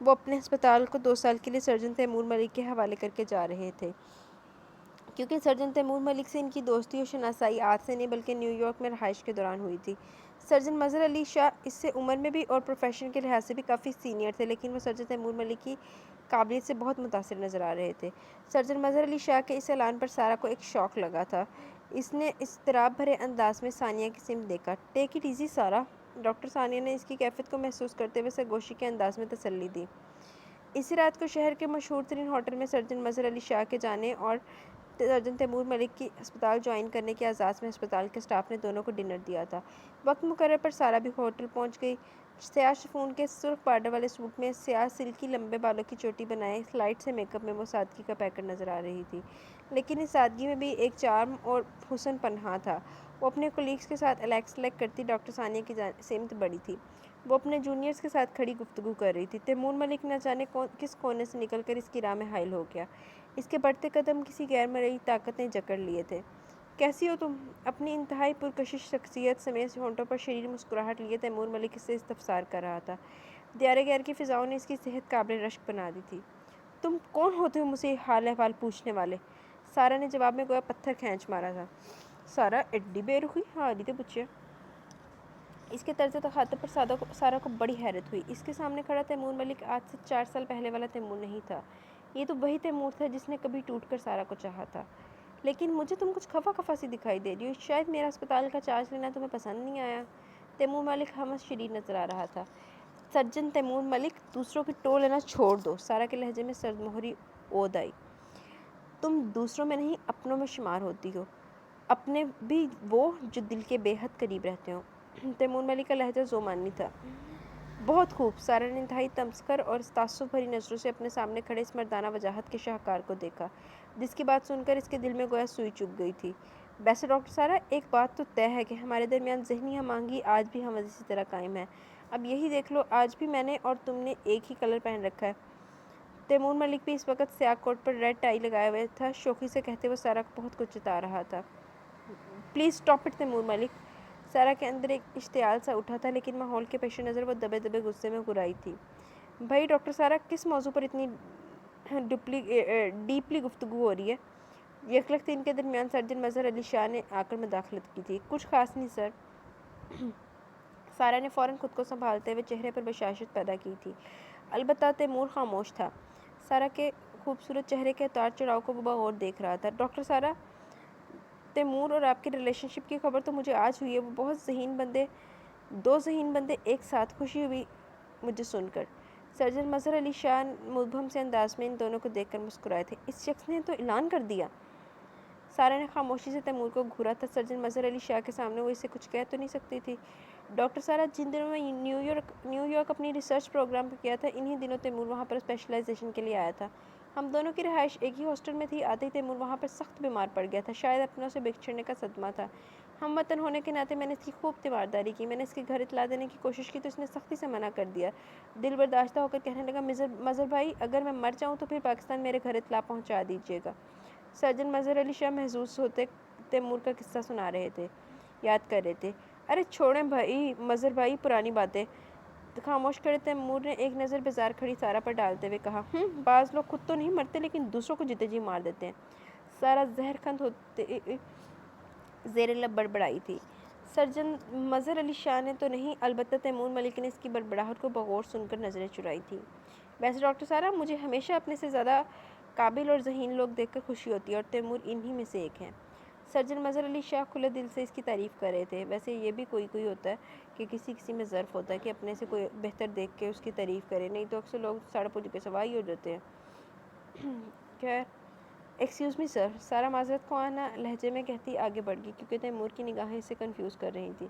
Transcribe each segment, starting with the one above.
وہ اپنے ہسپتال کو 2 سال کے لیے سرجن تیمور ملک کے حوالے کر کے جا رہے تھے، کیونکہ سرجن تیمور ملک سے ان کی دوستی اور شناسائی آج سے نہیں بلکہ نیو یارک میں رہائش کے دوران ہوئی تھی۔ سرجن مظہر علی شاہ اس سے عمر میں بھی اور پروفیشن کے لحاظ سے بھی کافی سینئر تھے، لیکن وہ سرجن تیمور ملک کی قابلیت سے بہت متاثر نظر آ رہے تھے۔ سرجن مظہر علی شاہ کے اس اعلان پر سارہ کو ایک شوق لگا تھا۔ اس نے اضطراب بھرے انداز میں ثانیہ کی سمت دیکھا۔ Take it easy Sara, doctor Sania نے اس کی کیفیت کو محسوس کرتے ہوئے سرگوشی کے انداز میں تسلی دی۔ اسی رات کو شہر کے مشہور ترین ہوٹل میں سرجن مظہر علی شاہ کے جانے اور سرجن تیمور ملک کی ہسپتال جوائن کرنے کے اعزاز میں ہسپتال کے اسٹاف نے دونوں کو ڈنر دیا تھا۔ وقت مقرر پر سارہ بھی ہوٹل پہنچ گئی۔ سیاہ شفون کے سرخ بارڈر والے سوٹ میں سیاہ سلکی لمبے بالوں کی چوٹی بنائے لائٹ سے میک اپ میں وہ سادگی کا پیکر نظر آ رہی تھی، لیکن اس سادگی میں بھی ایک چارم اور حسن پنہاں تھا۔ وہ اپنے کولیگز کے ساتھ الیکس کرتی ڈاکٹر ثانیہ کی سمت بڑھی تھی۔ وہ اپنے جونیئرز کے ساتھ کھڑی گفتگو کر رہی تھی۔ تیمور ملک نہ جانے کس کونے سے نکل کر اس کی راہ میں حائل ہو گیا۔ اس کے بڑھتے قدم کسی غیر مرئی طاقت نے جکڑ لیے تھے۔ کیسی ہو تم؟ اپنی انتہائی پرکشش شخصیت سمیت ہونٹوں پر شریر مسکراہٹ لیے تیمور ملک اس سے استفسار کر رہا تھا۔ دیار غیر کی فضاؤں نے اس کی صحت قابل رشک بنا دی تھی۔ تم کون ہوتے ہو مجھ سے حال احوال پوچھنے والے؟ سارہ نے جواب میں گویا پتھر کھینچ مارا تھا۔ سارہ ایڈی بے رخی حالی تے بچے۔ اس کے طرز تخاطب پر سارہ کو بڑی حیرت ہوئی۔ اس کے سامنے کھڑا تیمور ملک آج سے 4 سال پہلے والا تیمور نہیں تھا۔ یہ تو وہی تیمور تھا جس نے کبھی ٹوٹ کر سارہ کو چاہا تھا۔ لیکن مجھے تم کچھ خفا خفا سی دکھائی دے رہی ہو، شاید میرا ہسپتال کا چارج لینا تمہیں پسند نہیں آیا۔ تیمور ملک ہمس شدید نظر آ رہا تھا۔ سرجن تیمور ملک، دوسروں کی ٹو لینا چھوڑ دو۔ سارہ کے لہجے میں سرد مہری اود آئی۔ تم دوسروں میں نہیں اپنوں میں شمار ہوتی ہو، اپنے بھی وہ جو دل کے بے حد قریب رہتے ہوں۔ تیمور ملک کا لہجہ زومانی تھا۔ بہت خوب۔ سارہ نے انتہائی تمسخر اور تعصب بھری نظروں سے اپنے سامنے کھڑے اس مردانہ وجاہت کے شاہکار کو دیکھا، جس کی بات سن کر اس کے دل میں گویا سوئی چبھ گئی تھی۔ ویسے ڈاکٹر سارہ، ایک بات تو طے ہے کہ ہمارے درمیان ذہنی ہم آہنگی آج بھی ہم اسی طرح قائم ہے۔ اب یہی دیکھ لو، آج بھی میں نے اور تم نے ایک ہی کلر پہن رکھا ہے۔ تیمور ملک بھی اس وقت سیاہ کوٹ پر ریڈ ٹائی لگائے ہوئے تھا، شوخی سے کہتے ہوئے سارہ کو بہت کچھ جتا رہا تھا۔ پلیز اسٹاپ اٹ تیمور ملک۔ سارہ کے اندر ایک اشتعال سا اٹھا تھا، لیکن ماحول کے پیش نظر وہ دبے دبے غصے میں گھرائی تھی۔ بھائی ڈاکٹر سارہ، کس موضوع پر اتنی ڈیپلی گفتگو ہو رہی ہے؟ یکلختی ان کے درمیان سرجن مظہر علی شاہ نے آ کر مداخلت کی تھی۔ کچھ خاص نہیں سر۔ سارہ نے فوراً خود کو سنبھالتے ہوئے چہرے پر بشاشت پیدا کی تھی۔ البتہ تیمور خاموش تھا۔ سارہ کے خوبصورت چہرے کے اتار چڑھاؤ کو وہ بغور دیکھ رہا تھا۔ ڈاکٹر سارہ، تیمور اور آپ کے ریلیشن شپ کی خبر تو مجھے آج ہوئی ہے۔ وہ بہت ذہین بندے، 2 ذہین بندے ایک ساتھ۔ خوشی ہوئی مجھے سن کر۔ سرجن مظہر علی شاہ مبہم سے انداز میں ان دونوں کو دیکھ کر مسکرائے تھے۔ اس شخص نے تو اعلان کر دیا۔ سارہ نے خاموشی سے تیمور کو گھورا تھا۔ سرجن مظہر علی شاہ کے سامنے وہ اسے کچھ کہہ تو نہیں سکتی تھی۔ ڈاکٹر سارہ، جن دنوں میں نیو یارک اپنی ریسرچ پروگرام پہ کیا تھا، انہی دنوں تیمور وہاں پر اسپیشلائزیشن کے لیے آیا تھا۔ ہم دونوں کی رہائش ایک ہی ہاسٹل میں تھی۔ آتے ہی تیمور وہاں پر سخت بیمار پڑ گیا تھا۔ شاید اپنوں سے بچھڑنے کا صدمہ تھا۔ ہم وطن ہونے کے ناطے میں نے اس کی خوب تیمارداری کی۔ میں نے اس کے گھر اطلاع دینے کی کوشش کی تو اس نے سختی سے منع کر دیا۔ دل برداشتہ ہو کر کہنے لگا، مظہر بھائی، اگر میں مر جاؤں تو پھر پاکستان میرے گھر اطلاع پہنچا دیجیے گا۔ سرجن مظہر علی شاہ محظوظ ہوتے تیمور کا قصہ سنا رہے تھے، یاد کر رہے تھے۔ ارے چھوڑیں بھائی مظہر بھائی، پرانی باتیں۔ خاموش کھڑے تیمور نے ایک نظر بیزار کھڑی سارہ پر ڈالتے ہوئے کہا، بعض لوگ خود تو نہیں مرتے لیکن دوسروں کو جیتے جی مار دیتے ہیں۔ سارہ زہر کھند ہوتے زیر لب بڑبڑائی تھی۔ سرجن مظہر علی شاہ نے تو نہیں، البتہ تیمور ملک نے اس کی بڑبڑاہٹ کو بغور سن کر نظریں چرائی تھیں۔ ویسے ڈاکٹر سارہ، مجھے ہمیشہ اپنے سے زیادہ قابل اور ذہین لوگ دیکھ کر خوشی ہوتی ہے، اور تیمور انہی میں سے ایک ہیں۔ سرجن مظہر علی شاہ کھلے دل سے اس کی تعریف کر رہے تھے۔ ویسے یہ بھی کوئی ہوتا ہے کہ کسی میں ظرف ہوتا ہے کہ اپنے سے کوئی بہتر دیکھ کے اس کی تعریف کرے، نہیں تو اکثر لوگ ساڑھے پوجے کے سوائی ہو جاتے ہیں۔ خیر، ایکسکیوز می سر، سارہ معذرت خواہ لہجے میں کہتی آگے بڑھ گئی، کیونکہ تیمور کی نگاہیں اسے کنفیوز کر رہی تھیں۔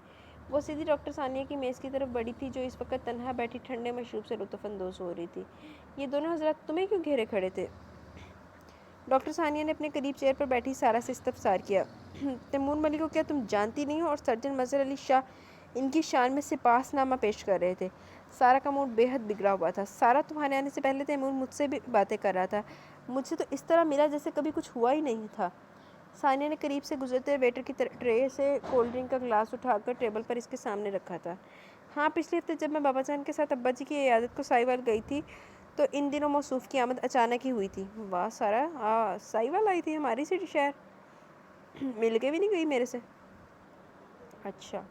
وہ سیدھی ڈاکٹر ثانیہ کی میز کی طرف بڑھی تھی، جو اس وقت تنہا بیٹھی ٹھنڈے مشروب سے لطف اندوز ہو رہی تھی۔ یہ دونوں حضرات تمہیں کیوں گھیرے کھڑے تھے؟ ڈاکٹر ثانیہ نے اپنے قریب چیئر پر بیٹھی سارہ سے استفسار کیا۔ تیمور ملک کو کیا تم جانتی نہیں ہو؟ اور سرجن مظہر علی شاہ ان کی شان میں سپاس نامہ پیش کر رہے تھے۔ سارہ کا موڈ بے حد بگڑا ہوا تھا۔ سارہ، تمہارے آنے سے پہلے تیمور مجھ سے بھی باتیں کر رہا تھا۔ مجھ سے تو اس طرح ملا جیسے کبھی کچھ ہوا ہی نہیں تھا۔ ثانیہ نے قریب سے گزرتے ہوئے ویٹر کی ٹرے سے کولڈ ڈرنک کا گلاس اٹھا کر ٹیبل پر اس کے سامنے رکھا تھا۔ ہاں، پچھلے ہفتے جب میں بابا جان کے ساتھ ابا جی کی عیادت کو ساہیوال گئی تھی تو ان دنوں موصوف کی آمد اچانک ہی ہوئی تھی۔ واہ سارا، سائیوال آئی تھی ہماری سٹی شہر، مل کے بھی نہیں گئی میرے سے؟ اچھا۔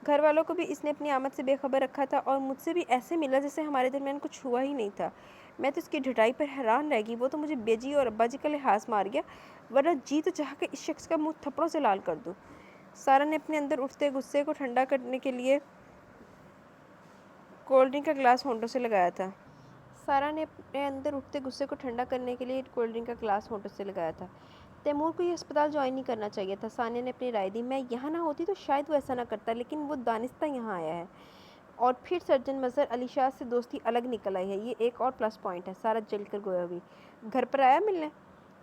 گھر والوں کو بھی اس نے اپنی آمد سے بے خبر رکھا تھا اور مجھ سے بھی ایسے ملا جیسے ہمارے درمیان کچھ ہوا ہی نہیں تھا۔ میں تو اس کی ڈھٹائی پر حیران رہ گئی۔ وہ تو مجھے بیجی اور ابا جی کا لحاظ مار گیا، ورنہ جی تو چاہا کہ اس شخص کا منہ تھپڑوں سے لال کر دوں۔ سارا نے اپنے اندر اٹھتے غصے کو ٹھنڈا کرنے کے لیے کولڈ ڈرنک کا گلاس ہونٹوں سے لگایا تھا۔ تیمور کو یہ اسپتال جوائن نہیں کرنا چاہیے تھا۔ ثانیہ نے اپنی رائے دی۔ میں یہاں نہ ہوتی تو شاید وہ ایسا نہ کرتا، لیکن وہ دانستہ یہاں آیا ہے، اور پھر سرجن مظہر علی شاہ سے دوستی الگ نکل آئی ہے، یہ ایک اور پلس پوائنٹ ہے۔ سارا جل کر گویا ہوئی۔ گھر پر آیا ملنے؟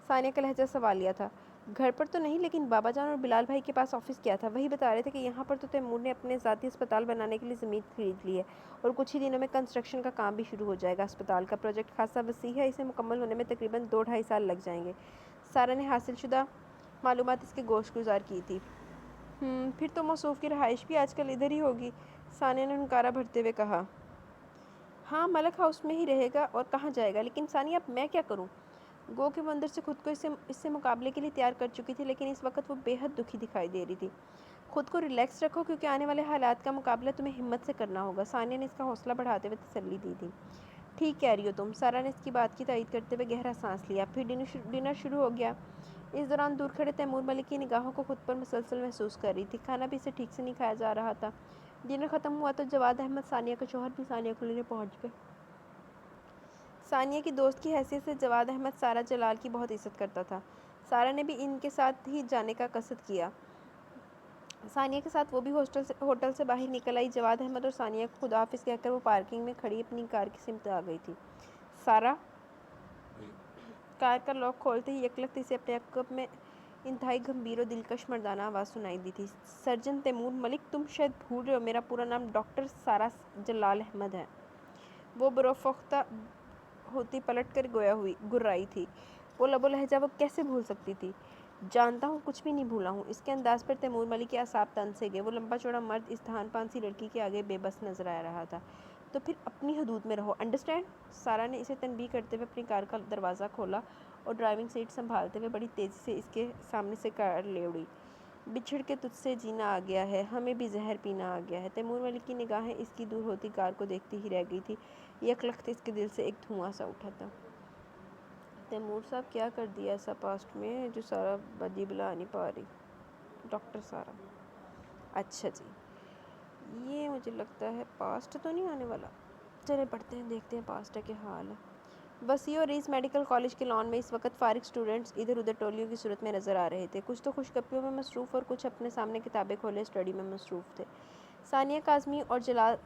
ثانیہ کا لہجہ سوالیہ تھا۔ گھر پر تو نہیں، لیکن بابا جان اور بلال بھائی کے پاس آفس کیا تھا۔ وہی بتا رہے تھے کہ یہاں پر تو تیمور نے اپنے ذاتی اسپتال بنانے کے لیے زمین خرید لی ہے، اور کچھ ہی دنوں میں کنسٹرکشن کا کام بھی شروع ہو جائے گا۔ اسپتال کا پروجیکٹ خاصا وسیع ہے، اسے مکمل ہونے میں تقریباً 2-2.5 سال لگ جائیں گے۔ سارا نے حاصل شدہ معلومات اس کے گوش گزار کی تھی۔ پھر تو موصوف کی رہائش بھی آج کل ادھر ہی ہوگی، ثانیہ نے ہنکارا بھرتے ہوئے کہا۔ ہاں، ملک ہاؤس میں ہی رہے گا، اور کہاں جائے گا؟ لیکن ثانیہ اب میں کیا کروں؟ گو کہ وہ اندر سے خود کو اس سے مقابلے کے لیے تیار کر چکی تھی، لیکن اس وقت وہ بے حد دکھی دکھائی دے رہی تھی۔ خود کو ریلیکس رکھو، کیونکہ آنے والے حالات کا مقابلہ تمہیں ہمت سے کرنا ہوگا، ثانیہ نے اس کا حوصلہ بڑھاتے ہوئے تسلی دی تھی۔ ٹھیک کہہ رہی ہو تم، سارا نے اس کی بات کی تائید کرتے ہوئے گہرا سانس لیا۔ پھر ڈنر شروع ہو گیا۔ اس دوران دور کھڑے تیمور ملک کی نگاہوں کو خود پر مسلسل محسوس کر رہی تھی۔ کھانا بھی اسے ٹھیک سے نہیں کھایا جا رہا تھا۔ ڈنر ختم ہوا تو جواد احمد ثانیہ کا شوہر بھی ثانیہ کو لینے پہنچ گئے۔ ثانیہ کی دوست کی حیثیت سے جواد احمد سارا جلال کی بہت عزت کرتا تھا۔ سارا نے بھی ان کے ساتھ ہی جانے کا قصد کیا۔ ثانیہ کے ساتھ وہ بھی ہوٹل سے باہر نکل آئی۔ جواد احمد اور ثانیہ کو خدا حافظ کہہ کر وہ پارکنگ میں کھڑی اپنی کار کی سمت آ گئی تھی۔ سارا کار کا لاک کھولتے ہی یکلخت اسے اپنے عقب میں انتہائی گمبھیر و دلکش مردانہ آواز سنائی دی تھی۔ سرجن تیمور ملک، تم شاید بھول رہے ہو، میرا پورا نام ڈاکٹر سارا جلال احمد ہے۔ وہ بروفختہ ہوتی پلٹ کر گویا ہوئی گررائی تھی۔ وہ لب و لہجہ وہ کیسے بھول سکتی تھی؟ جانتا ہوں، کچھ بھی نہیں بھولا ہوں۔ اس کے انداز پر تیمور ملک کے اعصاب تن سے گئے۔ وہ لمبا چوڑا مرد اس دھان پان سی لڑکی کے آگے بے بس نظر آ رہا تھا۔ تو پھر اپنی حدود میں رہو، انڈرسٹینڈ؟ سارا نے اسے تنبیہ کرتے ہوئے اپنی کار کا دروازہ کھولا اور ڈرائیونگ سیٹ سنبھالتے ہوئے بڑی تیزی سے اس کے سامنے سے کار لے اڑی۔ بچھڑ کے تجھ سے جینا آ گیا ہے، ہمیں بھی زہر پینا آ گیا ہے۔ تیمور ملک کی نگاہیں اس کی دور ہوتی کار کو دیکھتی ہی رہ گئی تھی۔ یکلخت اس کے دل سے ایک دھواں سا اٹھا تھا۔ تیمور صاحب کیا کر دیا ایسا پاسٹ میں جو سارا بدی بلا نہیں پا رہی؟ ڈاکٹر سارا: اچھا جی، یہ مجھے لگتا ہے پاسٹ تو نہیں آنے والا۔ چلیں پڑھتے ہیں، دیکھتے ہیں پاسٹ ہے کہ حال ہے۔ وسیع اور ریس میڈیکل کالج کے لان میں اس وقت فارغ اسٹوڈنٹس ادھر ادھر ٹولیوں کی صورت میں نظر آ رہے تھے۔ کچھ تو خوش گپیوں میں مصروف اور کچھ اپنے سامنے کتابیں کھولے اسٹڈی میں مصروف تھے۔ ثانیہ کاظمی اور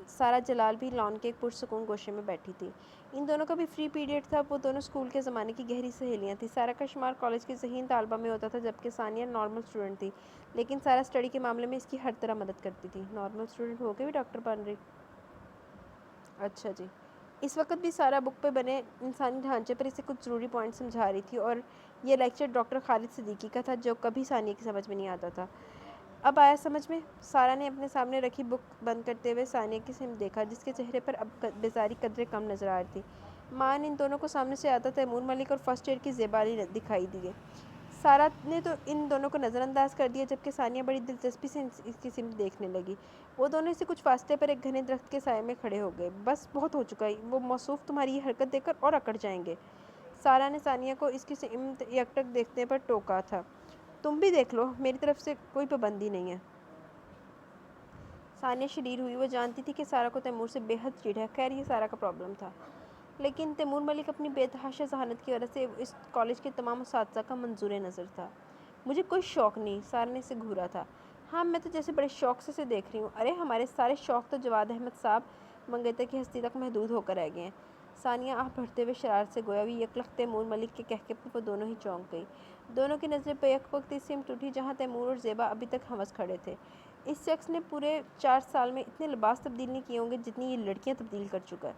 سارا جلال بھی لان کے ایک پرسکون گوشے میں بیٹھی تھی۔ ان دونوں کا بھی فری پیریڈ تھا۔ وہ دونوں اسکول کے زمانے کی گہری سہیلیاں تھیں۔ سارا کا شمار کالج کی ذہین طالبہ میں ہوتا تھا، جبکہ ثانیہ نارمل اسٹوڈنٹ تھی، لیکن سارا اسٹڈی کے معاملے میں اس کی ہر طرح مدد کرتی تھی۔ نارمل اسٹوڈنٹ ہو کے بھی ڈاکٹر بن رہی؟ اچھا جی۔ اس وقت بھی سارا بک پہ بنے انسانی ڈھانچے پر اسے کچھ ضروری پوائنٹ سمجھا رہی تھی، اور یہ لیکچر ڈاکٹر خالد صدیقی کا تھا، جو کبھی ثانیہ کی سمجھ میں نہیں آتا تھا۔ اب آیا سمجھ میں؟ سارا نے اپنے سامنے رکھی بک بند کرتے ہوئے ثانیہ کی سمت دیکھا، جس کے چہرے پر اب بیزاری قدرے کم نظر آ رہی تھی۔ مان ان دونوں کو سامنے سے آتا تیمور ملک اور فرسٹ ایئر کی زیبا علی دکھائی دیے۔ سارا نے تو ان دونوں کو نظر انداز کر دیا، جبکہ ثانیہ بڑی دلچسپی سے اس کی سمت دیکھنے لگی۔ وہ دونوں اسے کچھ فاصلے پر ایک گھنے درخت کے سائے میں کھڑے ہو گئے۔ بس بہت ہو چکا، وہ موصوف تمہاری یہ حرکت دیکھ کر اور اکڑ جائیں گے۔ سارا نے ثانیہ کو اس کی سمت یکٹک دیکھنے پر ٹوکا تھا۔ تم بھی دیکھ لو، میری طرف سے کوئی پابندی نہیں ہے۔ ثانیہ شریر ہوئی۔ وہ جانتی تھی کہ سارا کو تیمور سے بے حد چڑ ہے۔ خیر، یہ سارا کا پرابلم تھا، لیکن تیمور ملک اپنی بے تحاشا ذہانت کی وجہ سے اس کالج کے تمام اساتذہ کا منظور نظر تھا۔ مجھے کوئی شوق نہیں، سارا نے اسے گھورا تھا۔ ہاں، میں تو جیسے بڑے شوق سے اسے دیکھ رہی ہوں۔ ارے ہمارے سارے شوق تو جواد احمد صاحب منگیتر کی ہستی تک محدود ہو کر رہ گئے ہیں۔ ثانیہ آہ بھرتے ہوئے شرارت سے گویا ہوئی۔ یکلخت تیمور ملک کے کہکے پر وہ دونوں ہی چونک گئی۔ دونوں کی نظریں بیک وقت اس سمت اٹھی جہاں تیمور اور زیبا ابھی تک ہنس کھڑے تھے۔ اس شخص نے پورے 4 سال میں اتنے لباس تبدیل نہیں کیے ہوں گے جتنی یہ لڑکیاں تبدیل کر چکا ہے۔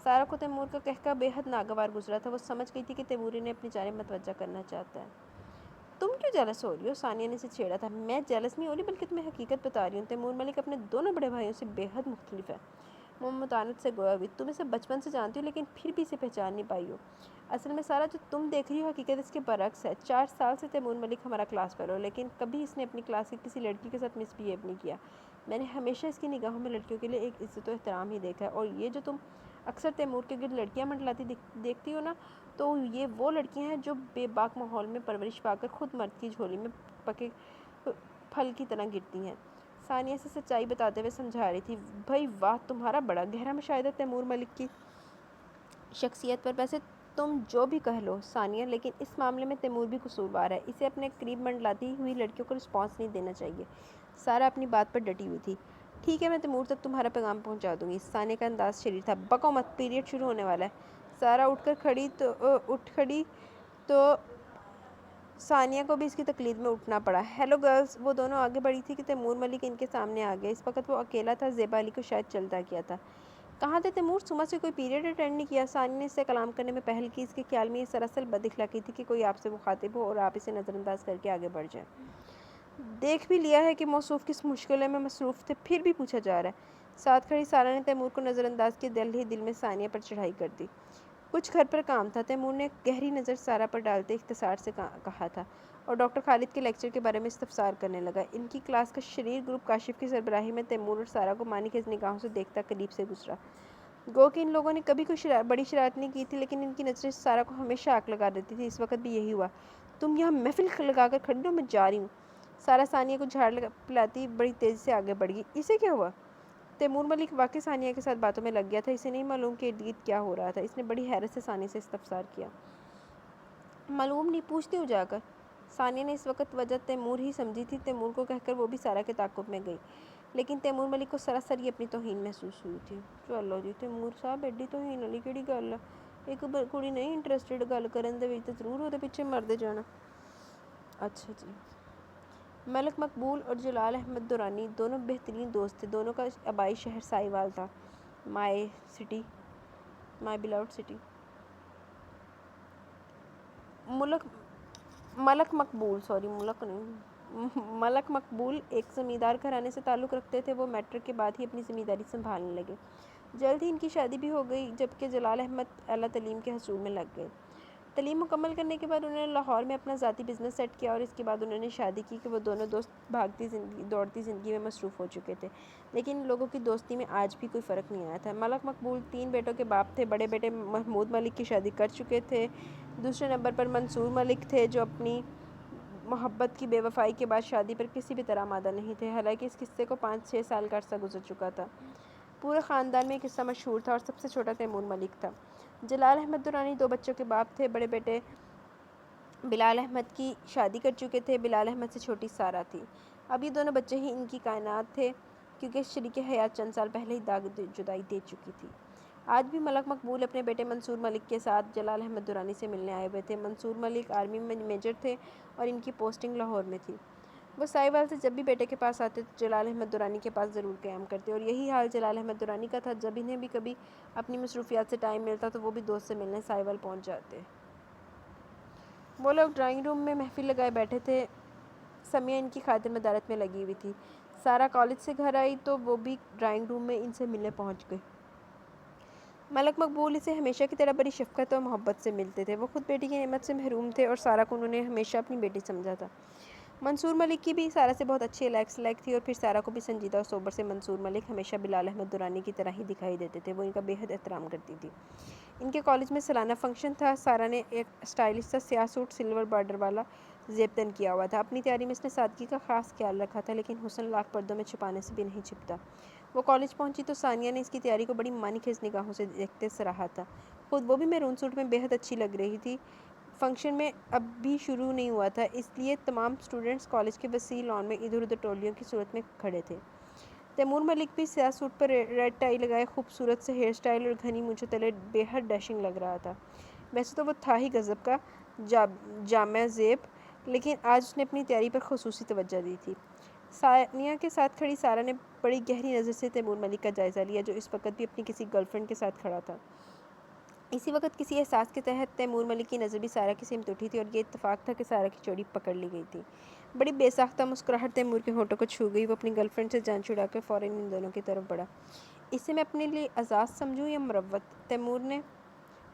سارا کو تیمور کا کہکا بے حد ناگوار گزرا تھا۔ وہ سمجھ گئی تھی کہ تیمور انہیں اپنی جانب متوجہ کرنا چاہتا ہے۔ تم کیوں جیلس ہو رہی ہو؟ ثانیہ نے اسے چھیڑا تھا۔ میں جیلس نہیں ہو رہی، بلکہ تمہیں حقیقت بتا رہی ہوں۔ تیمور ملک اپنے دونوں بڑے بھائیوں سے بے حد مختلف ہے۔ وہ متانت سے گویا ہوئی، تم اسے بچپن سے جانتی ہو لیکن پھر بھی اسے پہچان نہیں پائی ہو۔ اصل میں سارا جو تم دیکھ رہی ہو حقیقت اس کے برعکس ہے۔ 4 سال سے تیمور ملک ہمارا کلاس فیلو، لیکن کبھی اس نے اپنی کلاس کی کسی لڑکی کے ساتھ مس بہیو نہیں کیا۔ میں نے ہمیشہ اس کی نگاہوں میں لڑکیوں کے لیے ایک عزت و احترام ہی دیکھا ہے، اور یہ جو تم اکثر تیمور کے گرد لڑکیاں منڈلاتی دیکھتی ہو نا، تو یہ وہ لڑکیاں ہیں جو بے باک ماحول میں پرورش پا کر خود مرد کی جھولی میں پکے پھل کی طرح گرتی ہیں۔ ثانیہ سے سچائی بتاتے ہوئے سمجھا رہی تھی، بھائی واہ، تمہارا بڑا گہرا مشاہدہ تیمور ملک کی شخصیت پر۔ ویسے تم جو بھی کہہ لو ثانیہ، لیکن اس معاملے میں تیمور بھی قصوروار ہے، اسے اپنے قریب منڈلاتی ہوئی لڑکیوں کو رسپانس نہیں دینا چاہیے۔ سارا اپنی بات پر ڈٹی ہوئی تھی۔ ٹھیک ہے، میں تیمور تک تمہارا پیغام پہنچا دوں گی۔ ثانیہ کا انداز شریر تھا۔ بکو مت، پیریڈ شروع ہونے والا ہے۔ سارا اٹھ کھڑی تو ثانیہ کو بھی اس کی تقلید میں اٹھنا پڑا۔ ہیلو گرلز، وہ دونوں آگے بڑھی تھی کہ تیمور ملک ان کے سامنے آ گیا۔ اس وقت وہ اکیلا تھا، زیبا علی کو شاید چلتا کیا تھا۔ کہاں تھے تیمور؟ صبح سے کوئی پیریڈ اٹینڈ نہیں کیا؟ ثانیہ نے اس سے کلام کرنے میں پہل کی۔ اس کے خیال میں یہ سراسر بد اخلاقی تھی کہ کوئی آپ سے مخاطب ہو اور آپ اسے نظر انداز کر کے آگے بڑھ جائیں۔ دیکھ بھی لیا ہے کہ موصوف کس مشکلے میں مصروف تھے، پھر بھی پوچھا جا رہا ہے۔ ساتھ کھڑی سارا نے تیمور کو نظر انداز کیا، دل ہی دل میں ثانیہ پر چڑھائی کر دی۔ کچھ گھر پر کام تھا، تیمور نے گہری نظر سارا پر ڈالتے اختصار سے کہا تھا، اور ڈاکٹر خالد کے لیکچر کے بارے میں استفسار کرنے لگا۔ ان کی کلاس کا شریر گروپ کاشف کی سربراہی میں تیمور اور سارا کو مانی خیز نگاہوں سے دیکھتا قریب سے گزرا۔ گو کہ ان لوگوں نے کبھی کوئی بڑی شرارت نہیں کی تھی، لیکن ان کی نظریں سارا کو ہمیشہ آنکھ لگا دیتی تھی۔ اس وقت بھی یہی ہوا۔ تم یہاں محفل لگا کر کھڑی ہو، میں جا رہی ہوں۔ سارا ثانیہ کو جھاڑ پلاتی بڑی تیزی سے آگے بڑھ گئی۔ اسے کیا ہوا؟ تیمور ملک واقعی ثانیہ کے ساتھ باتوں میں لگ گیا تھا۔ اسے نہیں معلوم کہ ارد گرد کیا ہو رہا تھا۔ اس نے بڑی حیرت سے ثانیہ سے استفسار کیا۔ معلوم نہیں، پوچھتی ہوں جا کر۔ ثانیہ نے اس وقت وجہ تیمور ہی سمجھی تھی۔ تیمور کو کہہ کر وہ بھی سارا کے تعاقب میں گئی، لیکن تیمور ملک کو سراسر ہی اپنی توہین محسوس ہوئی تھی۔ چلو جی تیمور صاحب، ایڈی توہین والی کیڑی گل ہے؟ ایک کڑی نہیں انٹرسٹڈ گل کرن دے وچ تے ضرور وہ پیچھے مردے جانا۔ اچھا جی۔ ملک مقبول اور جلال احمد درانی دونوں بہترین دوست تھے۔ دونوں کا آبائی شہر سائیوال تھا، مائی بیلاؤڈ سٹی۔ ملک مقبول ایک زمیندار گھرانے سے تعلق رکھتے تھے۔ وہ میٹرک کے بعد ہی اپنی زمینداری سنبھالنے لگے۔ جلد ہی ان کی شادی بھی ہو گئی، جبکہ جلال احمد اعلیٰ تعلیم کے حصول میں لگ گئے۔ تعلیم مکمل کرنے کے بعد انہوں نے لاہور میں اپنا ذاتی بزنس سیٹ کیا، اور اس کے بعد انہوں نے شادی کی کہ وہ دونوں دوست بھاگتی دوڑتی زندگی میں مصروف ہو چکے تھے، لیکن ان لوگوں کی دوستی میں آج بھی کوئی فرق نہیں آیا تھا۔ ملک مقبول 3 بیٹوں کے باپ تھے۔ بڑے بیٹے محمود ملک کی شادی کر چکے تھے۔ دوسرے نمبر پر منصور ملک تھے، جو اپنی محبت کی بے وفائی کے بعد شادی پر کسی بھی طرح آمادہ نہیں تھے، حالانکہ اس قصے کو 5-6 سال کا عرصہ گزر چکا تھا۔ پورے خاندان میں یہ قصہ مشہور تھا، اور سب سے چھوٹا تیمور ملک تھا۔ جلال احمد درانی 2 بچوں کے باپ تھے۔ بڑے بیٹے بلال احمد کی شادی کر چکے تھے۔ بلال احمد سے چھوٹی سارا تھی۔ اب یہ دونوں بچے ہی ان کی کائنات تھے، کیونکہ شریک حیات چند سال پہلے ہی داغ جدائی دے چکی تھی۔ آج بھی ملک مقبول اپنے بیٹے منصور ملک کے ساتھ جلال احمد درانی سے ملنے آئے ہوئے تھے۔ منصور ملک آرمی میں میجر تھے، اور ان کی پوسٹنگ لاہور میں تھی۔ وہ سائیوال سے جب بھی بیٹے کے پاس آتے تو جلال احمد درانی کے پاس ضرور قیام کرتے، اور یہی حال جلال احمد درانی کا تھا۔ جب انہیں بھی کبھی اپنی مصروفیات سے ٹائم ملتا تو وہ بھی دوست سے ملنے سائیوال پہنچ جاتے۔ وہ لوگ ڈرائنگ روم میں محفل لگائے بیٹھے تھے۔ سمیہ ان کی خاطر مدارت میں لگی ہوئی تھی۔ سارا کالج سے گھر آئی تو وہ بھی ڈرائنگ روم میں ان سے ملنے پہنچ گئی۔ ملک مقبول اسے ہمیشہ کی طرح بڑی شفقت اور محبت سے ملتے تھے۔ وہ خود بیٹی کی نعمت سے محروم تھے، اور سارا کو انہوں نے ہمیشہ اپنی بیٹی سمجھا تھا۔ منصور ملک کی بھی سارا سے بہت اچھی لائق تھی، اور پھر سارا کو بھی سنجیدہ اور سوبر سے منصور ملک ہمیشہ بلال احمد درانی کی طرح ہی دکھائی دیتے تھے۔ وہ ان کا بے حد احترام کرتی تھی۔ ان کے کالج میں سالانہ فنکشن تھا۔ سارا نے ایک اسٹائلش سا سیاہ سوٹ سلور بارڈر والا زیب تن کیا ہوا تھا۔ اپنی تیاری میں اس نے سادگی کا خاص خیال رکھا تھا، لیکن حسن لاکھ پردوں میں چھپانے سے بھی نہیں چھپتا۔ وہ کالج پہنچی تو ثانیہ نے اس کی تیاری کو بڑی مانی خیز نگاہوں سے دیکھتے سراہا تھا۔ خود وہ بھی میرون سوٹ میں بے حد اچھی لگ رہی تھی۔ فنکشن میں اب بھی شروع نہیں ہوا تھا، اس لیے تمام اسٹوڈنٹس کالج کے وسیع لان میں ادھر ادھر ٹولیوں کی صورت میں کھڑے تھے۔ تیمور ملک بھی سیاہ سوٹ پر ریڈ ٹائی لگائے خوبصورت سے ہیئر سٹائل اور گھنی مونچھوں تلے بے حد ڈیشنگ لگ رہا تھا۔ ویسے تو وہ تھا ہی غضب کا جامع زیب، لیکن آج اس نے اپنی تیاری پر خصوصی توجہ دی تھی۔ ثانیہ کے ساتھ کھڑی سارا نے بڑی گہری نظر سے تیمور ملک کا جائزہ لیا، جو اس وقت بھی اپنی کسی گرل فرینڈ کے ساتھ کھڑا تھا۔ اسی وقت کسی احساس کے تحت تیمور ملک کی نظر بھی سارا کی سمت اٹھی تھی، اور یہ اتفاق تھا کہ سارا کی چوڑی پکڑ لی گئی تھی۔ بڑی بے ساختہ مسکراہٹ تیمور کے ہونٹوں کو چھو گئی۔ وہ اپنی گرل فرینڈ سے جان چھڑا کر فوراً ان دونوں کی طرف بڑھا۔ اسے میں اپنے لیے اعزاز سمجھوں یا مروت؟ تیمور نے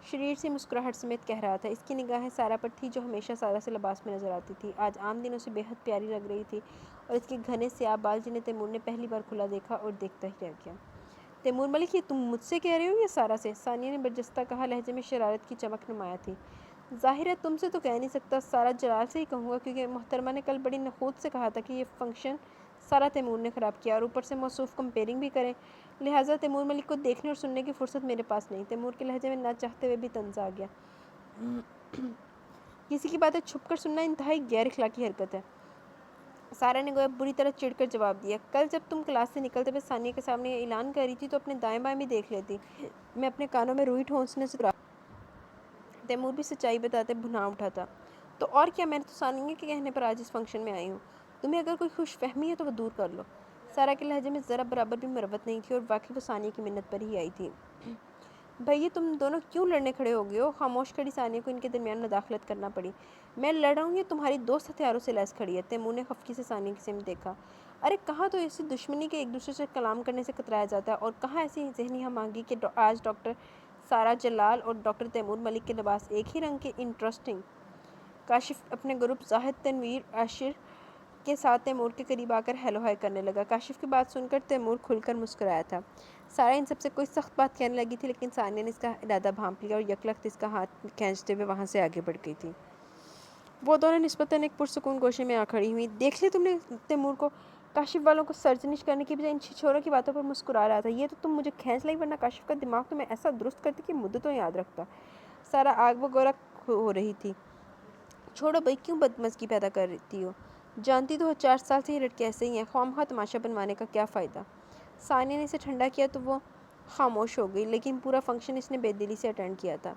شریر سے مسکراہٹ سمیت کہہ رہا تھا۔ اس کی نگاہیں سارا پر تھی جو ہمیشہ سارا سے لباس میں نظر آتی تھی، آج عام دنوں سے بے حد پیاری لگ رہی تھی، اور اس کے گھنے سیاہ بال جنہیں تیمور نے پہلی بار کھلا دیکھا اور دیکھتا ہی رہ گیا۔ تیمور ملک، یہ تم مجھ سے کہہ رہے ہو یا سارا سے؟ ثانیہ نے برجستہ کہا، لہجے میں شرارت کی چمک نمایاں تھی۔ ظاہر ہے تم سے تو کہہ نہیں سکتا، سارا جلال سے ہی کہوں گا، کیونکہ محترمہ نے کل بڑی نخوت سے کہا تھا کہ یہ فنکشن سارا تیمور نے خراب کیا، اور اوپر سے موصوف کمپیئرنگ بھی کریں، لہٰذا تیمور ملک کو دیکھنے اور سننے کی فرصت میرے پاس نہیں۔ تیمور کے لہجے میں نہ چاہتے ہوئے بھی طنز آ گیا۔ کسی کی باتیں چھپ کر سننا انتہائی غیر اخلاقی حرکت ہے۔ سارا نے گویا بری طرح چڑھ کر جواب دیا، کل جب تم کلاس سے نکلتے ہوئے ثانیہ کے سامنے یہ اعلان کر رہی تھی تو اپنے دائیں بائیں بھی دیکھ لیتی۔ میں اپنے کانوں میں روئی ٹھونسنے سے تیمور بھی سچائی بتاتے بھنا اٹھا تھا۔ تو اور کیا، میں نے تو ثانیہ کے کہنے پر آج اس فنکشن میں آئی ہوں۔ تمہیں اگر کوئی خوش فہمی ہے تو وہ دور کر لو۔ سارا کے لہجے میں ذرا برابر بھی مروت نہیں تھی، اور واقعی وہ ثانیہ کی منت پر ہی آئی تھی۔ بھئی تم دونوں کیوں لڑنے کھڑے ہو گئے ہو؟ خاموش کھڑی ثانیہ کو ان کے درمیان مداخلت کرنا پڑی۔ میں لڑ رہا ہوں یا تمہاری دوست ہتھیاروں سے لیس کھڑی ہے؟ تیمور نے خفگی سے ثانیہ کی سمت دیکھا۔ ارے کہاں تو ایسی دشمنی کے ایک دوسرے سے کلام کرنے سے کترایا جاتا ہے، اور کہاں ایسی ذہنی ہم آہنگی کہ آج ڈاکٹر سارا جلال اور ڈاکٹر تیمور ملک کے لباس ایک ہی رنگ کے۔ انٹرسٹنگ۔ کاشف اپنے گروپ زاہد تنویر عاشر کے ساتھ تیمور کے قریب آ کر ہیلو ہائی کرنے لگا۔ کاشف کی بات سن کر تیمور کھل کر مسکرایا تھا۔ سارا ان سب سے کوئی سخت بات کہنے لگی تھی، لیکن ثانیہ نے اس کا ارادہ بھانپ لیا اور یکلخت اس کا ہاتھ کھینچتے ہوئے وہاں سے آگے بڑھ گئی تھی۔ وہ دونوں نسبتاً ایک پرسکون گوشے میں آ کھڑی ہوئی۔ دیکھ لیا تم نے تیمور کو؟ کاشف والوں کو سرزنش کرنے کی بجائے ان چھچوروں کی باتوں پر مسکرا رہا تھا۔ یہ تو تم مجھے کھینچ لائی، ورنہ کاشف کا دماغ تو میں ایسا درست کرتی کہ مدتوں یاد رکھتا۔ سارا آگ وغیرہ ہو رہی تھی۔ چھوڑو بھائی، کیوں بدمزگی پیدا کرتی ہو؟ جانتی تو ہو 4 سال سے یہ لڑکے ایسے ہی ہیں، خواہ تماشا بنوانے کا کیا فائدہ؟ ثانیہ نے اسے ٹھنڈا کیا تو وہ خاموش ہو گئی، لیکن پورا فنکشن اس نے بے دلی سے اٹینڈ کیا تھا۔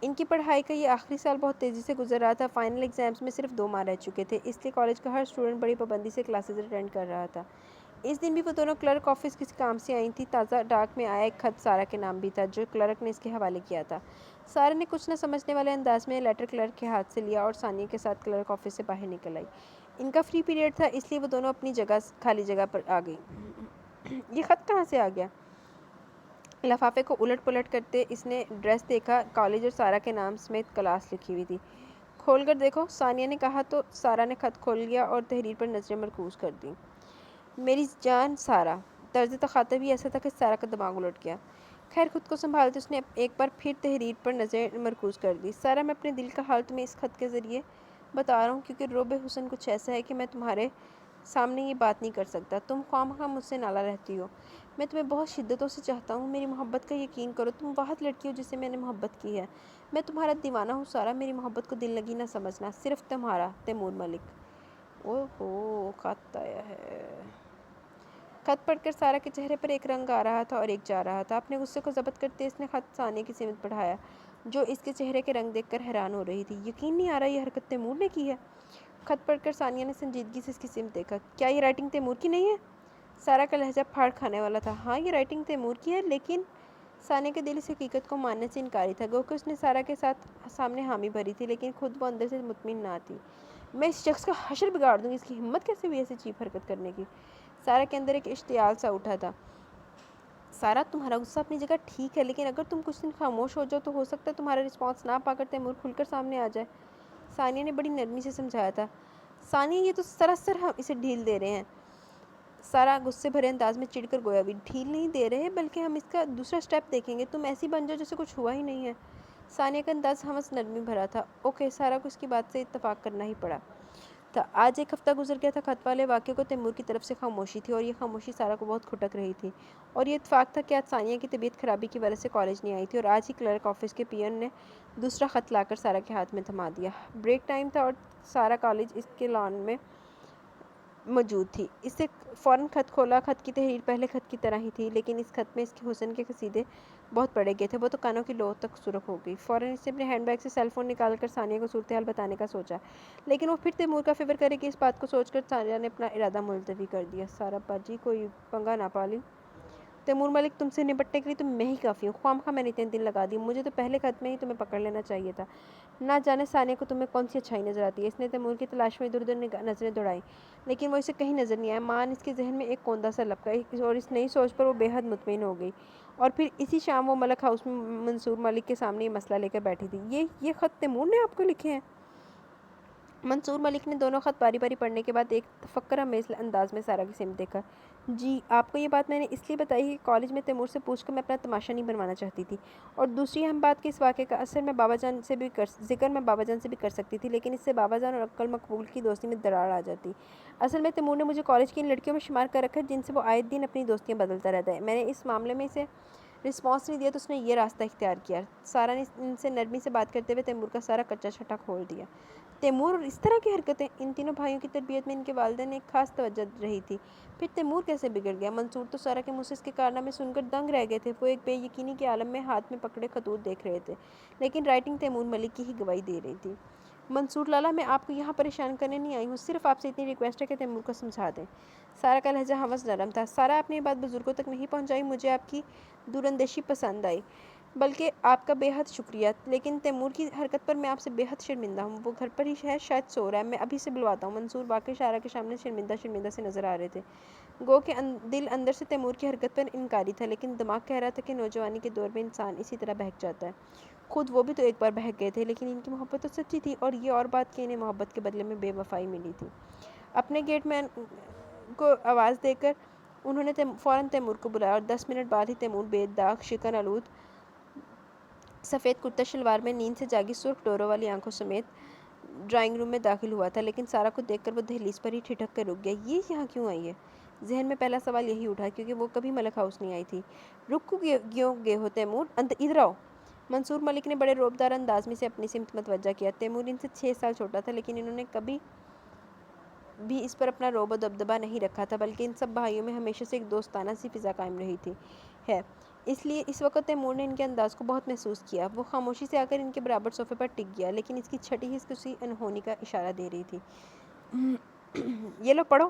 ان کی پڑھائی کا یہ آخری سال بہت تیزی سے گزر رہا تھا۔ فائنل ایگزامز میں صرف 2 ماہ رہ چکے تھے، اس لیے کالج کا ہر اسٹوڈنٹ بڑی پابندی سے کلاسز اٹینڈ کر رہا تھا۔ اس دن بھی وہ دونوں کلرک آفس کسی کام سے آئی تھیں۔ تازہ ڈاک میں آیا ایک خط سارا کے نام بھی تھا، جو کلرک نے اس کے حوالے کیا تھا۔ سارا نے کچھ نہ سمجھنے والے انداز میں لیٹر کلرک کے ہاتھ سے لیا اور ثانیہ کے ساتھ کلرک آفس سے باہر نکل آئی۔ ان کا فری پیریڈ تھا، اس لیے وہ دونوں اپنی خالی جگہ پر آ گئی۔ یہ خط کہاں سے آ گیا؟ لفافے کو الٹ پلٹ کرتے اس نے ایڈریس دیکھا، کالج اور سارا کے نام سمیت کلاس لکھی ہوئی تھی۔ کھول کر دیکھو، ثانیہ نے کہا تو سارا نے خط کھول لیا اور تحریر پر نظریں مرکوز کر دیں۔ میری جان سارا، طرز تخاطب ہی ایسا تھا کہ سارا کا دماغ الٹ گیا۔ خیر، خود کو سنبھالتے اس نے ایک بار پھر تحریر پر نظریں مرکوز کر دی۔ سارا، میں اپنے دل کا حال تمہیں اس خط کے ذریعے بتا رہا ہوں، کیونکہ رعب حسن کچھ ایسا ہے کہ میں تمہارے سامنے یہ بات نہیں کر سکتا۔ تم خواہ مخواہ مجھ سے نالا رہتی ہو۔ میں تمہیں بہت شدتوں سے چاہتا ہوں، میری محبت کا یقین کرو، تم واحد لڑکی ہو جس سے میں نے محبت کی ہے۔ میں تمہارا دیوانہ ہوں سارا، میری محبت کو دل لگی نہ سمجھنا، صرف تمہارا تیمور ملک۔ اوہو، خط آیا ہے۔ خط پڑھ کر سارا کے چہرے پر ایک رنگ آ رہا تھا اور ایک جا رہا تھا۔ اپنے غصے کو ضبط کرتے اس نے خط ثانیہ کی سمت بڑھایا، جو اس کے چہرے کے رنگ دیکھ کر حیران ہو رہی تھی۔ یقین نہیں آ رہا یہ حرکت تیمور نے کی ہے۔ خط پڑھ کر ثانیہ نے سنجیدگی سے اس کی سمت دیکھا۔ کیا یہ رائٹنگ تیمور کی نہیں ہے؟ سارا کا لہجہ پھاڑ کھانے والا تھا۔ ہاں، یہ رائٹنگ تیمور کی ہے، لیکن ثانیہ کے دل اس حقیقت کو ماننے سے انکاری تھا، گو کہ اس نے سارا کے سامنے حامی بھری تھی، لیکن خود وہ اندر سے مطمئن نہ تھی۔ میں اس شخص کا حشر بگاڑ دوں گی، اس کی ہمت کیسے ہوئی ایسی چیپ حرکت کرنے کی؟ سارا کے اندر ایک اشتعال سا اٹھا تھا۔ سارا، تمہارا غصہ اپنی جگہ ٹھیک ہے، لیکن اگر تم کچھ دن خاموش ہو جاؤ تو ہو سکتا ہے تمہارا رسپانس نہ پا کر تیمور کھل کر سامنے آ جائے۔ ثانیہ نے بڑی نرمی سے سمجھایا تھا۔ ثانیہ، یہ تو سراسر ہم اسے ڈھیل دے رہے ہیں۔ سارا غصے بھرے انداز میں چڑ کر گویا بھی، ڈھیل نہیں دے رہے، بلکہ ہم اس کا دوسرا سٹیپ دیکھیں گے، تم ایسی بن جاؤ جیسے کچھ ہوا ہی نہیں ہے۔ ثانیہ کا انداز ہمس نرمی بھرا تھا۔ اوکے، سارا کو اس کی بات سے اتفاق کرنا ہی پڑا تھا۔ آج 1 ہفتہ گزر گیا تھا خط والے واقعے کو، تیمور کی طرف سے خاموشی تھی، اور یہ خاموشی سارا کو بہت کھٹک رہی تھی، اور یہ اتفاق تھا کہ آج ثانیہ کی طبیعت خرابی کی وجہ سے کالج نہیں آئی تھی، اور آج ہی کلرک آفس کے پیئن نے دوسرا خط لا کر سارا کے ہاتھ میں تھما دیا۔ بریک ٹائم تھا اور سارا کالج اس کے لان میں موجود تھی۔ اس نے فوراً خط کھولا۔ خط کی تحریر پہلے خط کی طرح ہی تھی، لیکن اس خط میں اس کے حسن کے قصیدے بہت پڑھے گئے تھے۔ وہ تو کانوں کی لو تک سرخ ہو گئی۔ فوراً اس نے اپنے ہینڈ بیگ سے سیل فون نکال کر ثانیہ کو صورتحال بتانے کا سوچا، لیکن وہ پھر تیمور کا فیور کرے گی اس بات کو سوچ کر ثانیہ نے اپنا ارادہ ملتوی کر دیا۔ سارا باجی، کوئی پنگا نہ پالی۔ تیمور ملک تم سے نپٹنے کے لیے تو میں ہی کافی ہوں، خواہ میں نے اتنے دن لگا دی، مجھے تو پہلے خط میں ہی تمہیں پکڑ لینا چاہیے تھا۔ نہ جانے ثانیہ کو تمہیں کون سی اچھائی نظر آتی ہے۔ اس نے تیمور کی تلاش میں ادھر ادھر نظریں دوڑائیں، لیکن وہ اسے کہیں نظر نہیں آیا۔ مان اس کے ذہن میں ایک کوندا سا لپکا اور اس نئی سوچ پر وہ بے حد مطمئن ہو گئی۔ اور پھر اسی شام وہ ملک ہاؤس میں منصور ملک کے سامنے یہ مسئلہ لے کر بیٹھی تھی۔ یہ خط تیمور نے آپ کو لکھے ہیں؟ منصور ملک نے دونوں خط باری باری پڑھنے کے بعد ایک تفکر آمیز انداز میں سارا کی سمت دیکھا۔ جی، آپ کو یہ بات میں نے اس لیے بتائی کہ کالج میں تیمور سے پوچھ کر میں اپنا تماشا نہیں بنوانا چاہتی تھی، اور دوسری اہم بات کہ اس واقعے کا ذکر میں بابا جان سے بھی کر سکتی تھی، لیکن اس سے بابا جان اور عقل مقبول کی دوستی میں دراڑ آ جاتی۔ اصل میں تیمور نے مجھے کالج کی ان لڑکیوں میں شمار کر رکھا ہے جن سے وہ آئے دن اپنی دوستیاں بدلتا رہتا ہے۔ میں نے اس معاملے میں اسے رسپانس نہیں دیا تو اس نے یہ راستہ اختیار کیا۔ سارا نے ان سے نرمی سے بات کرتے ہوئے تیمور کا سارا کچا چھٹا کھول دیا۔ تیمور اور اس طرح کی حرکتیں، ان تینوں بھائیوں کی تربیت میں ان کے والدین نے ایک خاص توجہ رہی تھی۔ پھر تیمور کیسے بگڑ گیا؟ منصور تو سارا کے منہ سے اس کے کارنامے سن کر دنگ رہ گئے تھے۔ وہ ایک بے یقینی کے عالم میں ہاتھ میں پکڑے خطوط دیکھ رہے تھے، لیکن رائٹنگ تیمور ملک کی ہی گواہی دے رہی تھی۔ منصور لالا، میں آپ کو یہاں پریشان کرنے نہیں آئی ہوں، صرف آپ سے اتنی ریکویسٹ ہے کہ تیمور کو سمجھا دیں۔ سارا کا لہجہ ہوس نرم تھا۔ سارا، آپ نے یہ بات بزرگوں تک نہیں پہنچائی، مجھے آپ کی دوراندیشی پسند آئی، بلکہ آپ کا بے حد شکریہ، لیکن تیمور کی حرکت پر میں آپ سے بے حد شرمندہ ہوں۔ وہ گھر پر ہی ہے، شاید سو رہا ہے، میں ابھی سے بلواتا ہوں۔ منصور واقعی سارا کے سامنے شرمندہ سے نظر آ رہے تھے، گو کہ دل اندر سے تیمور کی حرکت پر انکاری تھا، لیکن دماغ کہہ رہا تھا کہ نوجوانی کے دور میں انسان اسی طرح بہک جاتا ہے۔ خود وہ بھی تو ایک بار بہک گئے تھے، لیکن ان کی محبت تو سچی تھی، اور یہ اور بات کہ انہیں محبت کے بدلے میں بے وفائی ملی تھی۔ اپنے گیٹ مین کو آواز دے کر انہوں نے فوراً تیمور کو بلایا، اور 10 منٹ بعد ہی تیمور بے داغ شکن آلود سفید کرتا شلوار میں نیند سے جاگی سرخ ڈوروں والی آنکھوں سمیت ڈرائنگ روم میں داخل ہوا تھا، لیکن سارا کو دیکھ کر وہ دہلیز پر ہی ٹھٹک کر رک گیا۔ یہ یہاں کیوں آئی ہے؟ ذہن میں پہلا سوال یہی اٹھا، کیونکہ وہ کبھی ملک ہاؤس نہیں آئی تھی۔ رک کیوں گئے ہو تیمور؟ ادھر آؤ۔ منصور ملک نے بڑے رعبدار انداز میں سے اپنی سمت متوجہ کیا۔ تیمور ان سے 6 سال چھوٹا تھا، لیکن انہوں نے کبھی بھی اس پر اپنا رعب و دبدبہ نہیں رکھا تھا، بلکہ ان سب بھائیوں میں ہمیشہ سے ایک دوستانہ سی فضا قائم رہی تھی ہے۔ اس لیے اس وقت تیمور نے ان کے انداز کو بہت محسوس کیا۔ وہ خاموشی سے آ کر ان کے برابر صوفے پر ٹک گیا، لیکن اس کی چھٹی حس کسی انہونی کا اشارہ دے رہی تھی۔ یہ لو پڑھو۔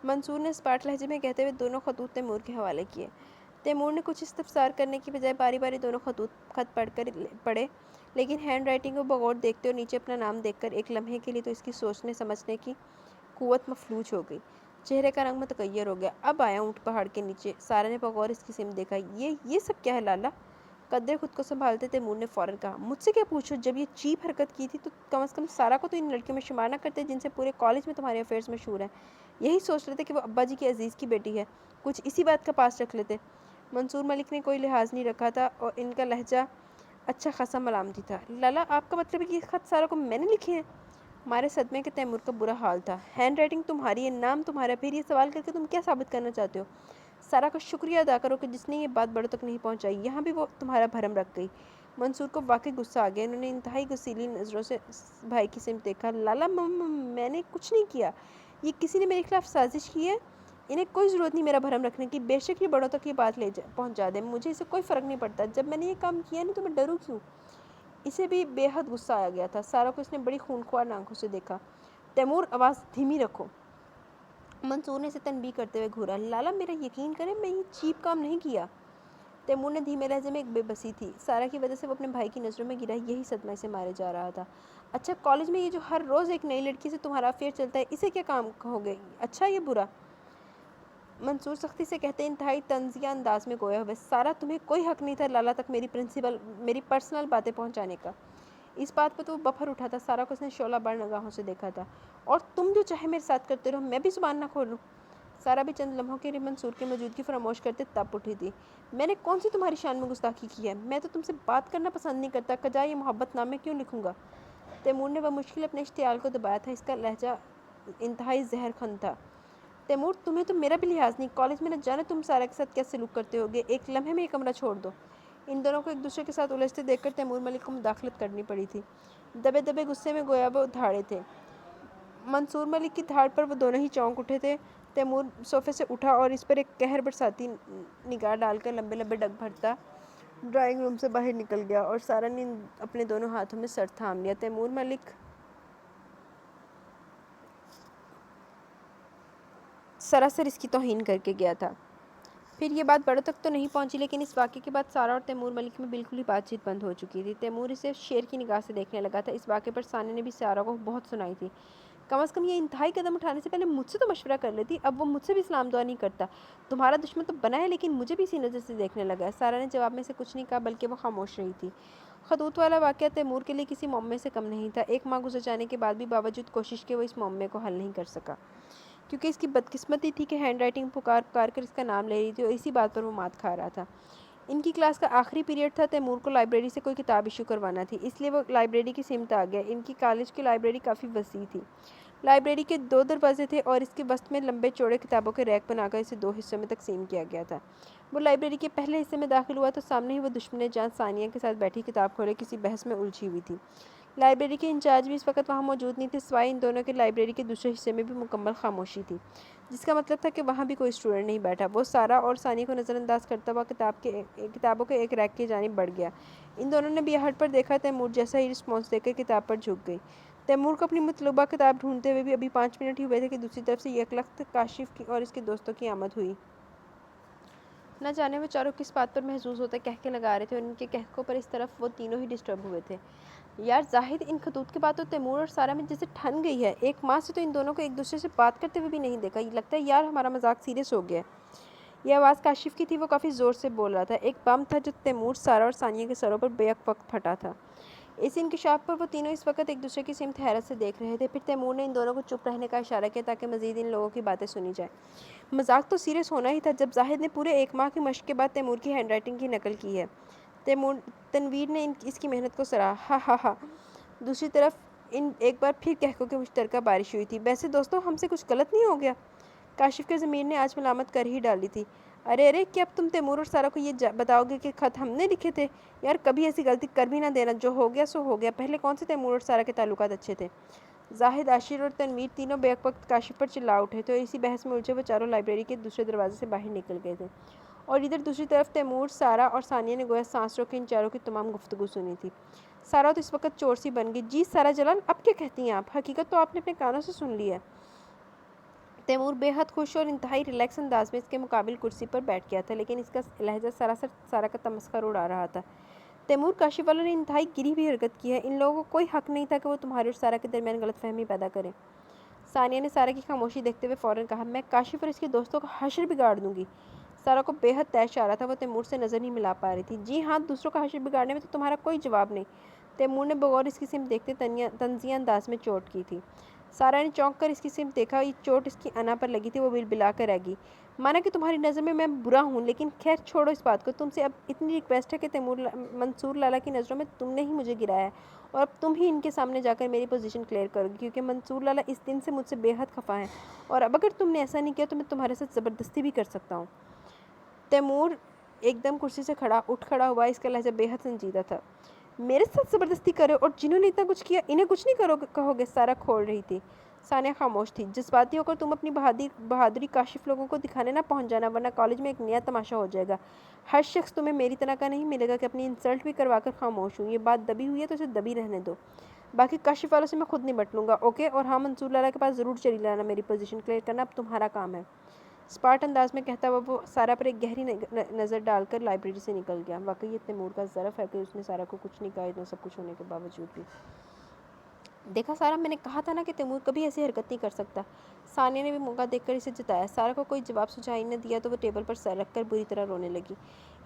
منصور نے اسپاٹ لہجے میں کہتے ہوئے دونوں خطوط تیمور کے حوالے کیے۔ تیمور نے کچھ استفسار کرنے کی بجائے باری باری دونوں خط پڑھے، لیکن ہینڈ رائٹنگ کو بغور دیکھتے اور نیچے اپنا نام دیکھ کر ایک لمحے کے لیے تو اس کی سوچنے سمجھنے کی قوت مفلوج ہو گئی۔ چہرے کا رنگ متغیر ہو گیا۔ اب آیا اونٹ پہاڑ کے نیچے۔ سارا نے بغور اس کی سمت دیکھا۔ یہ سب کیا ہے لالا؟ قدرے خود کو سنبھالتے تیمور نے فوراً کہا، مجھ سے کیا پوچھو؟ جب یہ چیپ حرکت کی تھی تو کم از کم سارا کو تو ان لڑکیوں میں شمار نہ کرتے جن سے پورے کالج میں تمہارے افیئرز مشہور ہیں۔ یہی سوچ رہے تھے کہ وہ ابا جی کے عزیز کی بیٹی ہے، کچھ اسی بات کا پاس رکھ لیتے۔ منصور ملک نے کوئی لحاظ نہیں رکھا تھا، اور ان کا لہجہ اچھا خاصا ملامتی تھا۔ لالا، آپ کا مطلب ہے کہ یہ خط سارا کو میں نے لکھے ہیں؟ ہمارے صدمے کے تیمور کا برا حال تھا۔ ہینڈ رائٹنگ تمہاری ہے، نام تمہارا، پھر یہ سوال کر کے تم کیا ثابت کرنا چاہتے ہو؟ سارا کا شکریہ ادا کرو کہ جس نے یہ بات بڑوں تک نہیں پہنچائی۔ یہاں بھی وہ تمہارا بھرم رکھ گئی۔ منصور کو واقعی غصہ آ گیا۔ انہوں نے انتہائی غصیلی نظروں سے بھائی کی سمت دیکھا۔ لالا، میں نے کچھ نہیں کیا، یہ کسی نے میرے خلاف سازش کی ہے۔ انہیں کوئی ضرورت نہیں میرا بھرم رکھنے کی، بے شک یہ بڑوں تک یہ بات پہنچا دیں، مجھے اسے کوئی فرق نہیں پڑتا۔ جب میں نے یہ کام کیا نہیں تو میں ڈروں کیوں؟ اسے بھی بے حد غصہ آ گیا تھا۔ سارا کو اس نے بڑی خونخوار آنکھوں سے دیکھا۔ تیمور، آواز دھیمی رکھو۔ منصور نے اسے تنبیہ کرتے ہوئے گھورا۔ لالا، میرا یقین کریں، میں یہ چیپ کام نہیں کیا۔ تیمور نے دھیمے لہجے میں، ایک بے بسی تھی سارا کی وجہ سے وہ اپنے بھائی کی نظروں میں گرا، یہی صدمہ اسے مارے جا رہا تھا۔ اچھا، کالج میں یہ جو ہر روز ایک نئی لڑکی سے تمہارا افیئر چلتا ہے، اسے کیا کام کہوگے؟ اچھا یا برا؟ منصور سختی سے کہتے انتہائی طنزیہ انداز میں گویا ہوئے، سارا، تمہیں کوئی حق نہیں تھا لالا تک میری پرسنل باتیں پہنچانے کا۔ اس بات پہ تو وہ بفر اٹھا تھا۔ سارا کو اس نے شعلہ بار نگاہوں سے دیکھا تھا۔ اور تم جو چاہے میرے ساتھ کرتے رہو، میں بھی زبان نہ کھولوں؟ سارا بھی چند لمحوں کے لیے منصور کی موجودگی فراموش کرتے تب اٹھی تھی۔ میں نے کون سی تمہاری شان میں گستاخی کی ہے؟ میں تو تم سے بات کرنا پسند نہیں کرتا، کجا یہ محبت نامے کیوں لکھوں گا؟ تیمور نے بمشکل اپنے اشتعال کو دبایا تھا، اس کا لہجہ انتہائی زہر خند تھا۔ تیمور، تمہیں تو میرا بھی لحاظ نہیں، کالج میں نہ جانے تم سارا کے ساتھ کیا سلوک کرتے ہوگے، ایک لمحے میں یہ کمرہ چھوڑ دو۔ ان دونوں کو ایک دوسرے کے ساتھ الجھتے دیکھ کر تیمور ملک کو مداخلت کرنی پڑی تھی۔ دبے دبے غصے میں گویا وہ دھاڑے تھے۔ منصور ملک کی دھاڑ پر وہ دونوں ہی چونک اٹھے تھے۔ تیمور صوفے سے اٹھا اور اس پر ایک قہر برساتی نگاہ ڈال کر لمبے لمبے ڈگ بھرتا ڈرائنگ روم سے باہر نکل گیا، اور سارا نے اپنے دونوں ہاتھوں میں سر تھام لیا۔ تیمور ملک سراسر اس کی توہین کر کے گیا تھا۔ پھر یہ بات بڑوں تک تو نہیں پہنچی، لیکن اس واقعے کے بعد سارا اور تیمور ملک میں بالکل ہی بات چیت بند ہو چکی تھی۔ تیمور اسے شیر کی نگاہ سے دیکھنے لگا تھا۔ اس واقعے پر ثانیہ نے بھی سارا کو بہت سنائی تھی۔ کم از کم یہ انتہائی قدم اٹھانے سے پہلے مجھ سے تو مشورہ کر لیتی، اب وہ مجھ سے بھی سلام دعا نہیں کرتا۔ تمہارا دشمن تو بنا ہے لیکن مجھے بھی اسی نظر سے دیکھنے لگا ہے۔ سارا نے جواب میں سے کچھ نہیں کہا، بلکہ وہ خاموش رہی تھی۔ خطوط والا واقعہ تیمور کے لیے کسی معمے سے کم نہیں تھا۔ ایک ماہ گزر جانے کے بعد بھی باوجود کوشش کے وہ اس معمے کو حل نہیں کر سکا، کیونکہ اس کی بدقسمتی تھی کہ ہینڈ رائٹنگ پکار پکار کر اس کا نام لے رہی تھی، اور اسی بات پر وہ مات کھا رہا تھا۔ ان کی کلاس کا آخری پیریڈ تھا۔ تیمور کو لائبریری سے کوئی کتاب ایشو کروانا تھی، اس لیے وہ لائبریری کی سمت آ گیا۔ ان کی کالج کی لائبریری کافی وسیع تھی۔ لائبریری کے 2 دروازے تھے اور اس کے وسط میں لمبے چوڑے کتابوں کے ریک بنا کر اسے 2 حصوں میں تقسیم کیا گیا تھا۔ وہ لائبریری کے پہلے حصے میں داخل ہوا تو سامنے ہی وہ دشمن جان ثانیہ کے ساتھ بیٹھی کتاب کھولے کسی بحث میں الجھی ہوئی تھی۔ لائبریری کے انچارج بھی اس وقت وہاں موجود نہیں تھے، سوائے ان دونوں کے لائبریری کے دوسرے حصے میں بھی مکمل خاموشی تھی، جس کا مطلب تھا کہ وہاں بھی کوئی اسٹوڈنٹ نہیں بیٹھا۔ وہ سارا اور ثانیہ کو نظر انداز کرتا ہوا کتابوں کے ایک ریک کی جانب بڑھ گیا۔ ان دونوں نے بھی ہٹ پر دیکھا۔ تیمور جیسا ہی رسپانس دے کر کتاب پر جھک گئی۔ تیمور کو اپنی مطلوبہ کتاب ڈھونڈتے ہوئے بھی ابھی 5 منٹ ہی ہوئے تھے کہ دوسری طرف سے یکلخت کاشف اور اس کے دوستوں کی آمد ہوئی۔ نہ جانے وہ چاروں کس بات پر محظوظ ہوتے کہکے لگا رہے تھے، اور ان کے کہکوں پر اس طرف وہ تینوں ہی ڈسٹرب ہوئے تھے۔ یار زاہد، ان خطوط کے بعد تو تیمور اور سارا میں جیسے ٹھن گئی ہے۔ 1 ماہ سے تو ان دونوں کو ایک دوسرے سے بات کرتے ہوئے بھی نہیں دیکھا۔ یہ لگتا ہے یار ہمارا مذاق سیریس ہو گیا ہے۔ یہ آواز کاشف کی تھی، وہ کافی زور سے بول رہا تھا۔ ایک بم تھا جو تیمور، سارا اور ثانیہ کے سروں پر بیک وقت پھٹا تھا۔ اس انکشاف پر وہ تینوں اس وقت ایک دوسرے کی سمت حیرت سے دیکھ رہے تھے۔ پھر تیمور نے ان دونوں کو چپ رہنے کا اشارہ کیا تاکہ مزید ان لوگوں کی باتیں سنی جائیں۔ مذاق تو سیریس ہونا ہی تھا جب زاہد نے پورے 1 ماہ کی مشق کے بعد تیمور کی ہینڈ رائٹنگ کی نقل کی ہے۔ تنویر نے اس کی محنت کو سراہا۔ ہا ہا ہا۔ دوسری طرف ایک بار پھر کہکوں کی مشترکہ بارش ہوئی تھی۔ ویسے دوستوں، ہم سے کچھ غلط نہیں ہو گیا؟ کاشف کے ضمیر نے آج ملامت کر ہی ڈالی تھی۔ ارے کیا اب تم تیمور اور سارا کو یہ بتاؤ گے کہ خط ہم نے لکھے تھے؟ یار کبھی ایسی غلطی کر بھی نہ دینا، جو ہو گیا سو ہو گیا۔ پہلے کون سے تیمور اور سارا کے تعلقات اچھے تھے؟ زاہد، عاشر اور تنویر تینوں بیک وقت کاشف پر چلا اٹھے تھے، اور اسی بحث میں الجھے وہ چاروں لائبریری کے دوسرے دروازے سے باہر نکل گئے تھے۔ اور ادھر دوسری طرف تیمور، سارا اور ثانیہ نے گویا سانس روک کے ان چاروں کی تمام گفتگو سنی تھی۔ سارا تو اس وقت چور سی بن گئی۔ جی سارا جلال، اب کیا کہتی ہیں آپ؟ حقیقت تو آپ نے اپنے کانوں سے سن لی ہے۔ تیمور بے حد خوش اور انتہائی ریلیکس انداز میں اس کے مقابل کرسی پر بیٹھ گیا تھا، لیکن اس کا لہجہ سراسر سارا کا تمسخر اڑا رہا تھا۔ تیمور، کاشف والوں نے انتہائی گری ہوئی حرکت کی ہے۔ ان لوگوں کو کوئی حق نہیں تھا کہ وہ تمہارے اور سارا کے درمیان غلط فہمی پیدا کریں۔ ثانیہ نے سارا کی خاموشی دیکھتے ہوئے فوراً کہا، میں کاشف اور اس کے دوستوں کا حشر بگاڑ دوں گی۔ سارا کو بے حد طیش آ رہا تھا، وہ تیمور سے نظر نہیں ملا پا رہی تھی۔ جی ہاں، دوسروں کا حشر بگاڑنے میں تو تمہارا کوئی جواب نہیں۔ تیمور نے بغور اس کی سمت دیکھتے طنزیہ انداز میں چوٹ کی تھی۔ سارا نے چونک کر اس کی سمت دیکھا، یہ چوٹ اس کی انا پر لگی تھی۔ وہ بلبلا کر رہ گئی۔ مانا کہ تمہاری نظر میں برا ہوں، لیکن خیر چھوڑو اس بات کو۔ تم سے اب اتنی ریکویسٹ ہے کہ منصور لالا کی نظروں میں تم نے ہی مجھے گرایا ہے، اور اب تم ہی ان کے سامنے جا کر میری پوزیشن کلیئر کرو گی، کیونکہ منصور لالا اس دن سے مجھ سے بے حد خفا ہیں، اور اب اگر تم نے ایسا نہیں کیا تو میں تمہارے ساتھ زبردستی بھی کر سکتا ہوں۔ تیمور ایک دم کرسی سے اٹھ کھڑا ہوا، اس کا لہجہ بے حد سنجیدہ تھا۔ میرے ساتھ زبردستی کرو، اور جنہوں نے اتنا کچھ کیا انہیں کچھ نہیں کہو گے؟ سارا کھول رہی تھی۔ ثانیہ خاموش تھی۔ جذباتی ہو کر تم اپنی بہادری کاشف لوگوں کو دکھانے نہ پہنچ جانا، ورنہ کالج میں ایک نیا تماشا ہو جائے گا۔ ہر شخص تمہیں میری طرح کا نہیں ملے گا کہ اپنی انسلٹ بھی کروا کر خاموش ہوں۔ یہ بات دبی ہوئی ہے تو اسے دبی رہنے دو۔ باقی کاشف والوں سے میں خود نمٹ لوں گا، اوکے؟ اور ہاں، منصور لالا کے پاس ضرور چلی جانا، میری پوزیشن کلیئر کرنا اب تمہارا کام ہے۔ اسپاٹ انداز میں کہتا ہوا وہ سارا پر ایک گہری نظر ڈال کر لائبریری سے نکل گیا۔ واقعی یہ تیمور کا ظرف ہے کہ اس نے سارا کو کچھ نہیں کہا، اتنا سب کچھ ہونے کے باوجود بھی۔ دیکھا سارا، میں نے کہا تھا نا کہ تیمور کبھی ایسی حرکت نہیں کر سکتا۔ ثانیہ نے بھی موقع دیکھ کر اسے جتایا۔ سارا کو کوئی جواب سجھائی نہ دیا تو وہ ٹیبل پر سر رکھ کر بری طرح رونے لگی۔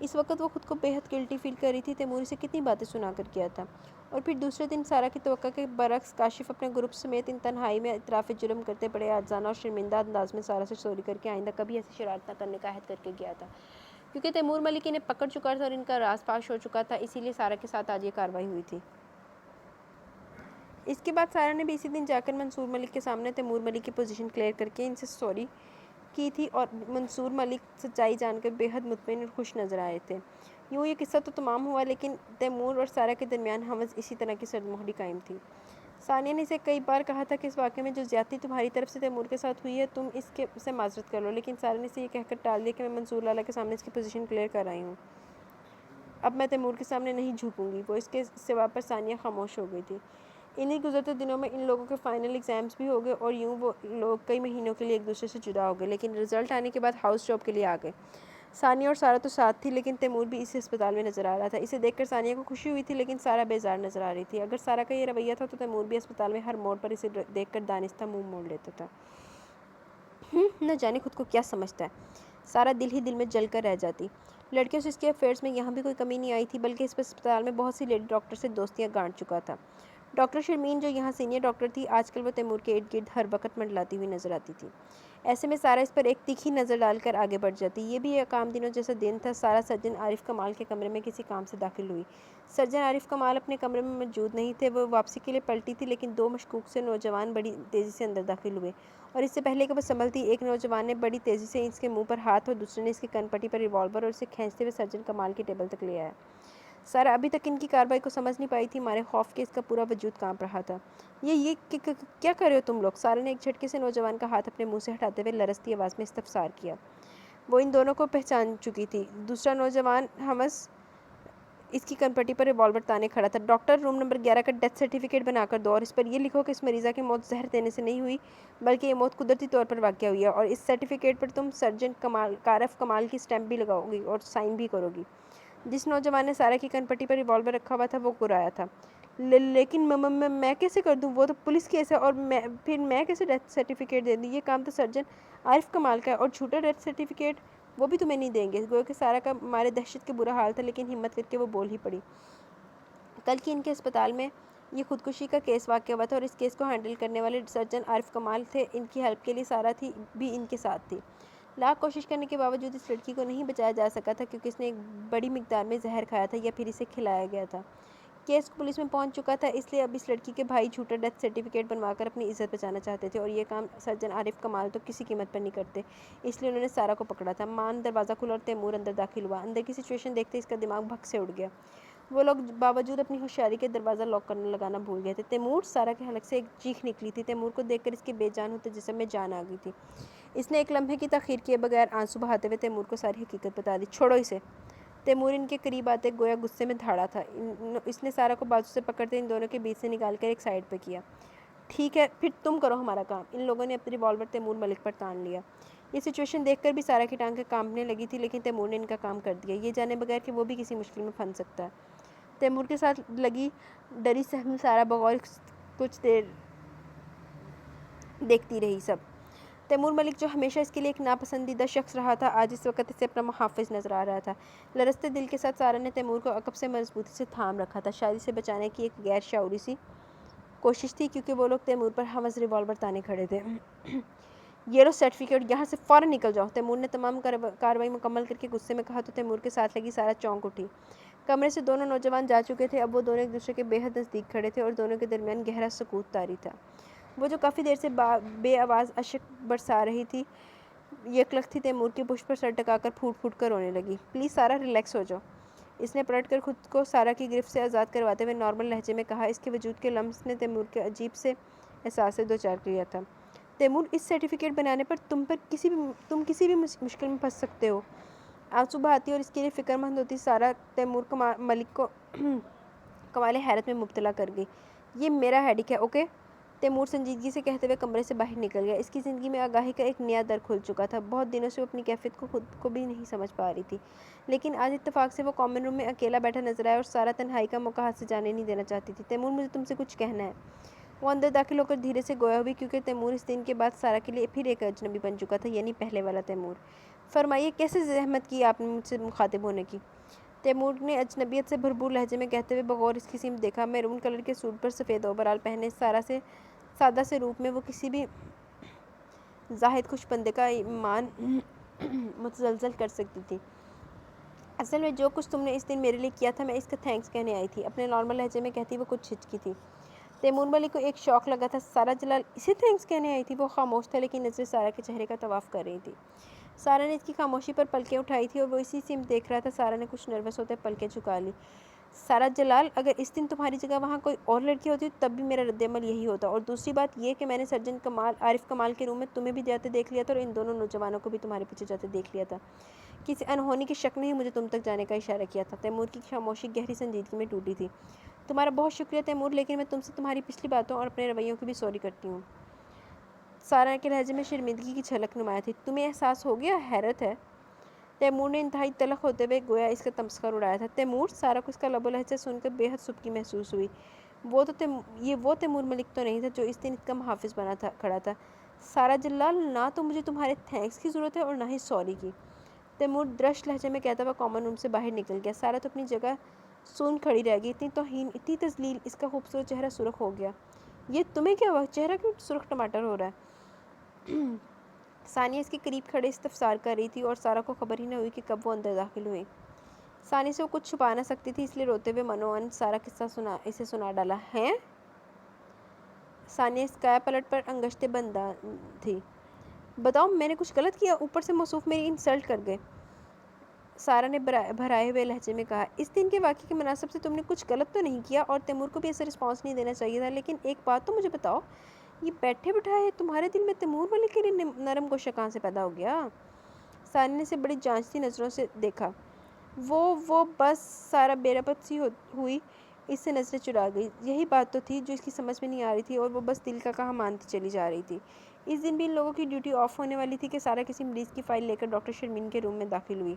اس وقت وہ خود کو بے حد گلٹی فیل کر رہی تھی۔ تیمور اسے کتنی باتیں سنا کر گیا تھا، اور پھر دوسرے دن سارا کی توقع کے برعکس کاشف اپنے گروپ سمیت ان تنہائی میں اعتراف جرم کرتے بڑے عاجزانہ اور شرمندہ انداز میں سارا سے سوری کر کے آئندہ کبھی ایسی شرارت نہ کرنے کا عہد کر کے گیا تھا، کیونکہ تیمور ملک انہیں پکڑ چکا تھا اور ان کا راز فاش ہو چکا تھا، اسی لیے سارا کے ساتھ آج یہ کارروائی ہوئی تھی۔ اس کے بعد سارا نے بھی اسی دن جا کر منصور ملک کے سامنے تیمور ملک کی پوزیشن کلیئر کر کے ان سے سوری کی تھی، اور منصور ملک سچائی جان کر بے حد مطمئن اور خوش نظر آئے تھے۔ یوں یہ قصہ تو تمام ہوا، لیکن تیمور اور سارا کے درمیان حوض اسی طرح کی سرد مہری قائم تھی۔ ثانیہ نے اسے کئی بار کہا تھا کہ اس واقعے میں جو زیادتی تمہاری طرف سے تیمور کے ساتھ ہوئی ہے تم اس سے معذرت کر لو، لیکن سارا نے اسے یہ کہہ کر ٹال دیا کہ میں منصور لالا کے سامنے اس کی پوزیشن کلیئر کر آئی ہوں، اب میں تیمور کے سامنے نہیں جھکوں گی۔ وہ اس کے جواب پر ثانیہ خاموش ہو گئی تھی۔ انہیں گزرتے دنوں میں ان لوگوں کے فائنل ایگزامز بھی ہو گئے اور یوں وہ لوگ کئی مہینوں کے لیے ایک دوسرے سے جدا ہو گئے، لیکن رزلٹ آنے کے بعد ہاؤس جاب کے لیے آ گئے۔ ثانیہ اور سارہ تو ساتھ تھی، لیکن تیمور بھی اسی اسپتال میں نظر آ رہا تھا۔ اسے دیکھ کر ثانیہ کو خوشی ہوئی تھی، لیکن سارہ بیزار نظر آ رہی تھی۔ اگر سارہ کا یہ رویہ تھا تو تیمور بھی اسپتال میں ہر موڑ پر اسے دیکھ کر دانستہ منہ موڑ لیتا تھا۔ نہ جانے خود کو کیا سمجھتا ہے۔ سارہ دل ہی دل میں جل کر رہ جاتی۔ لڑکیوں سے اس کے افیئرز میں یہاں بھی کوئی کمی نہیں آئی تھی، بلکہ اس اسپتال میں بہت سی لیڈی ڈاکٹر سے دوستیاں گانٹ چکا تھا۔ ڈاکٹر شرمین جو یہاں سینئر ڈاکٹر تھی، آج کل وہ تیمور کے ارد گرد ہر وقت منڈلاتی ہوئی نظر آتی تھی۔ ایسے میں سارہ اس پر ایک تیکھی نظر ڈال کر آگے بڑھ جاتی۔ یہ بھی ایک عام دنوں جیسا دن تھا۔ سارہ سرجن عارف کمال کے کمرے میں کسی کام سے داخل ہوئی۔ سرجن عارف کمال اپنے کمرے میں موجود نہیں تھے، وہ واپسی کے لیے پلٹی تھی، لیکن دو مشکوک سے نوجوان بڑی تیزی سے اندر داخل ہوئے اور اس سے پہلے کہ وہ سنبھلتی، ایک نوجوان نے بڑی تیزی سے اس کے منہ پر ہاتھ اور دوسرے نے اس کی کن پٹی پر ریوالور اور اسے کھینچتے ہوئے سرجن کمال کی ٹیبل تک لے آیا۔ سارہ ابھی تک ان کی کارروائی کو سمجھ نہیں پائی تھی، مارے خوف کے اس کا پورا وجود کانپ رہا تھا۔ یہ کیا کر رہے ہو تم لوگ؟ سارہ نے ایک جھٹکے سے نوجوان کا ہاتھ اپنے منہ سے ہٹاتے ہوئے لرزتی آواز میں استفسار کیا۔ وہ ان دونوں کو پہچان چکی تھی۔ دوسرا نوجوان ہمس اس کی کن پٹی پر ریوالور تانے کھڑا تھا۔ ڈاکٹر، روم نمبر 11 کا ڈیتھ سرٹیفکیٹ بنا کر دو اور اس پر یہ لکھو کہ اس مریضہ کی موت زہر دینے سے نہیں ہوئی، بلکہ یہ موت قدرتی طور پر واقع ہوئی ہے، اور اس سرٹیفکیٹ پر تم سرجن عارف کمال کی اسٹیمپ بھی لگاؤ گی اور سائن بھی کرو گی۔ جس نوجوان نے سارہ کی کن پٹی پر ریوالور رکھا ہوا تھا وہ گرایا تھا۔ لیکن میں کیسے کر دوں؟ وہ تو پولیس کیس ہے اور پھر میں کیسے ڈیتھ سرٹیفکیٹ دے دوں؟ یہ کام تو سرجن عارف کمال کا ہے، اور جھوٹا ڈیتھ سرٹیفکیٹ وہ بھی تمہیں نہیں دیں گے۔ گویا کہ سارہ کا مارے دہشت کے برا حال تھا، لیکن ہمت کر کے وہ بول ہی پڑی۔ کل کی ان کے اسپتال میں یہ خودکشی کا کیس واقع ہوا تھا اور اس کیس کو ہینڈل کرنے والے سرجن عارف کمال تھے۔ ان کی ہیلپ کے لیے سارہ بھی ان کے ساتھ تھی۔ لاکھ کوشش کرنے کے باوجود اس لڑکی کو نہیں بچایا جا سکا تھا، کیونکہ اس نے ایک بڑی مقدار میں زہر کھایا تھا یا پھر اسے کھلایا گیا تھا۔ کیس پولیس میں پہنچ چکا تھا، اس لیے اب اس لڑکی کے بھائی جھوٹا ڈیتھ سرٹیفکیٹ بنوا کر اپنی عزت بچانا چاہتے تھے، اور یہ کام سرجن عارف کمال تو کسی قیمت پر نہیں کرتے، اس لیے انہوں نے سارہ کو پکڑا تھا۔ مان دروازہ کھلا اور تیمور اندر داخل ہوا۔ اندر کی سچویشن دیکھتے اس کا دماغ بھگ سے اڑ گیا۔ وہ لوگ باوجود اپنی ہوشیاری کے دروازہ لاک کرنے لگانا بھول گئے تھے۔ تیمور! سارہ کے حلق سے ایک چیخ نکلی تھی۔ تیمور کو دیکھ کر اس کے بے جان ہوتے جسم میں جان آ گئی تھی۔ اس نے ایک لمحے کی تاخیر کیے بغیر آنسو بہاتے ہوئے تیمور کو ساری حقیقت بتا دی۔ چھوڑو اسے! تیمور ان کے قریب آتے گویا غصے میں دھاڑا تھا۔ اس نے سارہ کو بازو سے پکڑتے ان دونوں کے بیچ سے نکال کر ایک سائڈ پہ کیا۔ ٹھیک ہے، پھر تم کرو ہمارا کام۔ ان لوگوں نے اپنی ریوالور تیمور ملک پر تان لیا۔ یہ سچویشن دیکھ کر بھی سارہ کی ٹانگیں کانپنے لگی تھی، لیکن تیمور نے ان کا کام کر دیا، یہ جانے بغیر کہ وہ بھی کسی مشکل میں پھنس سکتا ہے۔ تیمور کے ساتھ لگی ڈری سہمی سارہ بغور کچھ دیر دیکھتی رہی۔ سب تیمور ملک جو ہمیشہ اس کے لیے ایک ناپسندیدہ شخص رہا تھا، آج اس وقت اسے اپنا محافظ نظر آ رہا تھا۔ لرزتے دل کے ساتھ سارہ نے تیمور کو عقب سے مضبوطی سے تھام رکھا تھا۔ شاید اسے بچانے کی ایک غیر شعوری سی کوشش تھی، کیونکہ وہ لوگ تیمور پر ہوس ریوالور تانے کھڑے تھے۔ یہ لو سرٹیفکیٹ، یہاں سے فوراً نکل جاؤ! تیمور نے تمام کارروائی مکمل کر کے غصے میں کہا تو تیمور کے ساتھ لگی سارہ چونک اٹھی۔ کمرے سے دونوں نوجوان جا چکے تھے۔ اب وہ دونوں ایک دوسرے کے بے حد نزدیک کھڑے تھے اور دونوں کے درمیان گہرا سکوت طاری تھا۔ وہ جو کافی دیر سے بے آواز اشک برسا رہی تھی، یکلخت ہی تیمور کی پشت پر سر ٹکا کر پھوٹ پھوٹ کر رونے لگی۔ پلیز سارہ، ریلیکس ہو جاؤ! اس نے پلٹ کر خود کو سارہ کی گرفت سے آزاد کرواتے ہوئے نارمل لہجے میں کہا۔ اس کے وجود کے لمس نے تیمور کے عجیب سے احساس سے دوچار کیا تھا۔ تیمور، اس سرٹیفکیٹ بنانے پر تم کسی بھی مشکل میں پھنس سکتے ہو۔ آنسو بہاتی اور اس کے لیے فکر مند ہوتی سارہ تیمور ملک کو کمال حیرت میں مبتلا کر گئی۔ یہ میرا ہیڈک ہے، اوکے؟ تیمور سنجیدگی سے کہتے ہوئے کمرے سے باہر نکل گیا۔ اس کی زندگی میں آگاہی کا ایک نیا در کھل چکا تھا۔ بہت دنوں سے وہ اپنی کیفیت کو خود کو بھی نہیں سمجھ پا رہی تھی، لیکن آج اتفاق سے وہ کامن روم میں اکیلا بیٹھا نظر آیا اور سارہ تنہائی کا موقع ہاتھ سے جانے نہیں دینا چاہتی تھی۔ تیمور، مجھے تم سے کچھ کہنا ہے۔ وہ اندر داخل ہو کر دھیرے سے گویا ہوئی، کیونکہ تیمور اس دن کے بعد سارہ کے لیے پھر ایک اجنبی بن چکا تھا، یعنی پہلے والا تیمور۔ فرمائیے، کیسے زحمت کی آپ نے مجھ سے مخاطب ہونے کی؟ تیمور نے اجنبیت سے بھرپور لہجے میں کہتے ہوئے بغور اس کی سمت دیکھا۔ میرون کلر کے سوٹ پر سفید اوورال پہنے سارہ سے سادہ سے روپ میں وہ کسی بھی زاہد خوش بندے کا ایمان متزلزل کر سکتی تھی۔ اصل میں جو کچھ تم نے اس دن میرے لیے کیا تھا، میں اس کا تھینکس کہنے آئی تھی، اپنے نارمل لہجے میں کہتی وہ کچھ ہچکی تھی۔ تیمور ملک کو ایک شوق لگا تھا۔ سارہ جلال اسے تھینکس کہنے آئی تھی؟ وہ خاموش تھا، لیکن نظریں سارہ کے چہرے کا طواف کر رہی تھی۔ سارہ نے اس کی خاموشی پر پلکیں اٹھائی تھی اور وہ اسی سمت دیکھ رہا تھا۔ سارہ نے کچھ نروس ہوتے پلکیں جھکا لی۔ سارہ جلال، اگر اس دن تمہاری جگہ وہاں کوئی اور لڑکی ہوتی تب بھی میرا رد عمل یہی ہوتا، اور دوسری بات یہ کہ میں نے سرجن عارف کمال کے روم میں تمہیں بھی جاتے دیکھ لیا تھا اور ان دونوں نوجوانوں کو بھی تمہارے پیچھے جاتے دیکھ لیا تھا۔ کسی انہونی کے شک نے ہی مجھے تم تک جانے کا اشارہ کیا تھا۔ تیمور کی خاموشی گہری سنجیدگی میں ٹوٹی تھی۔ تمہارا بہت شکریہ تیمور، لیکن میں تم سے تمہاری پچھلی باتوں اور اپنے رویوں کی بھی سوری کرتی ہوں۔ سارا کے لہجے میں شرمندگی کی جھلک نمایاں تھی۔ تمہیں احساس ہو گیا؟ حیرت ہے۔ تیمور نے انتہائی تلخ ہوتے ہوئے گویا اس کا تمسخر اڑایا تھا۔ تیمور؟ سارا کو اس کا لب و لہجہ سن کر بے حد سبکی محسوس ہوئی۔ یہ وہ تیمور ملک تو نہیں تھا جو اس دن اس کا محافظ بنا کھڑا تھا۔ سارا جلال، نہ تو مجھے تمہارے تھینکس کی ضرورت ہے اور نہ ہی سوری کی، تیمور درش لہجے میں کہتا ہوا کامن روم سے باہر نکل گیا۔ سارا تو اپنی جگہ سون کھڑی رہ گئی۔ اتنی توہین، اتنی تذلیل، اس کا خوبصورت چہرہ سرخ ہو گیا۔ یہ تمہیں کیا ہوا؟ چہرہ کیوں سرخ ٹماٹر ہو رہا ہے؟ ثانیہ اس کے قریب کھڑے استفسار کر رہی تھی اور سارا کو خبر ہی نہ ہوئی کہ کب وہ اندر داخل ہوئی۔ ثانیہ سے وہ کچھ چھپا نہ سکتی تھی، اس لیے روتے ہوئے منوان سارا قصہ اسے سنا ڈالا۔ ہیں؟ ثانیہ اس کایا پلٹ پر انگشتے بندہ تھی۔ بتاؤ، میں نے کچھ غلط کیا؟ اوپر سے موصوف میری انسلٹ کر گئے۔ سارا نے بھرائے ہوئے لہجے میں کہا، اس دن کے واقعے کے مناسب سے تم نے کچھ غلط تو نہیں کیا اور تیمور کو بھی ایسا رسپانس نہیں دینا چاہیے تھا، لیکن ایک بات تو مجھے بتاؤ، یہ بیٹھے بٹھائے تمہارے دل میں تیمور ملک کے لیے نرم گوشہ کہاں سے پیدا ہو گیا؟ ثانیہ نے اسے بڑی جانچتی نظروں سے دیکھا۔ وہ بس سارا بے ربط سی ہوئی اس سے نظریں چرا گئی۔ یہی بات تو تھی جو اس کی سمجھ میں نہیں آ رہی تھی اور وہ بس دل کا کہا مانتی چلی جا رہی تھی۔ اس دن بھی ان لوگوں کی ڈیوٹی آف ہونے والی تھی کہ سارا کسی مریض کی فائل لے کر ڈاکٹر شرمین کے روم میں داخل ہوئی،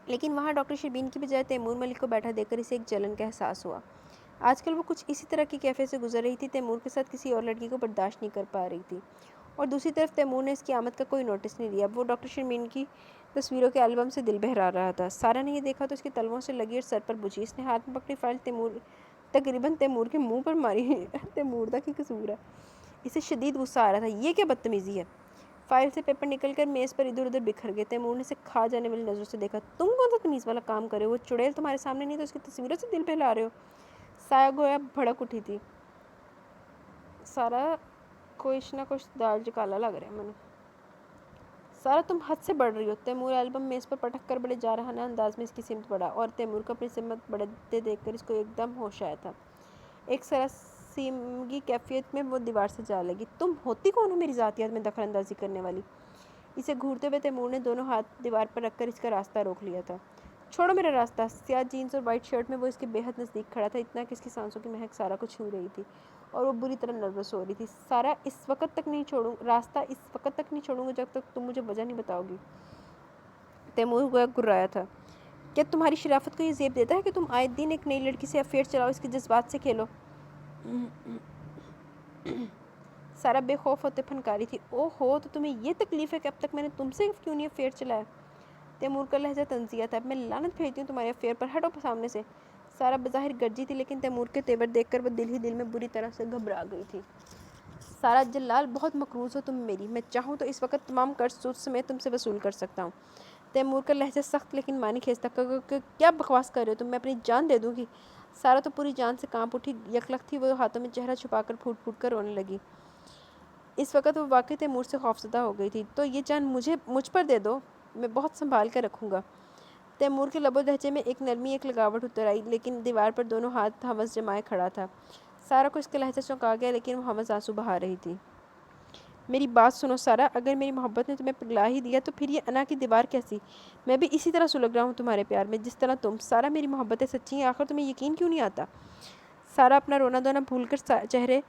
لیکن وہاں ڈاکٹر شرمین کی بجائے تیمور ملک کو بیٹھا دیکھ کر اسے ایک جلن کا احساس ہوا۔ آج کل وہ کچھ اسی طرح کی کیفیت سے گزر رہی تھی، تیمور کے ساتھ کسی اور لڑکی کو برداشت نہیں کر پا رہی تھی، اور دوسری طرف تیمور نے اس کی آمد کا کوئی نوٹس نہیں لیا۔ وہ ڈاکٹر شرمین کی تصویروں کے البم سے دل بہلا رہا تھا۔ سارا نے یہ دیکھا تو اس کے تلووں سے لگی اور سر پر بجھی۔ اس نے ہاتھ میں پکڑی فائل تقریباً تیمور کے منہ پر ماری۔ تیمور دا کی قصور ہے؟ اسے شدید غصہ آ رہا تھا۔ یہ کیا بدتمیزی ہے؟ فائل سے پیپر نکل کر میز پر ادھر ادھر بکھر گئے۔ تیمور نے اسے کھا جانے والی نظروں سے دیکھا۔ تم کون سا تمیز والا کام کر رہے ہو؟ وہ چڑیل تمہارے سامنے نہیں تو اس کی تصویروں سے دل بہلا رہے ہو؟ سایہ گویا بھڑک اٹھی تھی۔ سارا کچھ نہ کچھ دال جو کالا لگ رہا ہے منو۔ سارا تم حد سے بڑھ رہی ہو۔ تیمور البم میز پر پٹک کر بڑے جارحانہ انداز میں اس کی سمت بڑھا اور تیمور کو اپنی سمت بڑھتے دیکھ کر اس کو ایک دم ہوش آیا تھا۔ ایک سراسیمگی کیفیت میں وہ دیوار سے جا لگی۔ تم ہوتی کون ہو میری ذاتیات میں دخل اندازی کرنے والی؟ اسے گھورتے ہوئے تیمور نے دونوں ہاتھ دیوار پر رکھ کر اس کا راستہ روک لیا تھا۔ چھوڑو میرا راستہ۔ سیاہ جینز اور وائٹ شرٹ میں وہ اس کے بے حد نزدیک کھڑا تھا، اتنا کہ اس کی سانسوں کی مہک سارا کو چھو رہی تھی اور وہ بری طرح نروس ہو رہی تھی۔ سارا، اس وقت تک نہیں چھوڑوں گا جب تک تم مجھے وجہ نہیں بتاؤ گی۔ تیمور گویا گھرایا تھا۔ کیا تمہاری شرافت کو یہ زیب دیتا ہے کہ تم آئے دن ایک نئی لڑکی سے افیئر چلاؤ، اس کے جذبات سے کھیلو؟ سارا بے خوف ہوتے پھنکاری تھی۔ او ہو، تو تمہیں یہ تکلیف ہے کہ اب تک میں نے تم سے کیوں نہیں افیئر چلایا؟ تیمور کا لہجہ طنزیہ تھا۔ میں لعنت بھیجتی ہوں تمہارے افیئر پر، ہٹو سامنے سے۔ سارا بظاہر گرجی تھی، لیکن تیمور کے تیور دیکھ کر وہ دل ہی دل میں بری طرح سے گھبرا گئی تھی۔ سارا جلال، بہت مقروض ہو تم میری، میں چاہوں تو اس وقت تمام قرض سود سمیت تم سے وصول کر سکتا ہوں۔ تیمور کا لہجہ سخت لیکن معنی خیز تھا۔ کیا بکواس کر رہے ہو تم؟ میں اپنی جان دے دوں گی؟ سارا تو پوری جان سے کانپ اٹھی، یکلخت تھی، وہ ہاتھوں میں چہرہ چھپا کر پھوٹ پھوٹ کر رونے لگی۔ اس وقت وہ واقعی تیمور سے خوفزدہ ہو گئی تھی۔ تو یہ جان مجھ پر دے دو، میں بہت سنبھال کر رکھوں گا۔ تیمور کے لب و لہجے میں ایک نرمی، ایک لگاوٹ اتر آئی، لیکن دیوار پر دونوں ہاتھ ہوس جمائے کھڑا تھا۔ سارا کو اس کا لہجہ چونکا گیا، لیکن وہ ہوس آنسو بہا رہی تھی۔ میری بات سنو سارا، اگر میری محبت نے تمہیں پگلا ہی دیا تو پھر یہ انا کی دیوار کیسی؟ میں بھی اسی طرح سلگ رہا ہوں تمہارے پیار میں جس طرح تم۔ سارا، میری محبتیں سچی ہیں، آخر تمہیں یقین کیوں نہیں آتا؟ سارا اپنا رونا دھونا بھول کر چہرے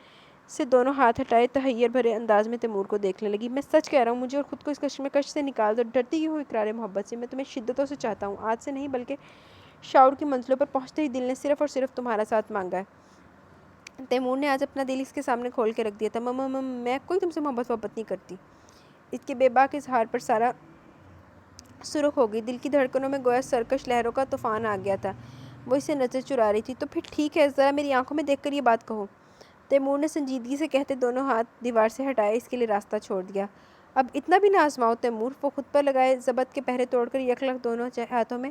سے دونوں ہاتھ ہٹائے تحیر بھرے انداز میں تیمور کو دیکھنے لگی۔ میں سچ کہہ رہا ہوں، مجھے اور خود کو اس کشمکش سے نکال دو، ڈرتی کیوں ہوں اقرار محبت سے؟ میں تمہیں شدتوں سے چاہتا ہوں، آج سے نہیں بلکہ شعور کی منزلوں پر پہنچتے ہی دل نے صرف اور صرف تمہارا ساتھ مانگا ہے۔ تیمور نے آج اپنا دل اس کے سامنے کھول کے رکھ دیا تھا۔ میں کوئی تم سے محبت نہیں کرتی۔ اس کے بے باک اظہار پر سارا سرخ ہو گئی۔ دل کی دھڑکنوں میں گویا سرکش لہروں کا طوفان آ گیا تھا۔ وہ اسے نظر چرا رہی تھی۔ تو پھر ٹھیک ہے، ذرا میری آنکھوں میں دیکھ کر یہ بات کہو۔ تیمور نے سنجیدگی سے کہتے دونوں ہاتھ دیوار سے ہٹائے اس کے لیے راستہ چھوڑ دیا۔ اب اتنا بھی نہ آزماؤ تیمور۔ وہ خود پر لگائے ضبط کے پہرے توڑ کر یکلخت دونوں ہاتھوں میں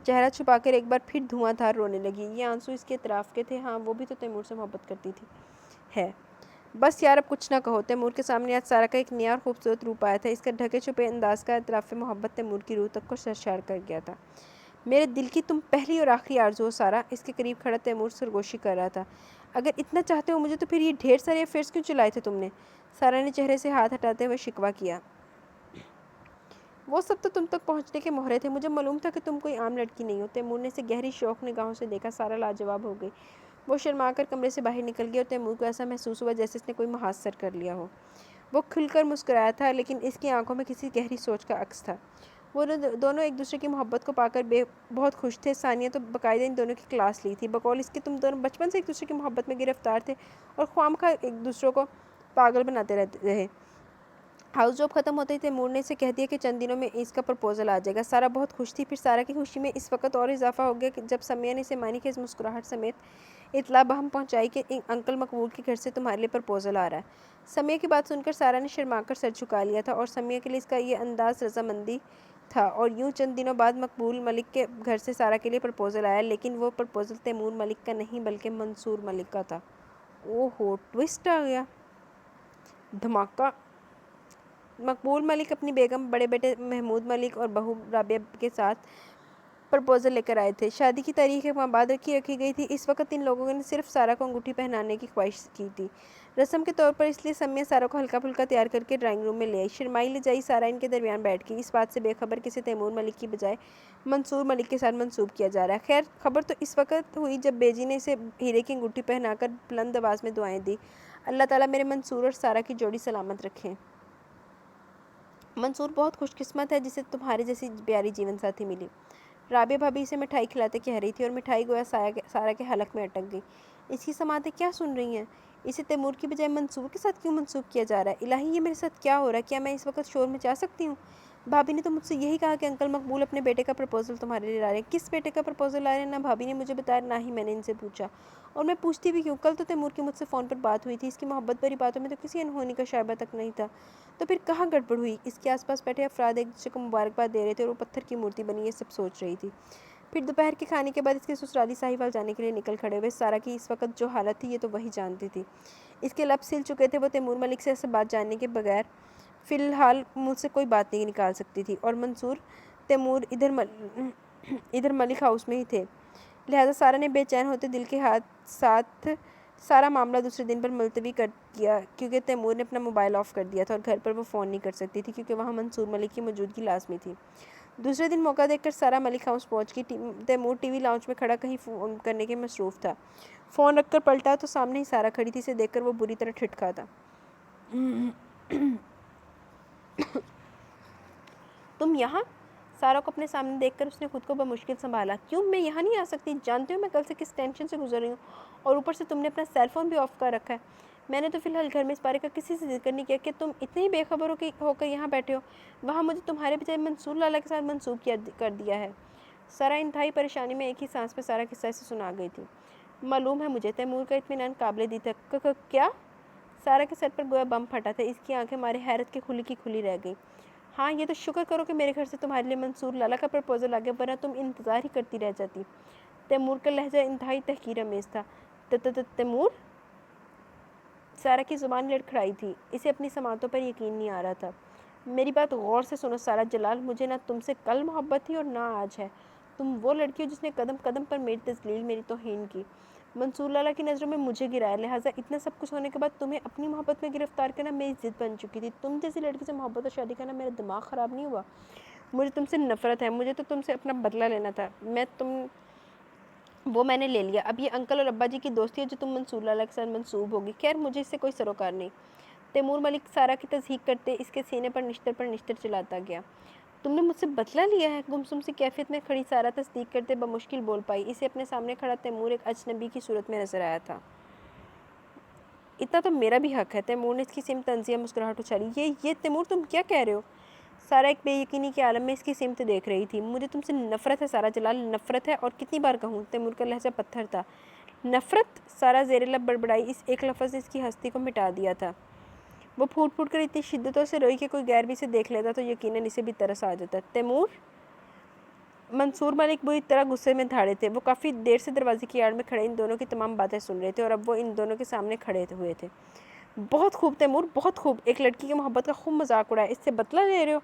چہرہ چھپا کر ایک بار پھر دھواں دھار رونے لگی۔ یہ آنسو اس کے اعتراف کے تھے، ہاں وہ بھی تو تیمور سے محبت کرتی تھی ہے۔ بس یار، اب کچھ نہ کہو۔ تیمور کے سامنے آج سارا کا ایک نیا اور خوبصورت روپ آیا تھا۔ اس کا ڈھکے چھپے انداز کا اعتراف محبت تیمور کی روح تک کو سرشار کر گیا تھا۔ میرے دل کی تم پہلی اور آخری آرزو ہو سارا۔ اس کے قریب کھڑا تیمور سرگوشی کر رہا تھا۔ اگر اتنا چاہتے ہو مجھے تو پھر یہ ڈھیر سارے افیئرز کیوں چلائے تھے تم نے؟ سارا نے چہرے سے ہاتھ ہٹاتے ہوئے شکوہ کیا۔ وہ سب تو تم تک پہنچنے کے مہرے تھے، مجھے معلوم تھا کہ تم کوئی عام لڑکی نہیں ہو۔ تیمور نے اسے گہری شوق نگاہوں سے دیکھا۔ سارا لاجواب ہو گئی۔ وہ شرما کر کمرے سے باہر نکل گئی اور تیمور کو ایسا محسوس ہوا جیسے اس نے کوئی محاصر کر لیا ہو۔ وہ کھل کر مسکرایا تھا، لیکن اس کی آنکھوں میں کسی گہری سوچ کا عکس تھا۔ وہ دونوں ایک دوسرے کی محبت کو پا کر بہت خوش تھے۔ ثانیہ تو باقاعدہ ان دونوں کی کلاس لی تھی، بقول اس کے تم دونوں بچپن سے ایک دوسرے کی محبت میں گرفتار تھے اور خواہ ایک دوسرے کو پاگل بناتے رہے۔ ہاؤس جاب ختم ہوتے ہی تیمور نے اسے کہہ دیا کہ چند دنوں میں اس کا پرپوزل آ جائے گا۔ سارا بہت خوش تھی۔ پھر سارا کی خوشی میں اس وقت اور اضافہ ہو گیا جب سمیہ نے اسے معنی خیز مسکراہٹ سمیت اطلاع بہم پہنچائی کہ انکل مقبول کے گھر سے تمہارے لیے پرپوزل آ رہا ہے۔ سمیہ کی بات سن کر سارا نے شرما کر سر جھکا لیا تھا، اور سمیہ کے لیے اس کا یہ انداز رضامندی تھا۔ اور یوں چند دنوں بعد مقبول ملک کے گھر سے سارا کے لیے پرپوزل آیا، لیکن وہ پرپوزل تیمور ملک کا نہیں بلکہ منصور ملک کا تھا۔ اوہ ہو، ٹوسٹ آ گیا، دھماکہ! مقبول ملک اپنی بیگم، بڑے بیٹے محمود ملک اور بہو رابعہ کے ساتھ پرپوزل لے کر آئے تھے۔ شادی کی تاریخ ایک ماہ بعد رکھی گئی تھی۔ اس وقت ان لوگوں نے صرف سارا کو انگوٹھی پہنانے کی خواہش کی تھی، رسم کے طور پر، اس لیے سمیہ سارا کو ہلکا پھلکا تیار کر کے ڈرائنگ روم میں لے آئی۔ شرمائی لجائی سارا ان کے درمیان بیٹھ گئی، اس بات سے بے خبر کہ اسے تیمور ملک کی بجائے منصور ملک کے ساتھ منسوب کیا جا رہا ہے۔ خیر، خبر تو اس وقت ہوئی جب بیجی نے اسے ہیرے کی انگوٹھی پہنا کر بلند آواز میں دعائیں دی: اللہ تعالیٰ میرے منصور اور سارا کی جوڑی سلامت رکھے۔ منصور بہت خوش قسمت ہے جسے تمہارے جیسی پیاری جیون ساتھی ملی، رابعہ بھابھی اسے مٹھائی کھلاتے کہہ رہی تھی، اور مٹھائی گویا سارا کے حلق میں اٹک گئی۔ اس کی سماعتیں کیا سن رہی ہیں؟ اسے تیمور کی بجائے منصور کے ساتھ کیوں منسوب کیا جا رہا ہے؟ الہی، یہ میرے ساتھ کیا ہو رہا ہے؟ کیا میں اس وقت شور مچا سکتی ہوں؟ بھابھی نے تو مجھ سے یہی کہا کہ انکل مقبول اپنے بیٹے کا پرپوزل تمہارے لیے لا رہے ہیں۔ کس بیٹے کا پرپوزل لا رہے ہیں؟ نہ بھابھی نے مجھے بتایا، نہ ہی میں نے ان سے پوچھا، اور میں پوچھتی بھی کیوں؟ کل تو تیمور کی مجھ سے فون پر بات ہوئی تھی، اس کی محبت بھری باتوں میں تو کسی انہونی کا شائبہ تک نہیں تھا، تو پھر کہاں گڑبڑ ہوئی؟ اس کے آس پاس بیٹھے افراد ایک دوسرے کو مبارکباد دے رہے تھے اور وہ پتھر کی مورتی بنی یہ سب سوچ رہی تھی۔ پھر دوپہر کے کھانے کے بعد اس کے سسرالی ساہیوال جانے کے لیے نکل کھڑے ہوئے۔ سارا کی اس وقت جو حالت تھی یہ تو وہی جانتی تھی۔ اس کے لب سل چکے تھے، وہ تیمور ملک سے ایسے بات جاننے کے بغیر فی الحال منہ سے کوئی بات نہیں نکال سکتی تھی، اور منصور تیمور ادھر ملک ہاؤس میں ہی تھے، لہذا سارا نے بے چین ہوتے دل کے ساتھ سارا معاملہ دوسرے دن پر ملتوی کر دیا، کیونکہ تیمور نے اپنا موبائل آف کر دیا تھا اور گھر پر وہ فون نہیں کر سکتی تھی کیونکہ وہاں منصور ملک کی موجودگی لازمی تھی۔ دوسرے دن موقع دیکھ کر سارا ملک ہاؤس پہنچ گئی۔ تیمور ٹی وی لاؤنج میں کھڑا کہیں فون کرنے کے مصروف تھا۔ فون رکھ کر پلٹا تو سامنے ہی سارا کھڑی تھی۔ اسے دیکھ کر وہ بری طرح ٹھٹکا تھا۔ تم یہاں؟ سارا کو اپنے سامنے دیکھ کر اس نے خود کو بمشکل سنبھالا۔ کیوں میں یہاں نہیں آ سکتی؟ جانتے ہو میں کل سے کس ٹینشن سے گزر رہی ہوں، اور اوپر سے تم نے اپنا سیل فون بھی آف کر رکھا ہے۔ میں نے تو فی الحال گھر میں اس بارے کا کسی سے ذکر نہیں کیا کہ تم اتنے ہی بے خبر ہو کر یہاں بیٹھے ہو۔ وہاں مجھے تمہارے بجائے منصور لالا کے ساتھ منسوب کر دیا ہے۔ سارا انتہائی پریشانی میں ایک ہی سانس میں سارا قصہ سے سنا گئی تھی۔ معلوم ہے مجھے، تیمور کا اطمینان قابل دید تھا۔ کیا؟ سارا کے سر پر گویا بم پھٹا تھا۔ اس کی آنکھیں مارے حیرت کے کھلی کی کھلی رہ گئی۔ ہاں، یہ تو شکر کرو کہ میرے گھر سے تمہارے لیے منصور لالا کا پرپوزل آ گیا، ورنہ تم انتظار ہی کرتی رہ جاتی۔ تیمور کا لہجہ انتہائی تحقیر آمیز تھا۔ تیمور؟ سارا کی زبان لڑکھڑائی تھی۔ اسے اپنی سماعتوں پر یقین نہیں آ رہا تھا۔ میری بات غور سے سنو سارا جلال، مجھے نہ تم سے کل محبت تھی اور نہ آج ہے۔ تم وہ لڑکی ہو جس نے قدم قدم پر میری تذلیل، میری توہین کی، منصور لالا کی نظروں میں مجھے گرایا، لہٰذا اتنا سب کچھ ہونے کے بعد تمہیں اپنی محبت میں گرفتار کرنا میری ضد بن چکی تھی۔ تم جیسی لڑکی سے محبت اور شادی کرنا میرا دماغ خراب نہیں ہوا؟ مجھے تم سے نفرت ہے، مجھے تو تم سے اپنا بدلہ لینا تھا، وہ میں نے لے لیا۔ اب یہ انکل اور ابا جی کی دوستی ہے جو تم منصور لالا کے ساتھ منسوب ہوگی۔ خیر، مجھے اس سے کوئی سروکار نہیں۔ تیمور ملک سارا کی تصحیح کرتے اس کے سینے پر نشتر چلاتا گیا۔ تم نے مجھ سے بدلہ لیا ہے؟ گمسم سی کیفیت میں کھڑی سارا تصدیق کرتے بمشکل بول پائی۔ اسے اپنے سامنے کھڑا تیمور ایک اجنبی کی صورت میں نظر آیا تھا۔ اتنا تو میرا بھی حق ہے۔ تیمور نے اس کی سمت طنزیہ مسکراہٹ اچھالی۔ یہ تیمور، تم کیا کہہ رہے ہو؟ سارا ایک بے یقینی کے عالم میں اس کی سمت دیکھ رہی تھی۔ مجھے تم سے نفرت ہے سارا جلال، نفرت ہے، اور کتنی بار کہوں؟ تیمور کا لہجہ پتھر تھا۔ نفرت؟ سارا زیر لب بڑبڑائی۔ اس ایک لفظ نے اس کی ہستی کو مٹا دیا تھا۔ وہ پھوٹ پھوٹ کر اتنی شدتوں سے روئی کہ کوئی غیر بھی اسے دیکھ لیتا تو یقیناً اسے بھی ترس آ جاتا۔ تیمور؟ منصور ملک بری طرح غصے میں دھاڑے تھے۔ وہ کافی دیر سے دروازے کی آڑ میں کھڑے ان دونوں کی تمام باتیں سن رہے تھے، اور اب وہ ان دونوں کے سامنے کھڑے ہوئے تھے۔ بہت خوب تیمور، بہت خوب۔ ایک لڑکی کی محبت کا خوب مذاق اڑایا، اس سے بدلہ لے رہے ہو؟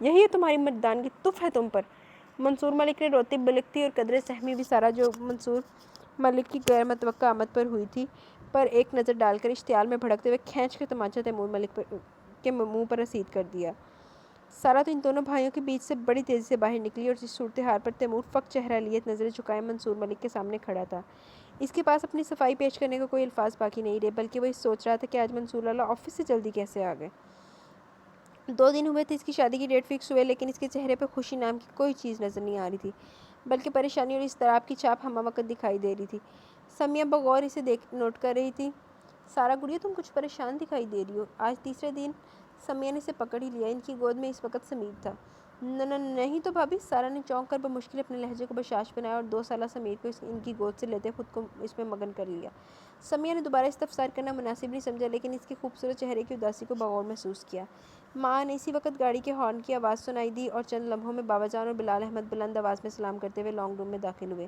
یہی ہے تمہاری مردانگی، تف ہے تم پر۔ منصور ملک نے روتی بلکتی اور قدرے سہمی بھی سارا جو منصور ملک کی غیر متوقع آمد پر ہوئی تھی پر ایک نظر ڈال کر اشتعال میں بھڑکتے ہوئے کھینچ کے تمانچہ تیمور ملک کے منہ پر رسید کر دیا۔ سارا تو ان دونوں بھائیوں کے بیچ سے بڑی تیزی سے باہر نکلی اور اس صورتحال پر تیمور فقط چہرہ لیے نظریں جھکائے منصور ملک کے سامنے کھڑا تھا۔ اس کے پاس اپنی صفائی پیش کرنے کا کوئی الفاظ باقی نہیں رہے، بلکہ وہ سوچ رہا تھا کہ آج منصور لالا آفس سے جلدی کیسے آ گئے۔ 2 دن ہوئے تھے اس کی شادی کی ڈیٹ فکس ہوئے، لیکن اس کے چہرے پہ خوشی نام کی کوئی چیز نظر نہیں آ رہی تھی، بلکہ پریشانی اور اضطراب کی چھاپ ہمہ وقت دکھائی دے رہی تھی۔ سمیہ بغور اسے نوٹ کر رہی تھی۔ سارا گڑیا تم کچھ پریشان دکھائی دے رہی ہو۔ آج تیسرے دن سمیہ نے اسے پکڑ ہی لیا۔ ان کی گود میں اس وقت سمیر تھا۔ نہیں تو بھابھی، سارا نے چونک کر بمشکل اپنے لہجے کو بشاش بنایا اور 2 سالہ سمیر کو ان کی گود سے لیتے خود کو اس میں مگن کر لیا۔ سمیہ نے دوبارہ استفسار کرنا مناسب نہیں سمجھا، لیکن اس کے خوبصورت چہرے کی اداسی کو بغور محسوس کیا۔ ماں نے اسی وقت گاڑی کے ہارن کی آواز سنائی دی اور چند لمحوں میں بابا جان اور بلال احمد بلند آواز میں سلام کرتے ہوئے لانگ روم میں داخل ہوئے۔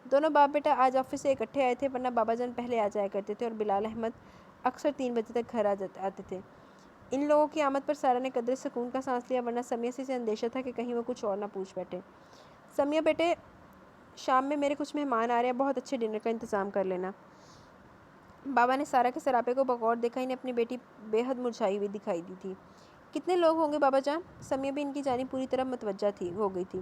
دونوں باپ بیٹا آج آفس سے اکٹھے آئے تھے، ورنہ بابا جان پہلے آ جایا کرتے تھے اور بلال احمد اکثر 3 بجے تک گھر آتے تھے۔ ان لوگوں کی آمد پر سارا نے قدرے سکون کا سانس لیا، ورنہ سمیہ سے اسے اندیشہ تھا کہ کہیں وہ کچھ اور نہ پوچھ بیٹھے۔ سمیہ بیٹے، شام میں میرے کچھ مہمان آ رہے ہیں، بہت اچھے ڈنر کا انتظام کر لینا۔ بابا نے سارا کے سراپے کو بغور دیکھا۔ انہیں اپنی بیٹی بے حد مرجھائی ہوئی دکھائی دی تھی۔ کتنے لوگ ہوں گے بابا جان؟ سمیہ بھی ان کی جانب پوری طرح متوجہ ہو گئی تھی۔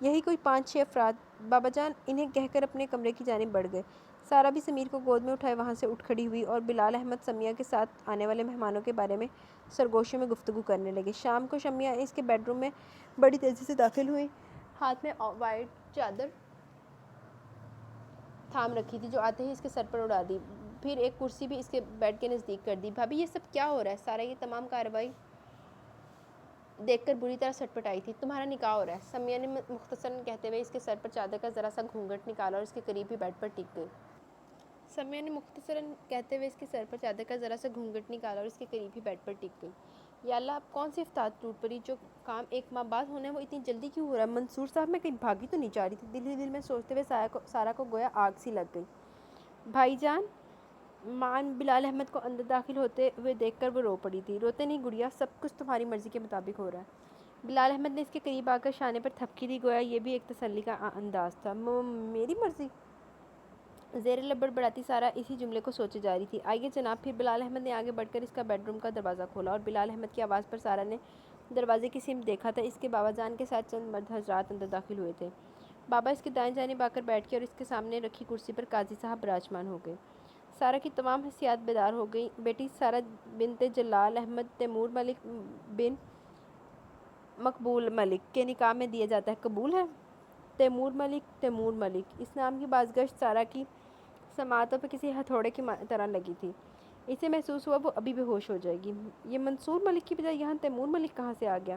یہی کوئی 5-6 افراد بابا جان، انہیں کہہ کر اپنے کمرے کی جانب بڑھ گئے۔ سارا بھی سمیر کو گود میں اٹھائے وہاں سے اٹھ کھڑی ہوئی اور بلال احمد سمیہ کے ساتھ آنے والے مہمانوں کے بارے میں سرگوشیوں میں گفتگو کرنے لگے۔ شام کو سمیہ اس کے بیڈ روم میں بڑی تیزی سے داخل ہوئی۔ ہاتھ میں وائٹ چادر تھام رکھی تھی جو آتے ہی اس کے سر پر اڑا دی، پھر ایک کرسی بھی اس کے بیڈ کے نزدیک کر دی۔ بھابھی یہ سب کیا ہو رہا ہے؟ سارا یہ تمام کارروائی دیکھ کر بری طرح سٹپٹائی تھی۔ تمہارا نکاح ہو رہا ہے، سمیہ نے مختصراً کہتے ہوئے اس کے سر پر چادر کا ذرا سا گھونگھٹ نکالا اور اس کے قریب ہی بیڈ پر ٹک گئی۔ سمیہ نے مختصراً کہتے ہوئے اس کے سر پر چادر کا ذرا سا گھونگھٹ نکالا اور اس کے قریب ہی بیڈ پر ٹک گئی۔ یا اللہ، اب کون سی افتاد ٹوٹ پڑی؟ جو کام 1 ماہ بعد ہونا ہے وہ اتنی جلدی کیوں ہو رہا ہے؟ منصور صاحب میں کہیں بھاگی تو نہیں جا رہی تھی؟ دل ہی دل میں سوچتے ہوئے سارا کو گویا آگ سی لگ گئی۔ بھائی جان، ماں بلال احمد کو اندر داخل ہوتے ہوئے دیکھ کر وہ رو پڑی تھی۔ روتے نہیں گڑیا، سب کچھ تمہاری مرضی کے مطابق ہو رہا ہے۔ بلال احمد نے اس کے قریب آ کر شانے پر تھپکی دی، گویا یہ بھی ایک تسلی کا انداز تھا۔ میری مرضی؟ زیر لب بڑبڑاتی سارا اسی جملے کو سوچے جا رہی تھی۔ آئیے جناب۔ پھر بلال احمد نے آگے بڑھ کر اس کا بیڈ روم کا دروازہ کھولا اور بلال احمد کی آواز پر سارا نے دروازے کی سمت دیکھا تھا۔ اس کے بابا جان کے ساتھ چند مرد حضرات اندر داخل ہوئے تھے۔ بابا اس کے دائیں جانب آ کر بیٹھ گئے اور اس کے سامنے رکھی کرسی پر قاضی صاحب براجمان ہو گئے۔ سارا کی تمام حسیات بیدار ہو گئیں۔ بیٹی سارا بنت جلال احمد تیمور ملک بن مقبول ملک کے نکاح میں دیا جاتا ہے، قبول ہے؟ تیمور ملک، اس نام کی بازگشت سارا کی سماعتوں پہ کسی ہتھوڑے کی طرح لگی تھی۔ اسے محسوس ہوا وہ ابھی بے ہوش ہو جائے گی۔ یہ منصور ملک کی بجائے یہاں تیمور ملک کہاں سے آ گیا؟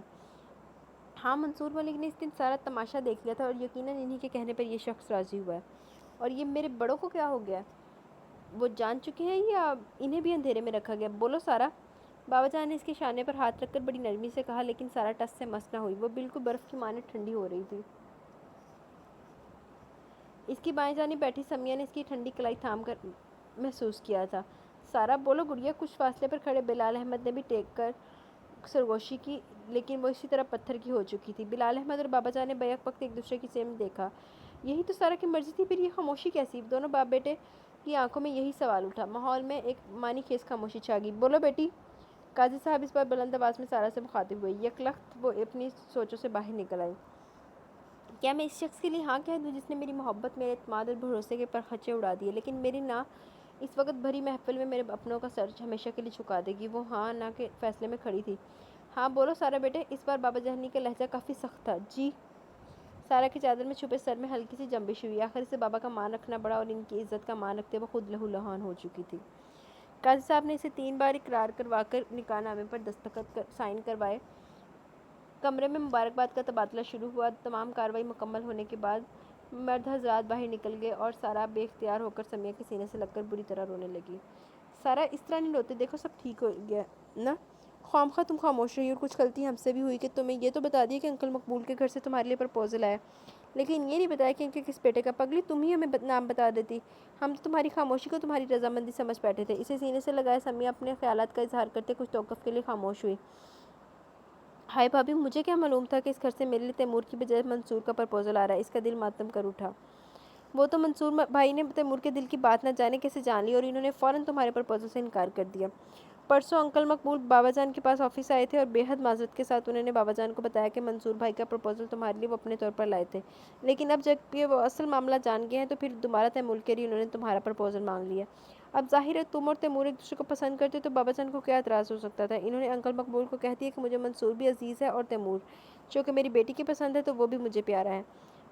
ہاں، منصور ملک نے اس دن سارا تماشا دیکھ لیا تھا اور یقیناً انہی کے کہنے پر یہ شخص راضی ہوا ہے۔ اور یہ میرے بڑوں کو کیا ہو گیا ہے؟ وہ جان چکے ہیں یا انہیں بھی اندھیرے میں رکھا گیا؟ بولو سارا۔ بابا جان نے اس کے شانے پر ہاتھ رکھ کر بڑی نرمی سے کہا، لیکن سارا ٹس سے مس نہ ہوئی۔ وہ بالکل برف کی مانند ٹھنڈی ہو رہی تھی۔ اس کی بائیں جانب بیٹھی سمیہ نے اس کی ٹھنڈی کلائی تھام کر محسوس کیا تھا۔ سارا، بولو گڑیا۔ کچھ فاصلے پر کھڑے بلال احمد نے بھی ٹیک کر سرگوشی کی، لیکن وہ اسی طرح پتھر کی ہو چکی تھی۔ بلال احمد اور بابا جان نے بیک وقت ایک دوسرے کی سمت دیکھا۔ یہی تو سارا کی مرضی تھی، پھر یہ خاموشی کیسی؟ دونوں باپ بیٹے کی آنکھوں میں یہی سوال اٹھا۔ ماحول میں ایک معنی خیز خاموشی چھا گئی۔ بولو بیٹی۔ قاضی صاحب اس بار بلند آواز میں سارا سے مخاطب ہوئے۔ یک لخت وہ اپنی سوچوں سے باہر نکل آئی۔ کیا میں اس شخص کے لیے ہاں کہہ دوں جس نے میری محبت، میرے اعتماد اور بھروسے کے پرخچے اڑا دیے؟ لیکن میری نہ اس وقت بھری محفل میں میرے اپنوں کا سر ہمیشہ کے لیے جھکا دے گی۔ وہ ہاں نہ کے فیصلے میں کھڑی تھی۔ ہاں بولو سارا بیٹے۔ اس بار بابا جانی کا لہجہ کافی سخت تھا۔ جی۔ سارا کی چادر میں چھپے سر میں ہلکی سی جنبش ہوئی۔ آخر اسے بابا کا مان رکھنا پڑا اور ان کی عزت کا مان رکھتے وہ خود لہو لہان ہو چکی تھی۔ قاضی صاحب نے اسے 3 بار اقرار کروا کر نکاح نامے پر دستخط سائن کروائے۔ کمرے میں مبارکباد کا تبادلہ شروع ہوا۔ تمام کارروائی مکمل ہونے کے بعد مرد حضرات باہر نکل گئے اور سارا بے اختیار ہو کر سمیہ کے سینے سے لگ کر بری طرح رونے لگی۔ سارا، اس طرح نہیں روتے، دیکھو سب ٹھیک ہو گیا نا۔ خواہ تم خاموش رہی اور کچھ غلطی ہم سے بھی ہوئی کہ تمہیں یہ تو بتا دیا کہ انکل مقبول کے گھر سے تمہارے لیے پرپوزل آیا، لیکن یہ نہیں بتایا کہ ان کے کس بیٹے کا۔ پگلی، تم ہی ہمیں نام بتا دیتی، ہم تو تمہاری خاموشی کو تمہاری رضامندی سمجھ بیٹھے تھے۔ اسے سینے سے لگائے سمیہ اپنے خیالات کا اظہار کرتے کچھ توقف کے لیے خاموش ہوئی۔ ہائے بھابھی، مجھے کیا معلوم تھا کہ اس گھر سے میرے لیے تیمور کی بجائے منصور کا پرپوزل آ رہا ہے۔ اس کا دل ماتم کر اٹھا۔ وہ تو منصور بھائی نے تیمور کے دل کی بات نہ جانے کیسے جان لی اور انہوں نے فوراً تمہارے پرپوزل سے انکار کر دیا۔ پرسوں انکل مقبول بابا جان کے پاس آفس آئے تھے اور بے حد معذرت کے ساتھ انہوں نے بابا جان کو بتایا کہ منصور بھائی کا پروپوزل تمہارے لیے وہ اپنے طور پر لائے تھے، لیکن اب جب کہ وہ اصل معاملہ جان گئے ہیں تو پھر دوبارہ تیمور کے لیے انہوں نے تمہارا پروپوزل مانگ لیا۔ اب ظاہر ہے تم اور تیمور ایک دوسرے کو پسند کرتے تو بابا جان کو کیا اعتراض ہو سکتا تھا۔ انہوں نے انکل مقبول کو کہہ دیا کہ مجھے منصور بھی عزیز ہے اور تیمور چونکہ میری بیٹی کی پسند ہے تو وہ بھی مجھے پیارا ہے۔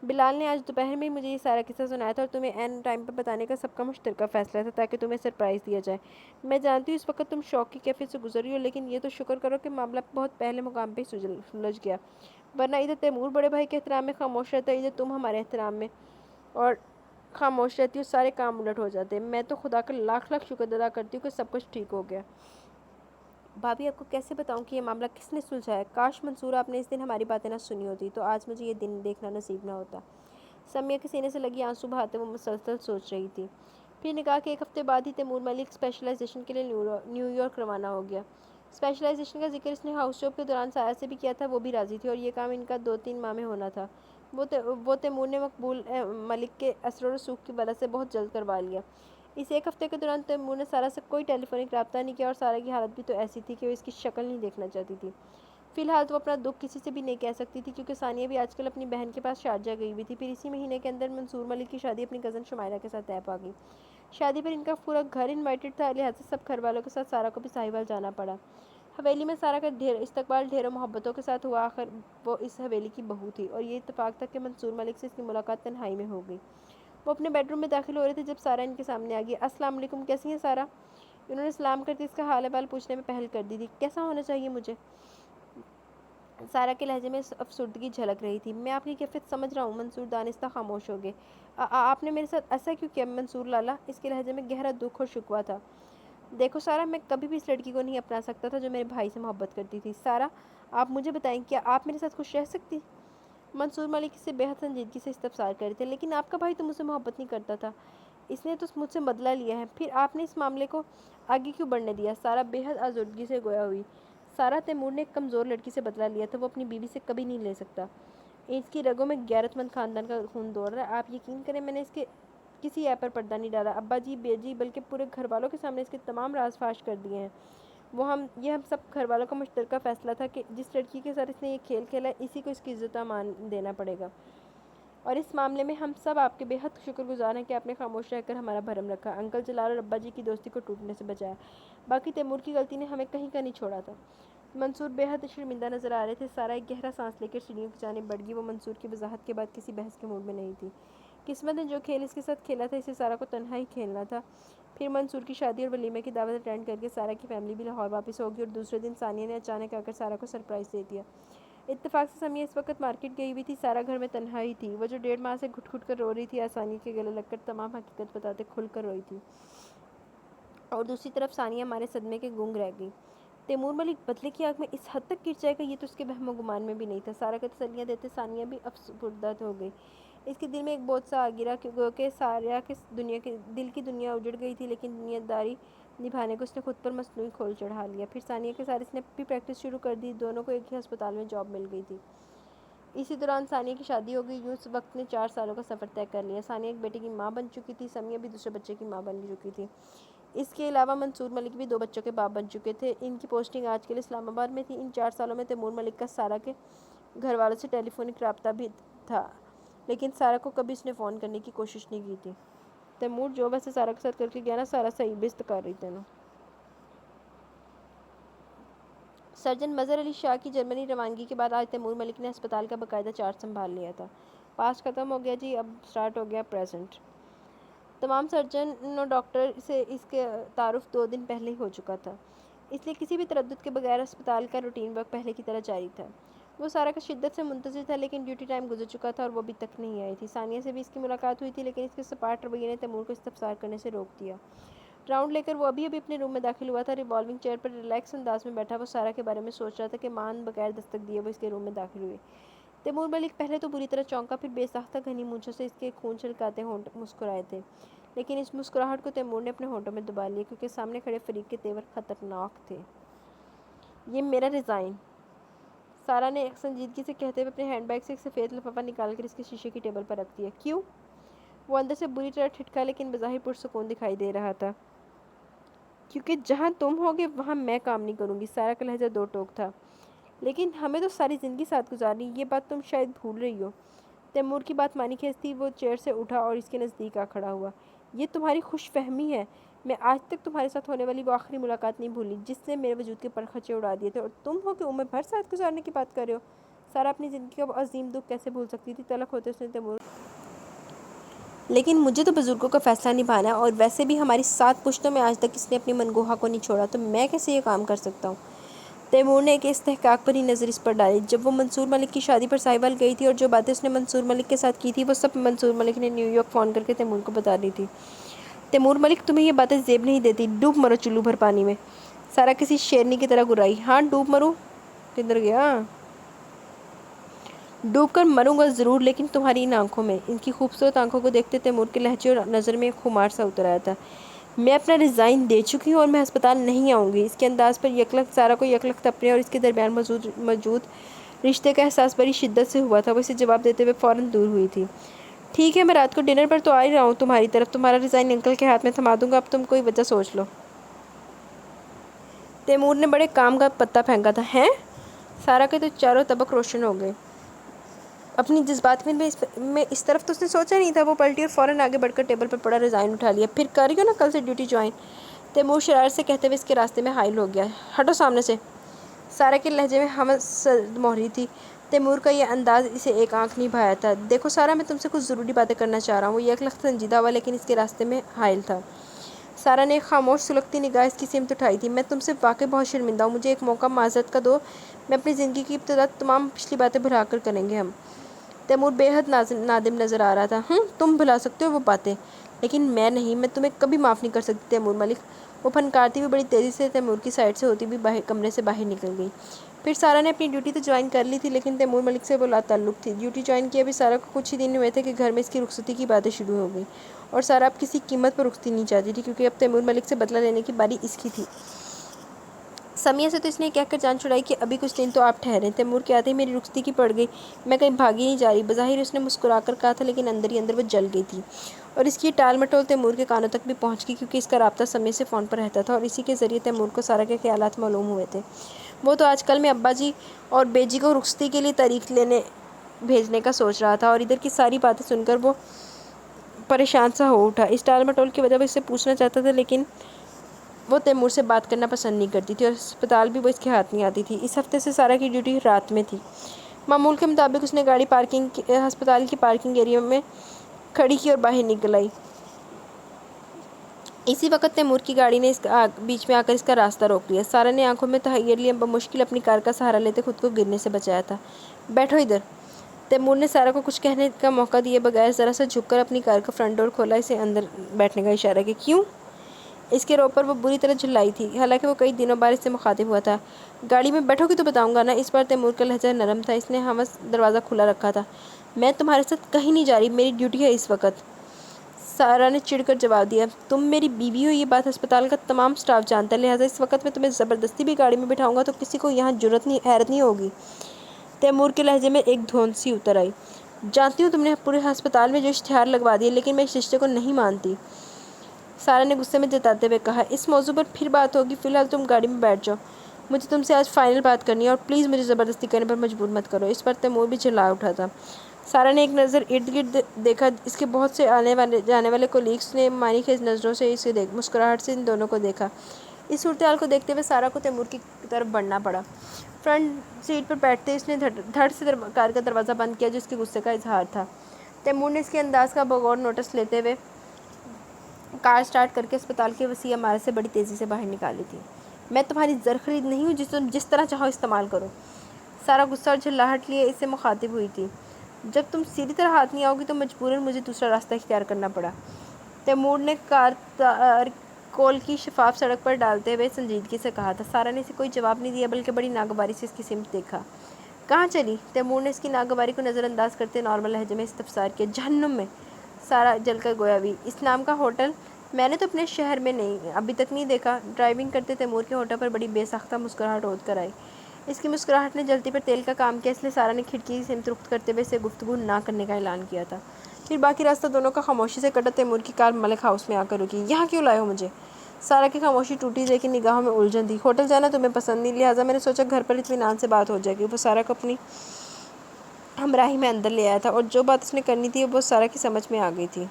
بلال نے آج دوپہر میں ہی مجھے یہ سارا قصہ سنایا تھا اور تمہیں عین ٹائم پہ بتانے کا سب کا مشترکہ فیصلہ تھا تاکہ تمہیں سرپرائز دیا جائے۔ میں جانتی ہوں اس وقت تم شوق کی کیفیت سے گزر رہی ہو، لیکن یہ تو شکر کرو کہ معاملہ بہت پہلے مقام پہ ہی سلجھ گیا، ورنہ ادھر تیمور بڑے بھائی کے احترام میں خاموش رہتا ہے، ادھر تم ہمارے احترام میں اور خاموش رہتی ہو، سارے کام الٹ ہو جاتے ہیں۔ میں تو خدا کا لاکھ لاکھ شکر ادا کرتی ہوں کہ سب کچھ ٹھیک ہو گیا۔ بھابھی آپ کو کیسے بتاؤں کہ یہ معاملہ کس نے سلجھایا؟ کاش منصور آپ نے اس دن ہماری باتیں نہ سنی ہوتی تو آج مجھے یہ دن دیکھنا نصیب نہ ہوتا۔ سمیہ کے سینے سے لگی آنسو بہاتے وہ مسلسل سوچ رہی تھی۔ پھر نے کہا کہ ایک ہفتے بعد ہی تیمور ملک اسپیشلائزیشن کے لیے نیو یارک روانہ ہو گیا۔ اسپیشلائزیشن کا ذکر اس نے ہاؤس جاب کے دوران سایہ سے بھی کیا تھا، وہ بھی راضی تھی اور یہ کام ان کا 2-3 ماہ میں ہونا تھا۔ وہ تیمور نے مقبول ملک کے اثر و رسوخ کی وجہ سے بہت جلد کروا لیا۔ اس ایک ہفتے کے دوران تیمور نے سارا سے کوئی ٹیلی فونک رابطہ نہیں کیا اور سارا کی حالت بھی تو ایسی تھی کہ وہ اس کی شکل نہیں دیکھنا چاہتی تھی۔ فی الحال تو وہ اپنا دکھ کسی سے بھی نہیں کہہ سکتی تھی کیونکہ ثانیہ بھی آج کل اپنی بہن کے پاس شارجہ گئی ہوئی تھی۔ پھر اسی مہینے کے اندر منصور ملک کی شادی اپنی کزن شمائرہ کے ساتھ طے پا گئی۔ شادی پر ان کا پورا گھر انوائٹڈ تھا، لہٰذا سب گھر والوں کے ساتھ سارا کو بھی ساہیوال جانا پڑا۔ حویلی میں سارا کا استقبال ڈھیروں محبتوں کے ساتھ ہوا، آخر وہ اس حویلی کی بہو تھی اور یہ اتفاق تھا کہ منصور ملک سے اس کی ملاقات تنہائی میں ہو گئی۔ وہ اپنے بیڈ روم میں داخل ہو رہے تھے جب سارا ان کے سامنے آ گئی۔ السلام علیکم، کیسی ہیں سارا؟ انہوں نے سلام کرتے اس کا حال احوال پوچھنے میں پہل کر دی تھی۔ کیسا ہونا چاہیے مجھے؟ سارا کے لہجے میں افسردگی جھلک رہی تھی۔ میں آپ کی کیفیت سمجھ رہا ہوں۔ منصور دانستہ خاموش ہو گئے۔ آپ نے میرے ساتھ ایسا کیوں کیا منصور لالا؟ اس کے لہجے میں گہرا دکھ اور شکوہ تھا۔ دیکھو سارا، میں کبھی بھی اس لڑکی کو نہیں اپنا سکتا تھا جو میرے بھائی سے محبت کرتی تھی۔ سارا، آپ مجھے بتائیں کیا آپ میرے ساتھ خوش رہ سکتی؟ منصور ملک سے بے حد سنجیدگی سے استفسار کر رہے تھے۔ لیکن آپ کا بھائی تو مجھ سے محبت نہیں کرتا تھا، اس نے تو مجھ سے بدلہ لیا ہے، پھر آپ نے اس معاملے کو آگے کیوں بڑھنے دیا؟ سارا بے حد آزردگی سے گویا ہوئی۔ سارا، تیمور نے ایک کمزور لڑکی سے بدلہ لیا تھا، وہ اپنی بیوی سے کبھی نہیں لے سکتا۔ اس کی رگوں میں غیرت مند خاندان کا خون دوڑ رہا ہے۔ آپ یقین کریں میں نے اس کے کسی ایپ پر پردہ نہیں ڈالا، ابا جی، بے جی، بلکہ پورے گھر والوں کے سامنے اس کے تمام راز فاش کر دیے ہیں۔ یہ ہم سب گھر والوں کا مشترکہ فیصلہ تھا کہ جس لڑکی کے ساتھ اس نے یہ کھیل کھیلا ہے اسی کو اس کی عزت و امان دینا پڑے گا، اور اس معاملے میں ہم سب آپ کے بے حد شکر گزار ہیں کہ آپ نے خاموش رہ کر ہمارا بھرم رکھا، انکل جلال اور ابا جی کی دوستی کو ٹوٹنے سے بچایا۔ باقی تیمور کی غلطی نے ہمیں کہیں کا نہیں چھوڑا تھا۔ منصور بے حد شرمندہ نظر آ رہے تھے۔ سارا ایک گہرا سانس لے کر سیڑھیوں کی جانب بڑھ گئی۔ وہ منصور کی وضاحت کے بعد کسی بحث کے موڈ میں نہیں تھی۔ قسمت نے جو کھیل اس کے ساتھ کھیلا تھا اسے سارا کو تنہا ہی کھیلنا تھا۔ پھر منصور کی شادی اور ولیمے کی دعوت اٹینڈ کر کے سارا کی فیملی بھی لاہور واپس ہوگی اور دوسرے دن ثانیہ نے اچانک آ کر سارا کو سرپرائز دے دیا۔ اتفاق سے سمیہ اس وقت مارکیٹ گئی ہوئی تھی، سارا گھر میں تنہا ہی تھی۔ وہ جو 1.5 ماہ سے گھٹ گھٹ کر رو رہی تھی، آج ثانیہ کے گلے لگ کر تمام حقیقت بتاتے کھل کر روئی تھی، اور دوسری طرف ثانیہ ہمارے صدمے کے گنگ رہ گئی۔ تیمور ملک بدلے کی آگ میں اس حد تک گر جائے گا یہ تو اس کے وہم و گمان میں بھی نہیں تھا۔ سارا کو تسلیاں دیتے ثانیہ بھی افسردہ ہو گئی۔ اس کے دل میں ایک بوجھ سا آ گرا کہ سارا کے دل کی دنیا اجڑ گئی تھی، لیکن دنیا داری نبھانے کو اس نے خود پر مصنوعی کھول چڑھا لیا۔ پھر ثانیہ کے ساتھ اس نے بھی پریکٹس شروع کر دی، دونوں کو ایک ہی ہسپتال میں جاب مل گئی تھی۔ اسی دوران ثانیہ کی شادی ہو گئی۔ یوں اس وقت نے 4 سالوں کا سفر طے کر لیا۔ ثانیہ ایک بیٹے کی ماں بن چکی تھی، سمیہ بھی دوسرے بچے کی ماں بن چکی تھی۔ اس کے علاوہ منصور ملک بھی 2 بچوں کے باپ بن چکے تھے۔ ان کی پوسٹنگ آج کل اسلام آباد میں تھی۔ ان 4 سالوں میں تیمور ملک کا سارا کے گھر والوں سے ٹیلی فونک رابطہ بھی تھا، لیکن سارا کو کبھی اس نے فون کرنے کی کوشش نہیں کی تھی۔ تیمور جو ویسے سارا کے ساتھ کر کے گیا نا، سارا صحیح بست کر رہی تھی نا۔ سرجن مظہر علی شاہ کی جرمنی روانگی کے بعد آج تیمور ملک نے ہسپتال کا باقاعدہ چارج سنبھال لیا تھا۔ پاسٹ ختم ہو گیا جی، اب سٹارٹ ہو گیا پریزنٹ۔ تمام سرجن اور ڈاکٹر سے اس کے تعارف 2 دن پہلے ہی ہو چکا تھا، اس لیے کسی بھی تردد کے بغیر اسپتال کا روٹین ورک پہلے کی طرح جاری تھا۔ وہ سارا کا شدت سے منتظر تھا، لیکن ڈیوٹی ٹائم گزر چکا تھا اور وہ ابھی تک نہیں آئی تھی۔ ثانیہ سے بھی اس کی ملاقات ہوئی تھی، لیکن اس کے سپاٹ رویے نے تیمور کو استفسار کرنے سے روک دیا۔ راؤنڈ لے کر وہ ابھی اپنے روم میں داخل ہوا تھا، ریوالونگ چیئر پر ریلیکس انداز میں بیٹھا وہ سارا کے بارے میں سوچ رہا تھا کہ مان بغیر دستک دیے وہ اس کے روم میں داخل ہوئے۔ تیمور ملک پہلے تو بری طرح چونکا، پھر بے ساختہ گھنی مونچھوں سے اس کے خون چھلکاتے ہونٹ مسکرائے تھے، لیکن اس مسکراہٹ کو تیمور نے اپنے ہونٹوں میں دبا لیا کیونکہ سامنے کھڑے فریق کے تیور خطرناک تھے۔ یہ میرا ریزائن، سارا نے سنجیدگی سے کہتے ہوئے اپنے ہینڈ بیگ سے ایک سفید لفافہ نکال کر اس کے شیشے کی ٹیبل پر رکھ دیا۔ کیوں؟ وہ اندر سے بری طرح ٹھٹکا لیکن بظاہر پرسکون دکھائی دے رہا تھا۔ کیونکہ جہاں تم ہوگے وہاں میں کام نہیں کروں گی۔ سارا کا لہجہ دو ٹوک تھا۔ لیکن ہمیں تو ساری زندگی ساتھ گزارنی، یہ بات تم شاید بھول رہی ہو۔ تیمور کی بات مانی کھینچتی وہ چیئر سے اٹھا اور اس کے نزدیک آ کھڑا ہوا۔ یہ تمہاری خوش فہمی ہے۔ میں آج تک تمہارے ساتھ ہونے والی وہ آخری ملاقات نہیں بھولی جس نے میرے وجود کے پرخچے اڑا دیے تھے، اور تم ہو کہ عمر بھر ساتھ گزارنے کی بات کر رہے ہو۔ سارا اپنی زندگی کا وہ عظیم دکھ کیسے بھول سکتی تھی؟ تلخ ہوتے اس نے تیمور لیکن مجھے تو بزرگوں کا فیصلہ نبھانا ہے، اور ویسے بھی ہماری 7 پشتوں میں آج تک اس نے اپنی منگوہا کو نہیں چھوڑا، تو میں کیسے یہ کام کر سکتا ہوں؟ تیمور نے ایک استحقاق بھری نظر اس پر ڈالی۔ جب وہ منصور ملک کی شادی پر ساہیوال گئی تھی اور جو باتیں اس نے منصور ملک کے ساتھ کی تھی وہ سب منصور ملک نے نیو یارک فون کر کے تیمور کو بتا دی تھی۔ تیمور ملک تمہیں یہ باتیں زیب نہیں دیتی، ڈوب مرو چلو بھر پانی میں۔ سارا کسی شیرنی کی طرح گرائی۔ ہاں ڈوب مروں؟ کدھر گیا؟ ڈوب کر مروں گا ضرور، لیکن تمہاری ان آنکھوں میں۔ ان کی خوبصورت آنکھوں کو دیکھتے تیمور کے لہجے اور نظر میں ایک خمار سا اتر آیا تھا۔ میں اپنا ریزائن دے چکی ہوں اور میں ہسپتال نہیں آؤں گی۔ اس کے انداز پر یکلخت سارا کو یکلخت اپنے اور اس کے درمیان موجود رشتے کا احساس بڑی شدت سے ہوا تھا۔ وہ اسے جواب دیتے ہوئے فوراً دور ہوئی تھی۔ ٹھیک ہے، میں رات کو ڈنر پر تو آ ہی رہا ہوں تمہاری طرف، تمہارا ریزائن انکل کے ہاتھ میں تھما دوں گا، اب تم کوئی وجہ سوچ لو۔ تیمور نے بڑے کام کا پتہ پھینکا تھا۔ ہیں؟ سارا کے تو چاروں طبق روشن ہو گئے۔ اپنی جذبات میں اس طرف تو اس نے سوچا نہیں تھا۔ وہ پلٹی اور فوراً آگے بڑھ کر ٹیبل پر پڑا ریزائن اٹھا لیا۔ پھر کر رہی ہو نا کل سے ڈیوٹی جوائن؟ تیمور شرارت سے کہتے ہوئے اس کے راستے میں حائل ہو گیا۔ ہٹو سامنے سے۔ سارا کے لہجے میں ہمس سرد مہری تھی۔ تیمور کا یہ انداز اسے ایک آنکھ نہیں بھایا تھا۔ دیکھو سارا، میں تم سے کچھ ضروری باتیں کرنا چاہ رہا ہوں۔ وہ یکلخت سنجیدہ ہوا لیکن اس کے راستے میں حائل تھا۔ سارا نے ایک خاموش سلگتی نگاہ اس کی سمت اٹھائی تھی۔ میں تم سے واقعی بہت شرمندہ ہوں، مجھے ایک موقع معذرت کا دو۔ میں اپنی زندگی کی ابتدا تمام پچھلی باتیں بھلا کر کریں گے ہم۔ تیمور بے حد نادم نظر آ رہا تھا۔ تم بھلا سکتے ہو وہ باتیں، لیکن میں نہیں، میں تمہیں کبھی معاف نہیں کر سکتی تیمور ملک۔ وہ پھنکارتی ہوئی بڑی تیزی سے تیمور کی سائڈ سے ہوتی ہوئی کمرے سے باہر نکل گئی۔ پھر سارا نے اپنی ڈیوٹی تو جوائن کر لی تھی لیکن تیمور ملک سے وہ لا تعلق تھی۔ ڈیوٹی جوائن کیے ابھی سارا کو کچھ ہی دن ہوئے تھے کہ گھر میں اس کی رخصتی کی باتیں شروع ہو گئیں، اور سارا اب کسی قیمت پر رخصتی نہیں چاہتی تھی کیونکہ اب تیمور ملک سے بدلہ لینے کی باری اس کی تھی۔ سمیہ سے تو اس نے کہہ کر جان چھڑائی کہ ابھی کچھ دن تو آپ ٹھہریں۔ تیمور کے آتے ہی میری رخصتی کی پڑ گئی، میں کہیں بھاگی نہیں جا رہی۔ بظاہر اس نے مسکرا کر کہا تھا لیکن اندر ہی اندر وہ جل گئی تھی، اور اس کی یہ ٹال مٹول تیمور کے کانوں تک بھی پہنچ گئی کیونکہ اس کا رابطہ سمیہ سے فون پر رہتا تھا اور اسی کے ذریعے تیمور کو سارا کے خیالات معلوم ہوئے تھے۔ وہ تو آج کل میں ابا جی اور بیجی کو رخصتی کے لیے تاریخ لینے بھیجنے کا سوچ رہا تھا، اور ادھر کی ساری باتیں سن کر وہ پریشان سا ہو اٹھا۔ اس ٹال مٹول کی وجہ وہ اس سے پوچھنا چاہتا تھا لیکن وہ تیمور سے بات کرنا پسند نہیں کرتی تھی، اور ہسپتال بھی وہ اس کے ہاتھ نہیں آتی تھی۔ اس ہفتے سے سارا کی ڈیوٹی رات میں تھی۔ معمول کے مطابق اس نے گاڑی ہسپتال کی پارکنگ ایریا میں کھڑی کی اور باہر نکل آئی۔ اسی وقت تیمور کی گاڑی نے بیچ میں آ کر اس کا راستہ روک لیا۔ سارا نے آنکھوں میں تحیر لیے بمشکل اپنی کار کا سہارا لیتے خود کو گرنے سے بچایا تھا۔ بیٹھو ادھر۔ تیمور نے سارا کو کچھ کہنے کا موقع دیے بغیر ذرا سا جھک کر اپنی کار کا فرنٹ ڈور کھولا، اسے اندر بیٹھنے کا اشارہ کیا۔ کیوں؟ اس کے روپ پر وہ بری طرح جھلائی تھی، حالانکہ وہ کئی دنوں بعد اس سے مخاطب ہوا تھا۔ گاڑی میں بیٹھو گی تو بتاؤں گا نا۔ اس بار تیمور کا لہجہ نرم تھا، اس نے ہمس دروازہ کھلا رکھا تھا۔ میں تمہارے ساتھ کہیں نہیں جا رہی، میری ڈیوٹی ہے اس وقت۔ سارا نے چڑ کر جواب دیا۔ تم میری بیوی ہو، یہ بات ہسپتال کا تمام سٹاف جانتا ہے، لہٰذا اس وقت میں تمہیں زبردستی بھی گاڑی میں بٹھاؤں گا تو کسی کو یہاں حیرت نہیں ہوگی۔ تیمور کے لہجے میں ایک دھوند سی اتر آئی۔ جانتی ہوں تم نے پورے ہسپتال میں جو اشتہار لگوا دیے، لیکن میں اس رشتے کو نہیں مانتی، سارا نے غصے میں جتاتے ہوئے کہا۔ اس موضوع پر پھر بات ہوگی، فی الحال تم گاڑی میں بیٹھ جاؤ، مجھے تم سے آج فائنل بات کرنی ہے، اور پلیز مجھے زبردستی کرنے پر مجبور مت کرو۔ اس پر تیمور بھی جھلا اٹھا تھا۔ سارا نے ایک نظر ارد گرد دیکھا، اس کے بہت سے آنے جانے والے کولیگس نے معنی خیز نظروں سے اسے مسکراہٹ سے ان دونوں کو دیکھا۔ اس صورتحال کو دیکھتے ہوئے سارا کو تیمور کی طرف بڑھنا پڑا۔ فرنٹ سیٹ پر بیٹھتے اس نے دھڑ سے کار کا دروازہ بند کیا جو اس کے غصے کا اظہار تھا۔ تیمور نے اس کے انداز کا بغور نوٹس لیتے ہوئے کار سٹارٹ کر کے ہسپتال کے وسیع عمارت سے بڑی تیزی سے باہر نکالی تھی۔ میں تمہاری زر خرید نہیں ہوں جس تم جس طرح چاہو استعمال کرو۔ سارا غصہ اور جھلاہٹ لیے اس سے مخاطب ہوئی تھی۔ جب تم سیدھی طرح ہاتھ نہیں آؤ گی تو مجبوراً مجھے دوسرا راستہ اختیار کرنا پڑا، تیمور نے کار کول کی شفاف سڑک پر ڈالتے ہوئے سنجیدگی سے کہا تھا۔ سارا نے اسے کوئی جواب نہیں دیا بلکہ بڑی ناگواری سے اس کی سمت دیکھا۔ کہاں چلی؟ تیمور نے اس کی ناگواری کو نظر انداز کرتے نارمل لہجے میں استفسار کیا۔ جہنم میں، سارا جل کر گویا ہوئی۔ اس نام کا ہوٹل میں نے تو اپنے شہر میں ابھی تک نہیں دیکھا۔ ڈرائیونگ کرتے تیمور کے ہونٹوں پر بڑی بے ساختہ مسکراہٹ اڑ کر آئی۔ اس کی مسکراہٹ نے جلتی پر تیل کا کام کیا، اس لیے سارا نے کھڑکی کی سمت رخ کرتے ہوئے اسے گفتگو نہ کرنے کا اعلان کیا تھا۔ پھر باقی راستہ دونوں کا خاموشی سے کٹا۔ تیمور کی کار ملک ہاؤس میں آ کر رکی۔ یہاں کیوں لائے ہو مجھے؟ سارا کی خاموشی ٹوٹی لیکن نگاہوں میں الجھن تھی۔ ہوٹل جانا تمہیں پسند نہیں، لہٰذا میں نے سوچا گھر پر اطمینان سے بات ہو جائے گی۔ وہ سارا کو اپنی ہمراہی میں اندر لے آیا تھا اور جو بات اس نے کرنی تھی وہ سارا کی سمجھ میں آ گئی تھی۔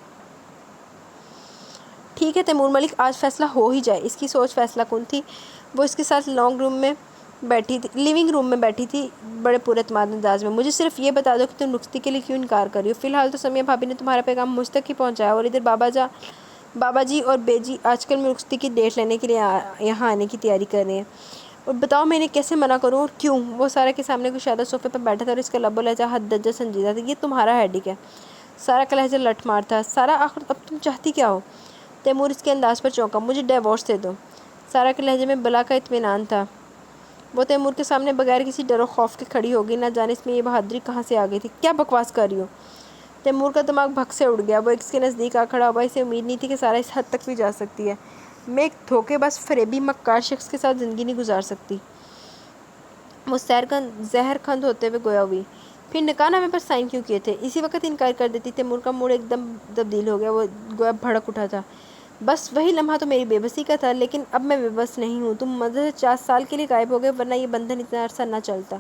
ٹھیک ہے تیمور ملک، آج فیصلہ ہو ہی جائے۔ اس کی سوچ فیصلہ کن تھی۔ وہ اس کے ساتھ لیونگ روم میں بیٹھی تھی بڑے پر اعتماد انداز میں۔ مجھے صرف یہ بتا دو کہ تم رخصتی کے لیے کیوں انکار کر رہی ہو؟ فی الحال تو سمیہ بھابی نے تمہارا پیغام مجھ تک ہی پہنچایا اور ادھر بابا جی اور بے جی آج کل میں رخصتی کی ڈیٹ لینے کے لیے یہاں آنے کی تیاری کر رہے ہیں، اور بتاؤ میں انہیں کیسے منع کروں اور کیوں؟ وہ سارا کے سامنے کشادہ صوفے پر بیٹھا تھا اور اس کا لب و لہجہ حد درجہ سنجیدہ تھا۔ یہ تمہارا ہیڈک ہے۔ سارا کا لہجہ لٹ مار تھا۔ سارا آخر اب تم چاہتی کیا ہو؟ تیمور اس کے انداز پر چونکا۔ مجھے ڈیورس دے دو۔ سارا کے لہجے میں بلا کا اطمینان تھا۔ وہ تیمور کے سامنے بغیر کسی ڈر و خوف کے کھڑی ہو گئی، نہ جانے اس میں یہ بہادری کہاں سے آ گئی تھی۔ کیا بکواس کر رہی ہو؟ تیمور کا دماغ بھگ سے اڑ گیا۔ وہ اس کے نزدیک آ کھڑا ہوا۔ اسے امید نہیں تھی کہ سارا اس حد تک بھی جا سکتی ہے۔ میں ایک دھوکے باز فریبی مکار شخص کے ساتھ زندگی نہیں گزار سکتی۔ وہ زہر کھند ہوتے ہوئے گویا ہوئی۔ پھر نکاح نامے پر سائن کیوں کیے تھے؟ اسی وقت انکار کر دیتی۔ تیمور کا موڈ ایک دم تبدیل ہو گیا۔ وہ گویا بھڑک اٹھا تھا۔ بس وہی لمحہ تو میری بے بسی کا تھا، لیکن اب میں بے بس نہیں ہوں۔ تم مدد سے 4 سال کے لیے غائب ہو گئے، ورنہ یہ بندھن اتنا عرصہ نہ چلتا۔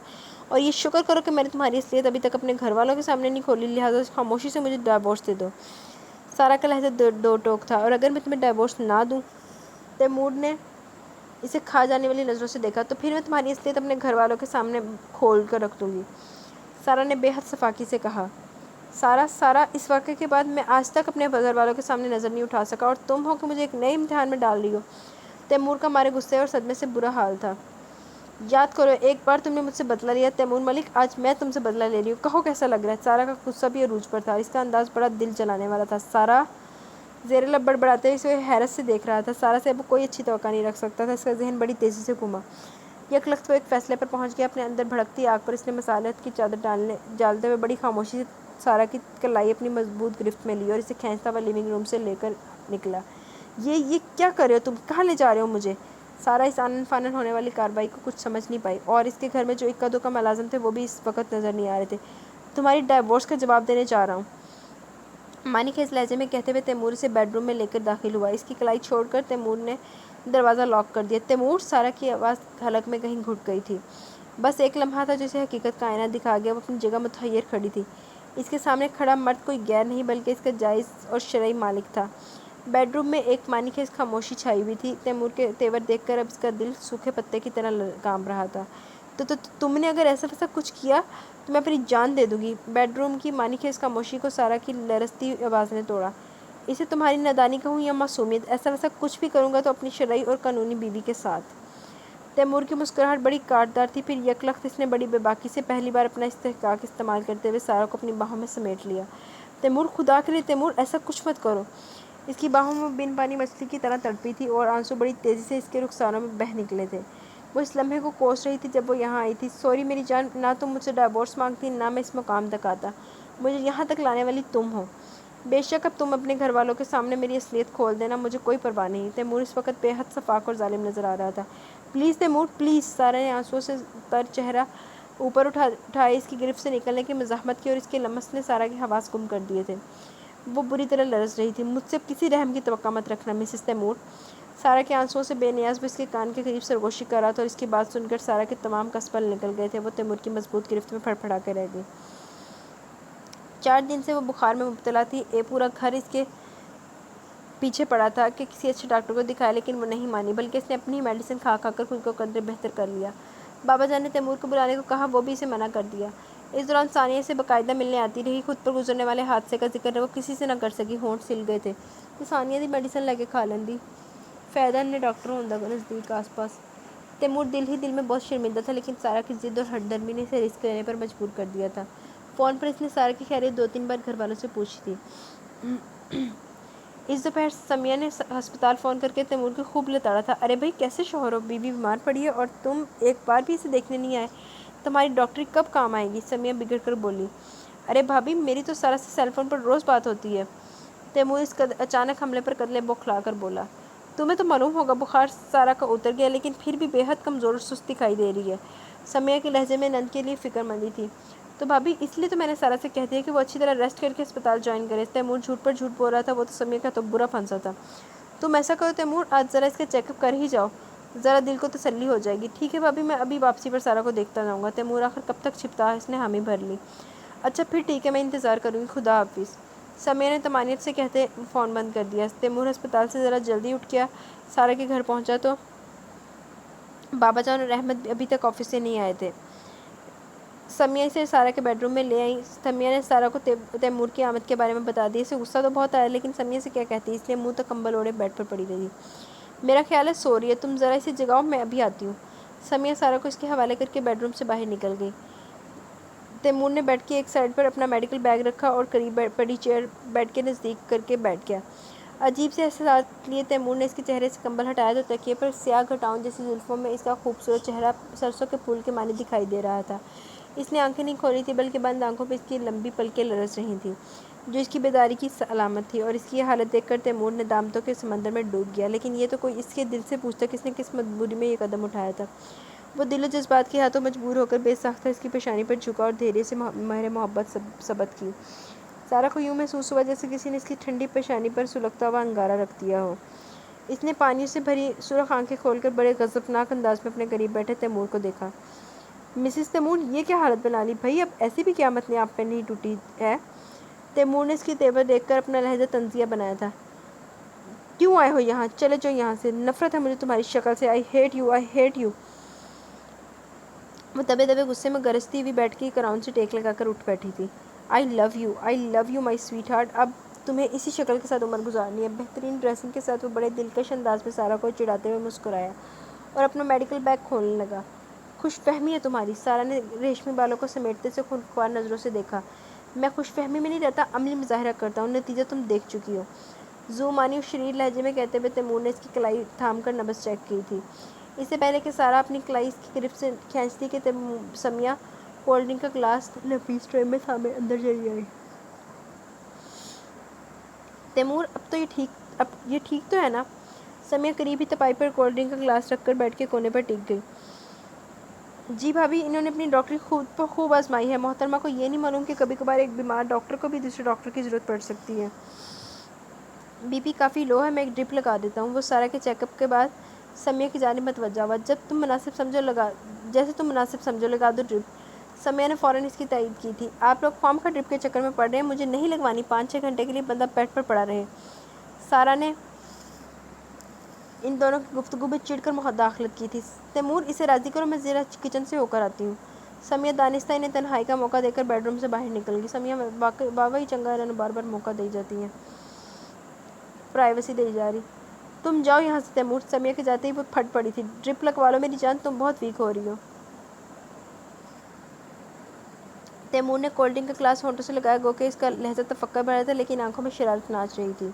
اور یہ شکر کرو کہ میں نے تمہاری اصلیت ابھی تک اپنے گھر والوں کے سامنے نہیں کھولی، لہٰذا خاموشی سے مجھے ڈائیورس دے دو۔ سارا کا لہجہ دو ٹوک تھا۔ اور اگر میں تمہیں ڈائیورس نہ دوں؟ تیمور نے اسے کھا جانے والی نظروں سے دیکھا۔ تو پھر میں تمہاری اصلیت اپنے گھر والوں کے سامنے کھول کر رکھ دوں گی۔ سارا نے بے حد صفاقی سے کہا۔ سارا اس واقعے کے بعد میں آج تک اپنے گھر والوں کے سامنے نظر نہیں اٹھا سکا، اور تم ہو کہ مجھے ایک نئے امتحان میں ڈال رہی ہو۔ تیمور کا مارے غصے اور صدمے سے برا حال تھا۔ یاد کرو ایک بار تم نے مجھ سے بدلہ لیا تیمور ملک، آج میں تم سے بدلہ لے رہی ہوں۔ کہو کیسا لگ رہا ہے؟ سارا کا غصہ بھی عروج پر تھا۔ اس کا انداز بڑا دل جلانے والا تھا۔ سارا زیر لب بڑبڑاتے ہوئے اسے حیرت سے دیکھ رہا تھا۔ سارا سے اب کوئی اچھی توقع نہیں رکھ سکتا تھا۔ اس کا ذہن بڑی تیزی سے گھوما۔ یک لخت وہ ایک فیصلے پر پہنچ گیا۔ اپنے اندر بھڑکتی آگ پر اس نے مصالحت کی چادر ڈالتے ہوئے بڑی خاموشی سے سارا کی کلائی اپنی مضبوط گرفت میں لی اور اسے کھینچتا ہوا لیونگ روم سے لے کر نکلا۔ یہ کیا کر رہے ہو تم؟ کہاں لے جا رہے ہو مجھے؟ سارا اس آنن فانن ہونے والی کارروائی کو کچھ سمجھ نہیں پائی، اور اس کے گھر میں جو اکا دکا ملازم تھے وہ بھی اس وقت نظر نہیں آ رہے تھے۔ تمہاری ڈائیورس کا جواب دینے جا رہا ہوں، مانی خیز لہجے میں کہتے ہوئے تیمور اسے بیڈ روم میں لے کر داخل ہوا۔ اس کی کلائی چھوڑ کر تیمور نے دروازہ لاک کر دیا۔ تیمور! سارا کی آواز حلق میں کہیں گھٹ گئی تھی۔ بس ایک لمحہ تھا جسے حقیقت کا آئینہ دکھا گیا۔ وہ اپنی جگہ متحیر کھڑی تھی۔ اس کے سامنے کھڑا مرد کوئی غیر نہیں بلکہ اس کا جائز اور شرعی مالک تھا۔ بیڈ روم میں ایک مانی خیز خاموشی چھائی ہوئی تھی۔ تیمور کے تیور دیکھ کر اب اس کا دل سوکھے پتے کی طرح کانپ رہا تھا۔ تو تم نے اگر ایسا ویسا کچھ کیا تو میں اپنی جان دے دوں گی۔ بیڈ روم کی مانی خیز خاموشی کو سارا کی لرزتی آواز نے توڑا۔ اسے تمہاری نادانی کہوں یا معصومیت، ایسا ویسا کچھ بھی کروں گا تو اپنی شرعی اور قانونی بیوی کے ساتھ۔ تیمور کی مسکراہٹ بڑی کاٹدار تھی۔ پھر یک لخت اس نے بڑی بے باکی سے پہلی بار اپنا استحقاق استعمال کرتے ہوئے سارا کو اپنی باہوں میں سمیٹ لیا۔ تیمور! خدا کے لیے تیمور ایسا کچھ مت کرو۔ اس کی باہوں میں بن پانی مچھلی کی طرح تڑپی تھی اور آنسو بڑی تیزی سے اس کے رخساروں میں بہہ نکلے تھے۔ وہ اس لمحے کو کوس رہی تھی جب وہ یہاں آئی تھی۔ سوری میری جان، نہ تم مجھ سے ڈائیورس مانگتی، نہ میں اس مقام تک آتا۔ مجھے یہاں تک لانے والی تم ہو۔ بے شک اب تم اپنے گھر والوں کے سامنے میری اصلیت کھول دینا، مجھے کوئی پرواہ نہیں۔ تیمور اس وقت بے حد شفاق اور ظالم نظر آ رہا تھا۔ Please Taimur please! سارا نے آنسوؤں سے تر چہرہ اوپر اٹھائے۔ اس کی گرفت سے نکلنے کی مزاحمت کی اور اس کے لمس نے سارا کے حواس گم کر دیے تھے۔ وہ بری طرح لرز رہی تھی۔ مجھ سے اب کسی رحم کی توقع مت رکھنا مسز تیمور۔ سارا کے آنسوؤں سے بے نیاز وہ اس کے کان کے قریب سرگوشی کر رہا تھا، اور اس کی بات سن کر سارا کے تمام کسبل نکل گئے تھے۔ وہ تیمور کی مضبوط گرفت میں پھڑپھڑا کے رہ گئی۔ 4 دن سے وہ بخار میں مبتلا تھی۔ پورا گھر اس کے پیچھے پڑا تھا کہ کسی اچھے ڈاکٹر کو دکھائے، لیکن وہ نہیں مانی، بلکہ اس نے اپنی ہی میڈیسن کھا کھا کر خود کو قدرے بہتر کر لیا۔ بابا جان نے تیمور کو بلانے کو کہا، وہ بھی اسے منع کر دیا۔ اس دوران ثانیہ اسے باقاعدہ ملنے آتی رہی۔ خود پر گزرنے والے حادثے کا ذکر وہ کسی سے نہ کر سکی۔ ہونٹ سل گئے تھے۔ تو ثانیہ دی میڈیسن لے کے کھا لیندی، فائدہ نے ڈاکٹر ہوندا نزدیک آس پاس۔ تیمور دل ہی دل میں بہت شرمندہ تھا، لیکن سارا کی ضد اور ہٹ درمی نے اسے رسک لینے پر مجبور کر دیا تھا۔ فون پر اس نے سارا کی خیریت 2-3 بار گھر والوں سے پوچھی تھی۔ اس دوپہر سمیہ نے ہسپتال فون کر کے تیمور کو خوب لتاڑا تھا۔ ارے بھائی کیسے شوہر ہو؟ بیوی بیمار پڑی ہے اور تم ایک بار بھی اسے دیکھنے نہیں آئے؟ تمہاری ڈاکٹری کب کام آئے گی؟ سمیہ بگڑ کر بولی۔ ارے بھابی میری تو سارا سے سیل فون پر روز بات ہوتی ہے۔ تیمور اس اچانک حملے پر کدلے بوکھلا کر بولا۔ تمہیں تو معلوم ہوگا بخار سارا کا اتر گیا، لیکن پھر بھی بے حد کمزور اور سست دکھائی دے رہی ہے۔ سمیہ کے لہجے میں نند کے لیے فکر مندی تھی۔ تو بھابی اس لیے تو میں نے سارا سے کہہ دیا کہ وہ اچھی طرح ریسٹ کر کے اسپتال جوائن کرے۔ تیمور جھوٹ پر جھوٹ بول رہا تھا۔ وہ تو سمیہ کا تو برا پھنسا تھا۔ تم ایسا کرو تیمور، آج ذرا اس کا چیک اپ کر ہی جاؤ، ذرا دل کو تسلی ہو جائے گی۔ ٹھیک ہے بھابھی، میں ابھی واپسی پر سارا کو دیکھتا جاؤں گا۔ تیمور آخر کب تک چھپتا، اس نے حامی بھر لی۔ اچھا پھر ٹھیک ہے، میں انتظار کروں گی، خدا حافظ۔ سمیہ نے طمانینت سے کہتے فون بند کر دیا۔ تیمور ہسپتال سے ذرا جلدی اٹھ گیا۔ سارا کے گھر پہنچا تو بابا جان اور احمد ابھی تک آفس سے نہیں آئے تھے۔ سمیہ اسے سارا کے بیڈ روم میں لے آئی۔ سمیہ نے سارا کو تیمور کی آمد کے بارے میں بتا دیا۔ اسے غصہ تو بہت آیا لیکن سمیہ سے کیا کہتی، اس لیے منہ تک کمبل اوڑھے بیڈ پر پڑی رہی۔ میرا خیال ہے سو رہی ہے، تم ذرا اسے جگاؤ، میں ابھی آتی ہوں۔ سمیہ سارا کو اس کے حوالے کر کے بیڈ روم سے باہر نکل گئی۔ تیمور نے بیڈ کی ایک سائڈ پر اپنا میڈیکل بیگ رکھا اور قریب پڑی چیئر بیڈ کے نزدیک کر کے بیٹھ گیا۔ عجیب سے احساسات لیے تیمور نے اس کے چہرے سے کمبل ہٹایا تو تکیے پر سیاہ گھٹاؤں جیسی زلفوں میں اس کا خوبصورت چہرہ سرسوں کے پھول کے مانند دکھائی دے رہا تھا۔ اس نے آنکھیں نہیں کھولی تھی بلکہ بند آنکھوں پہ اس کی لمبی پلکیں لرز رہی تھیں، جو اس کی بیداری کی علامت تھی، اور اس کی یہ حالت دیکھ کر تیمور نے دامتوں کے سمندر میں ڈوب گیا۔ لیکن یہ تو کوئی اس کے دل سے پوچھتا کہ اس نے کس مجبوری میں یہ قدم اٹھایا تھا۔ وہ دل و جذبات کے ہاتھوں مجبور ہو کر بے ساختہ اس کی پیشانی پر جھکا اور دھیرے سے مہر محبت ثبت کی۔ سارا کو یوں محسوس ہوا جیسے کسی نے اس کی ٹھنڈی پیشانی پر سلگتا ہوا انگارہ رکھ دیا ہو۔ اس نے پانیوں سے بھری سرخ آنکھیں کھول کر بڑے غضبناک انداز میں اپنے قریب بیٹھے تیمور کو دیکھا۔ مسز تیمور، یہ کیا حالت بنا لی بھائی، اب ایسی بھی قیامت نے آپ پہ نہیں ٹوٹی ہے؟ تیمور نے اس کی تیور دیکھ کر اپنا لہجہ طنزیہ بنایا تھا۔ کیوں آئے ہو یہاں؟ چلے جاؤ یہاں سے، نفرت ہے مجھے تمہاری شکل سے، I hate you, I hate you. وہ دبے دبے غصے میں گرجتی ہوئی بیٹھ کے کراؤن سے ٹیک لگا کر اٹھ بیٹھی تھی۔ I love you my sweetheart, اب تمہیں اسی شکل کے ساتھ عمر گزارنی ہے۔ بہترین ڈریسنگ کے ساتھ وہ بڑے دلکش انداز میں سارا کو چڑھاتے ہوئے مسکرایا اور اپنا میڈیکل بیگ کھولنے لگا۔ خوش فہمی ہے تمہاری؟ سارا نے ریشمی بالوں کو سمیٹتے سے خونخوار نظروں سے دیکھا۔ میں خوش فہمی میں نہیں رہتا، عملی مظاہرہ کرتا ہوں، نتیجہ تم دیکھ چکی ہو۔ زومانی اور شریر لہجے میں کہتے ہوئے تیمور نے اس کی کلائی تھام کر نبض چیک کی تھی۔ اس سے پہلے کہ سارا اپنی کلائی اس کی گرفت سے کھینچتی کہ سمیہ کولڈ ڈرنک کا گلاس نفیس ٹرے میں تھامے اندر چلی آئی۔ تیمور، اب یہ ٹھیک تو ہے نا؟ سمیہ قریب ہی تپائی پر کولڈ ڈرنک کا گلاس رکھ کر بیٹھ کے کونے پر ٹک گئی۔ جی بھابھی، انہوں نے اپنی ڈاکٹری خوب آزمائی ہے، محترمہ کو یہ نہیں معلوم کہ کبھی کبھار ایک بیمار ڈاکٹر کو بھی دوسرے ڈاکٹر کی ضرورت پڑ سکتی ہے۔ بی پی کافی لو ہے، میں ایک ڈرپ لگا دیتا ہوں۔ وہ سارا کے چیک اپ کے بعد سمیہ کی جانب متوجہ ہوا۔ جیسے تم مناسب سمجھو، لگا دو ڈرپ۔ سمیہ نے فوراً اس کی تائید کی تھی۔ آپ لوگ خواہ مخواہ ڈرپ کے چکر میں پڑ رہے ہیں، مجھے نہیں لگوانی، 5-6 گھنٹے کے لیے بندہ بیڈ پر پڑا رہے۔ سارا نے ان دونوں کی گفتگو میں چڑھ کر مداخلت کی تھی۔ تیمور، اسے راضی کرو، میں ذرا کچن سے ہو کر آتی ہوں۔ سمیہ دانستہ انہیں تنہائی کا موقع دے کر بیڈ روم سے باہر نکل گئی۔ سمیہ واقعی چنگا ہے، بار بار موقع دی جاتی ہیں، پرائیویسی دی جا رہی۔ تم جاؤ یہاں سے تیمور۔ سمیہ کے جاتے ہی وہ پھٹ پڑی تھی۔ ڈرپ لگوا لو میری جان، تم بہت ویک ہو رہی ہو۔ تیمور نے کولڈ ڈرنک کا گلاس ہونٹوں سے لگایا، گو کہ اس کا لہجہ تفکر بھرا تھا لیکن آنکھوں میں شرارت ناچ رہی تھی۔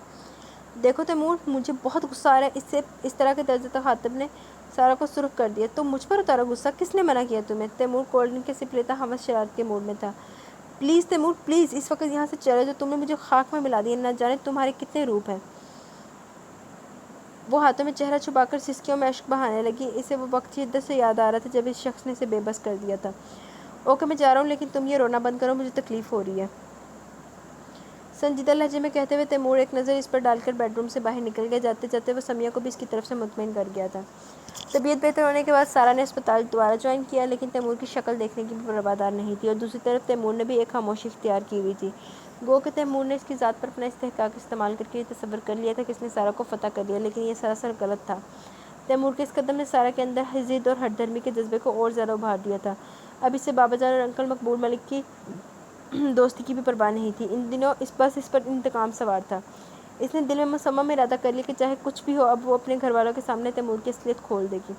دیکھو تیمور، مجھے بہت غصہ آ رہا ہے۔ اس طرح کے طرز تخاطب نے سارا کو سرخ کر دیا۔ تم مجھ پر اتارو غصہ، کس نے منع کیا تمہیں؟ تیمور کولڈ ڈرنک کے سپ لیتا ہوس شرارت کے موڈ میں تھا۔ پلیز تیمور، پلیز اس وقت یہاں سے چلے جاؤ، تم نے مجھے خاک میں ملا دیا، نہ جانے تمہارے کتنے روپ ہیں۔ وہ ہاتھوں میں چہرہ چھپا کر سسکیوں میں اشک بہانے لگی۔ اسے وہ وقت شدت سے یاد آ رہا تھا جب اس شخص نے اسے بے بس کر دیا تھا۔ اوکے میں جا رہا ہوں، لیکن تم یہ رونا بند کرو، مجھے تکلیف ہو رہی ہے۔ سنجیدہ لہجے میں کہتے ہوئے تیمور ایک نظر اس پر ڈال کر بیڈ روم سے باہر نکل گیا۔ جاتے جاتے وہ سمیہ کو بھی اس کی طرف سے مطمئن کر گیا تھا۔ طبیعت بہتر ہونے کے بعد سارا نے اسپتال دوبارہ جوائن کیا، لیکن تیمور کی شکل دیکھنے کی بھی پروادار نہیں تھی، اور دوسری طرف تیمور نے بھی ایک خاموشی اختیار کی ہوئی تھی، گو کہ تیمور نے اس کی ذات پر اپنا استحقاق استعمال کر کے یہ تصور کر لیا تھا کہ اس نے سارا کو فتح کر لیا، لیکن یہ سراسر غلط تھا۔ تیمور کے اس قدم نے سارا کے اندر ضد اور ہٹ دھرمی کے جذبے کو اور زیادہ ابھار دیا تھا۔ اب اسے بابا جان اور انکل مقبول ملک کی دوستی کی بھی پرواہ نہیں تھی۔ ان دنوں اس پر انتقام سوار تھا۔ اس نے دل میں مصمم ارادہ کر لیا کہ چاہے کچھ بھی ہو، اب وہ اپنے گھر والوں کے سامنے تیمور کی اصلیت کھول دے گی۔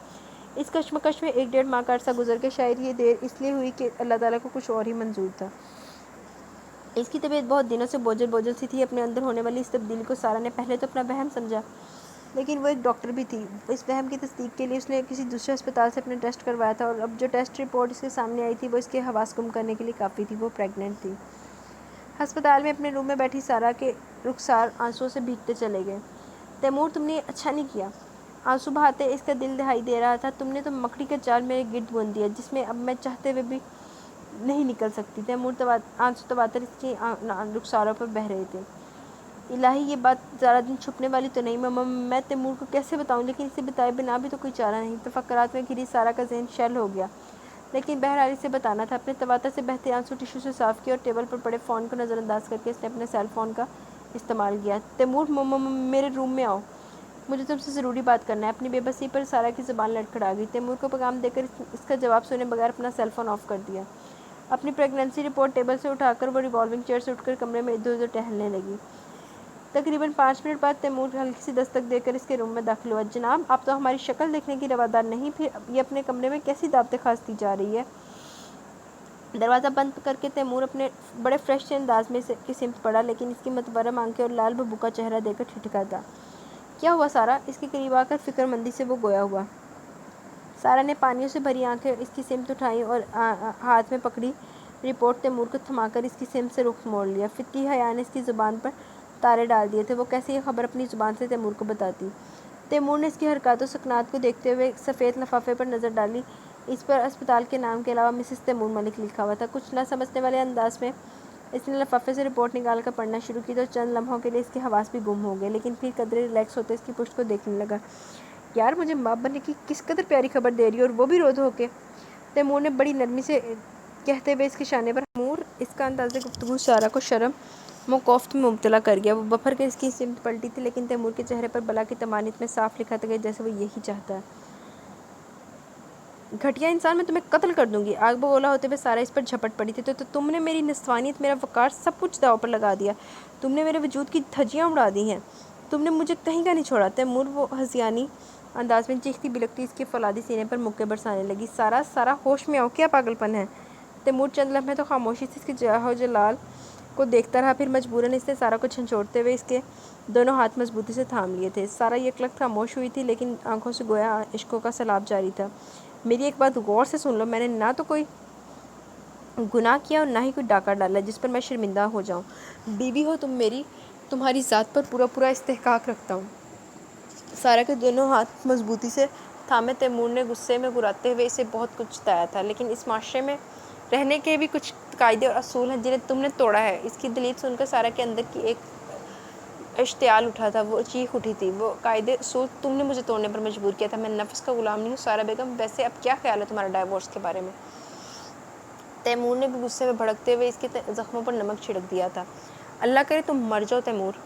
اس کشمکش میں 1-1.5 ماہ کا عرصہ گزر گیا، شاید یہ دیر اس لیے ہوئی کہ اللہ تعالیٰ کو کچھ اور ہی منظور تھا۔ اس کی طبیعت بہت دنوں سے بوجھل سی تھی۔ اپنے اندر ہونے والی اس تبدیلی کو سارا نے پہلے تو اپنا وہم سمجھا، لیکن وہ ایک ڈاکٹر بھی تھی۔ اس وہم کی تصدیق کے لیے اس نے کسی دوسرے ہسپتال سے اپنے ٹیسٹ کروایا تھا، اور اب جو ٹیسٹ رپورٹ اس کے سامنے آئی تھی وہ اس کے حواس گم کرنے کے لیے کافی تھی۔ وہ پریگننٹ تھی۔ ہسپتال میں اپنے روم میں بیٹھی سارا کے رخسار آنسوؤں سے بھیگتے چلے گئے۔ تیمور، تم نے یہ اچھا نہیں کیا۔ آنسو بہاتے اس کا دل دہائی دے رہا تھا۔ تم نے تو مکڑی کا جال میرے گرد بن دیا، جس میں اب میں چاہتے ہوئے بھی نہیں نکل سکتی۔ تیمور آنسو تواتر اس کی رخساروں پر بہہ رہے تھے۔ الہی یہ بات زیادہ دن چھپنے والی تو نہیں ماما، میں تیمور کو کیسے بتاؤں، لیکن اسے بتائے بنا بھی تو کوئی چارہ نہیں۔ تفکرات میں گھری سارا کا ذہن شل ہو گیا، لیکن بہرحال اسے بتانا تھا۔ اپنے تواتر سے بہتے آنسو ٹشو سے صاف کیا اور ٹیبل پر پڑے فون کو نظر انداز کر کے اس نے اپنے سیل فون کا استعمال کیا۔ تیمور میرے روم میں آؤ، مجھے تم سے ضروری بات کرنا ہے۔ اپنی بے بسی پر سارا کی زبان لڑکھڑا گئی۔ تیمور کو پیغام دے کر اس کا جواب سنے بغیر اپنا سیل فون آف کر دیا۔ اپنی پریگنینسی رپورٹ ٹیبل سے اٹھا کر وہ ریوالونگ چیئر سے اٹھ کر کمرے میں ادھر ادھر ٹہلنے لگی۔ تقریباً 5 منٹ بعد تیمور ہلکی سی دستک دے کر اس کے روم میں داخل ہوا۔ جناب، آپ تو ہماری شکل دیکھنے کی روادار نہیں، پھر یہ اپنے کمرے میں کیسی دعوتیں خواست دی جا رہی ہے؟ دروازہ بند کر کے تیمور اپنے بڑے فریش سے انداز میں کی سمت پڑا، لیکن اس کی متورم آنکھیں اور لال بھبوکا چہرہ دیکھ کر ٹھٹکا تھا۔ کیا ہوا سارا؟ اس کے قریب آ کر فکر مندی سے وہ گویا ہوا۔ سارا نے پانیوں سے بھری آنکھیں اس کی سمت اٹھائیں اور ہاتھ میں پکڑی رپورٹ تیمور کو تھما کر اس کی سمت سے رخ موڑ لیا۔ فطری حیا نے اس کی زبان پر تارے ڈال دیے تھے، وہ کیسے یہ خبر اپنی زبان سے تیمور کو بتاتی؟ تیمور نے اس کی حرکات و سکنات کو دیکھتے ہوئے سفید لفافے پر نظر ڈالی۔ اس پر اسپتال کے نام کے علاوہ مسز تیمور ملک لکھا ہوا تھا۔ کچھ نہ سمجھنے والے انداز میں اس نے لفافے سے رپورٹ نکال کر پڑھنا شروع کی تو چند لمحوں کے لیے اس کے حواس بھی گم ہو گئے، لیکن پھر قدرے ریلیکس ہوتے اس کی پشت کو دیکھنے لگا۔ یار، مجھے باپ بننے کی کس قدر پیاری خبر دے رہی ہے، اور وہ بھی رو دھو کے۔ تیمور نے بڑی نرمی سے کہتے ہوئے اس کے شانے پر تیمور، اس کا انداز گفتگو سارا کو شرم کوفت میں مبتلا کر گیا۔ وہ بپھر کے اس کی سمت پلٹی تھی، لیکن تیمور کے چہرے پر بلا کی طمانینت میں صاف لکھا تھا کہ جیسے وہ یہی چاہتا ہے۔ گھٹیا انسان، میں تمہیں قتل کر دوں گی۔ آگ بگولا ہوتے ہوئے سارا اس پر جھپٹ پڑی تھی۔ تو تم نے میری نسوانیت، میرا وقار، سب کچھ داؤ پر لگا دیا۔ تم نے میرے وجود کی دھجیاں اڑا دی ہیں۔ تم نے مجھے کہیں کا نہیں چھوڑا۔ تیمور وہ ہذیانی انداز میں چیختی بلکتی اس کے فولادی سینے پر مکے برسانے لگی۔ سارا ہوش میں آؤ، کیا پاگل پن ہے؟ تیمور چند لمحے تو خاموشی سے اس کے جاہ و جلال کو دیکھتا رہا، پھر مجبوراً اس نے سارا کو جھنجھوڑتے ہوئے اس کے دونوں ہاتھ مضبوطی سے تھام لیے تھے۔ سارا یکلخت خاموش ہوئی تھی، لیکن آنکھوں سے گویا اشکوں کا سیلاب جاری تھا۔ میری ایک بات غور سے سن لو، میں نے نہ تو کوئی گناہ کیا اور نہ ہی کوئی ڈاکہ ڈالا جس پر میں شرمندہ ہو جاؤں۔ بیوی ہو تم میری، تمہاری ذات پر پورا استحقاق رکھتا ہوں۔ سارا کے دونوں ہاتھ مضبوطی سے تھامے تیمور نے غصے میں گراتے ہوئے اسے بہت کچھ بتایا تھا، لیکن اس معاشرے میں رہنے کے بھی کچھ قاعدے اور اصول ہیں جنہیں تم نے توڑا ہے۔ اس کی دلیل سن کر سارا کے اندر کی ایک اشتعال اٹھا تھا، وہ چیخ اٹھی تھی۔ وہ قاعدے اصول تم نے مجھے توڑنے پر مجبور کیا تھا، میں نفس کا غلام نہیں ہوں۔ سارا بیگم، ویسے اب کیا خیال ہے تمہارا ڈائیورس کے بارے میں؟ تیمور نے بھی غصے میں بھڑکتے ہوئے اس کے زخموں پر نمک چھڑک دیا تھا۔ اللہ کرے تم مر جاؤ تیمور۔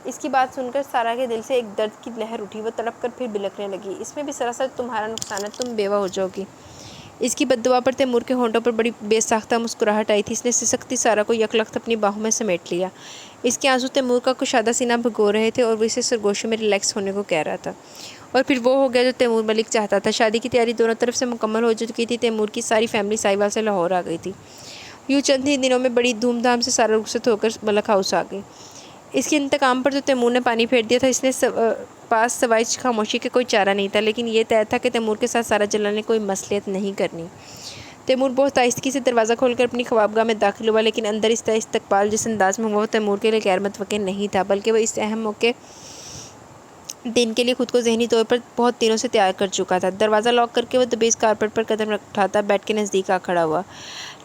اس کی بات سن کر سارا کے دل سے ایک درد کی لہر اٹھی، وہ تڑپ کر پھر بلکنے لگی۔ اس میں بھی سراسر تمہارا نقصان ہے، تم بیوہ ہو جاؤ گی۔ اس کی بد دعا پر تیمور کے ہونٹوں پر بڑی بے ساختہ مسکراہٹ آئی تھی۔ اس نے سسکتی سارا کو یکلخت اپنی باہوں میں سمیٹ لیا۔ اس کے آنسو تیمور کا کشادہ سینہ بھگو رہے تھے اور وہ اسے سرگوشی میں ریلیکس ہونے کو کہہ رہا تھا، اور پھر وہ ہو گیا جو تیمور ملک چاہتا تھا۔ شادی کی تیاری دونوں طرف سے مکمل ہو چکی تھی۔ تیمور کی ساری فیملی ساہیوال سے لاہور آ گئی تھی۔ یوں چند ہی دنوں میں بڑی دھوم دھام سے سارا رخصت ہو کر ملک ہاؤس آ گئی۔ اس کے انتقام پر تو تیمور نے پانی پھیر دیا تھا، اس نے پاس سوائے خاموشی کے کوئی چارہ نہیں تھا، لیکن یہ طے تھا کہ تیمور کے ساتھ سارا جلال نے کوئی مصلحت نہیں کرنی۔ تیمور بہت آہستگی سے دروازہ کھول کر اپنی خوابگاہ میں داخل ہوا، لیکن اندر اس استقبال جس انداز میں ہوا وہ تیمور کے لیے غیر متوقع نہیں تھا، بلکہ وہ اس اہم موقع دن کے لیے خود کو ذہنی طور پر بہت دنوں سے تیار کر چکا تھا۔ دروازہ لاک کر کے وہ دبیز کارپٹ پر قدم اٹھاتا بیڈ کے نزدیک آ کھڑا ہوا۔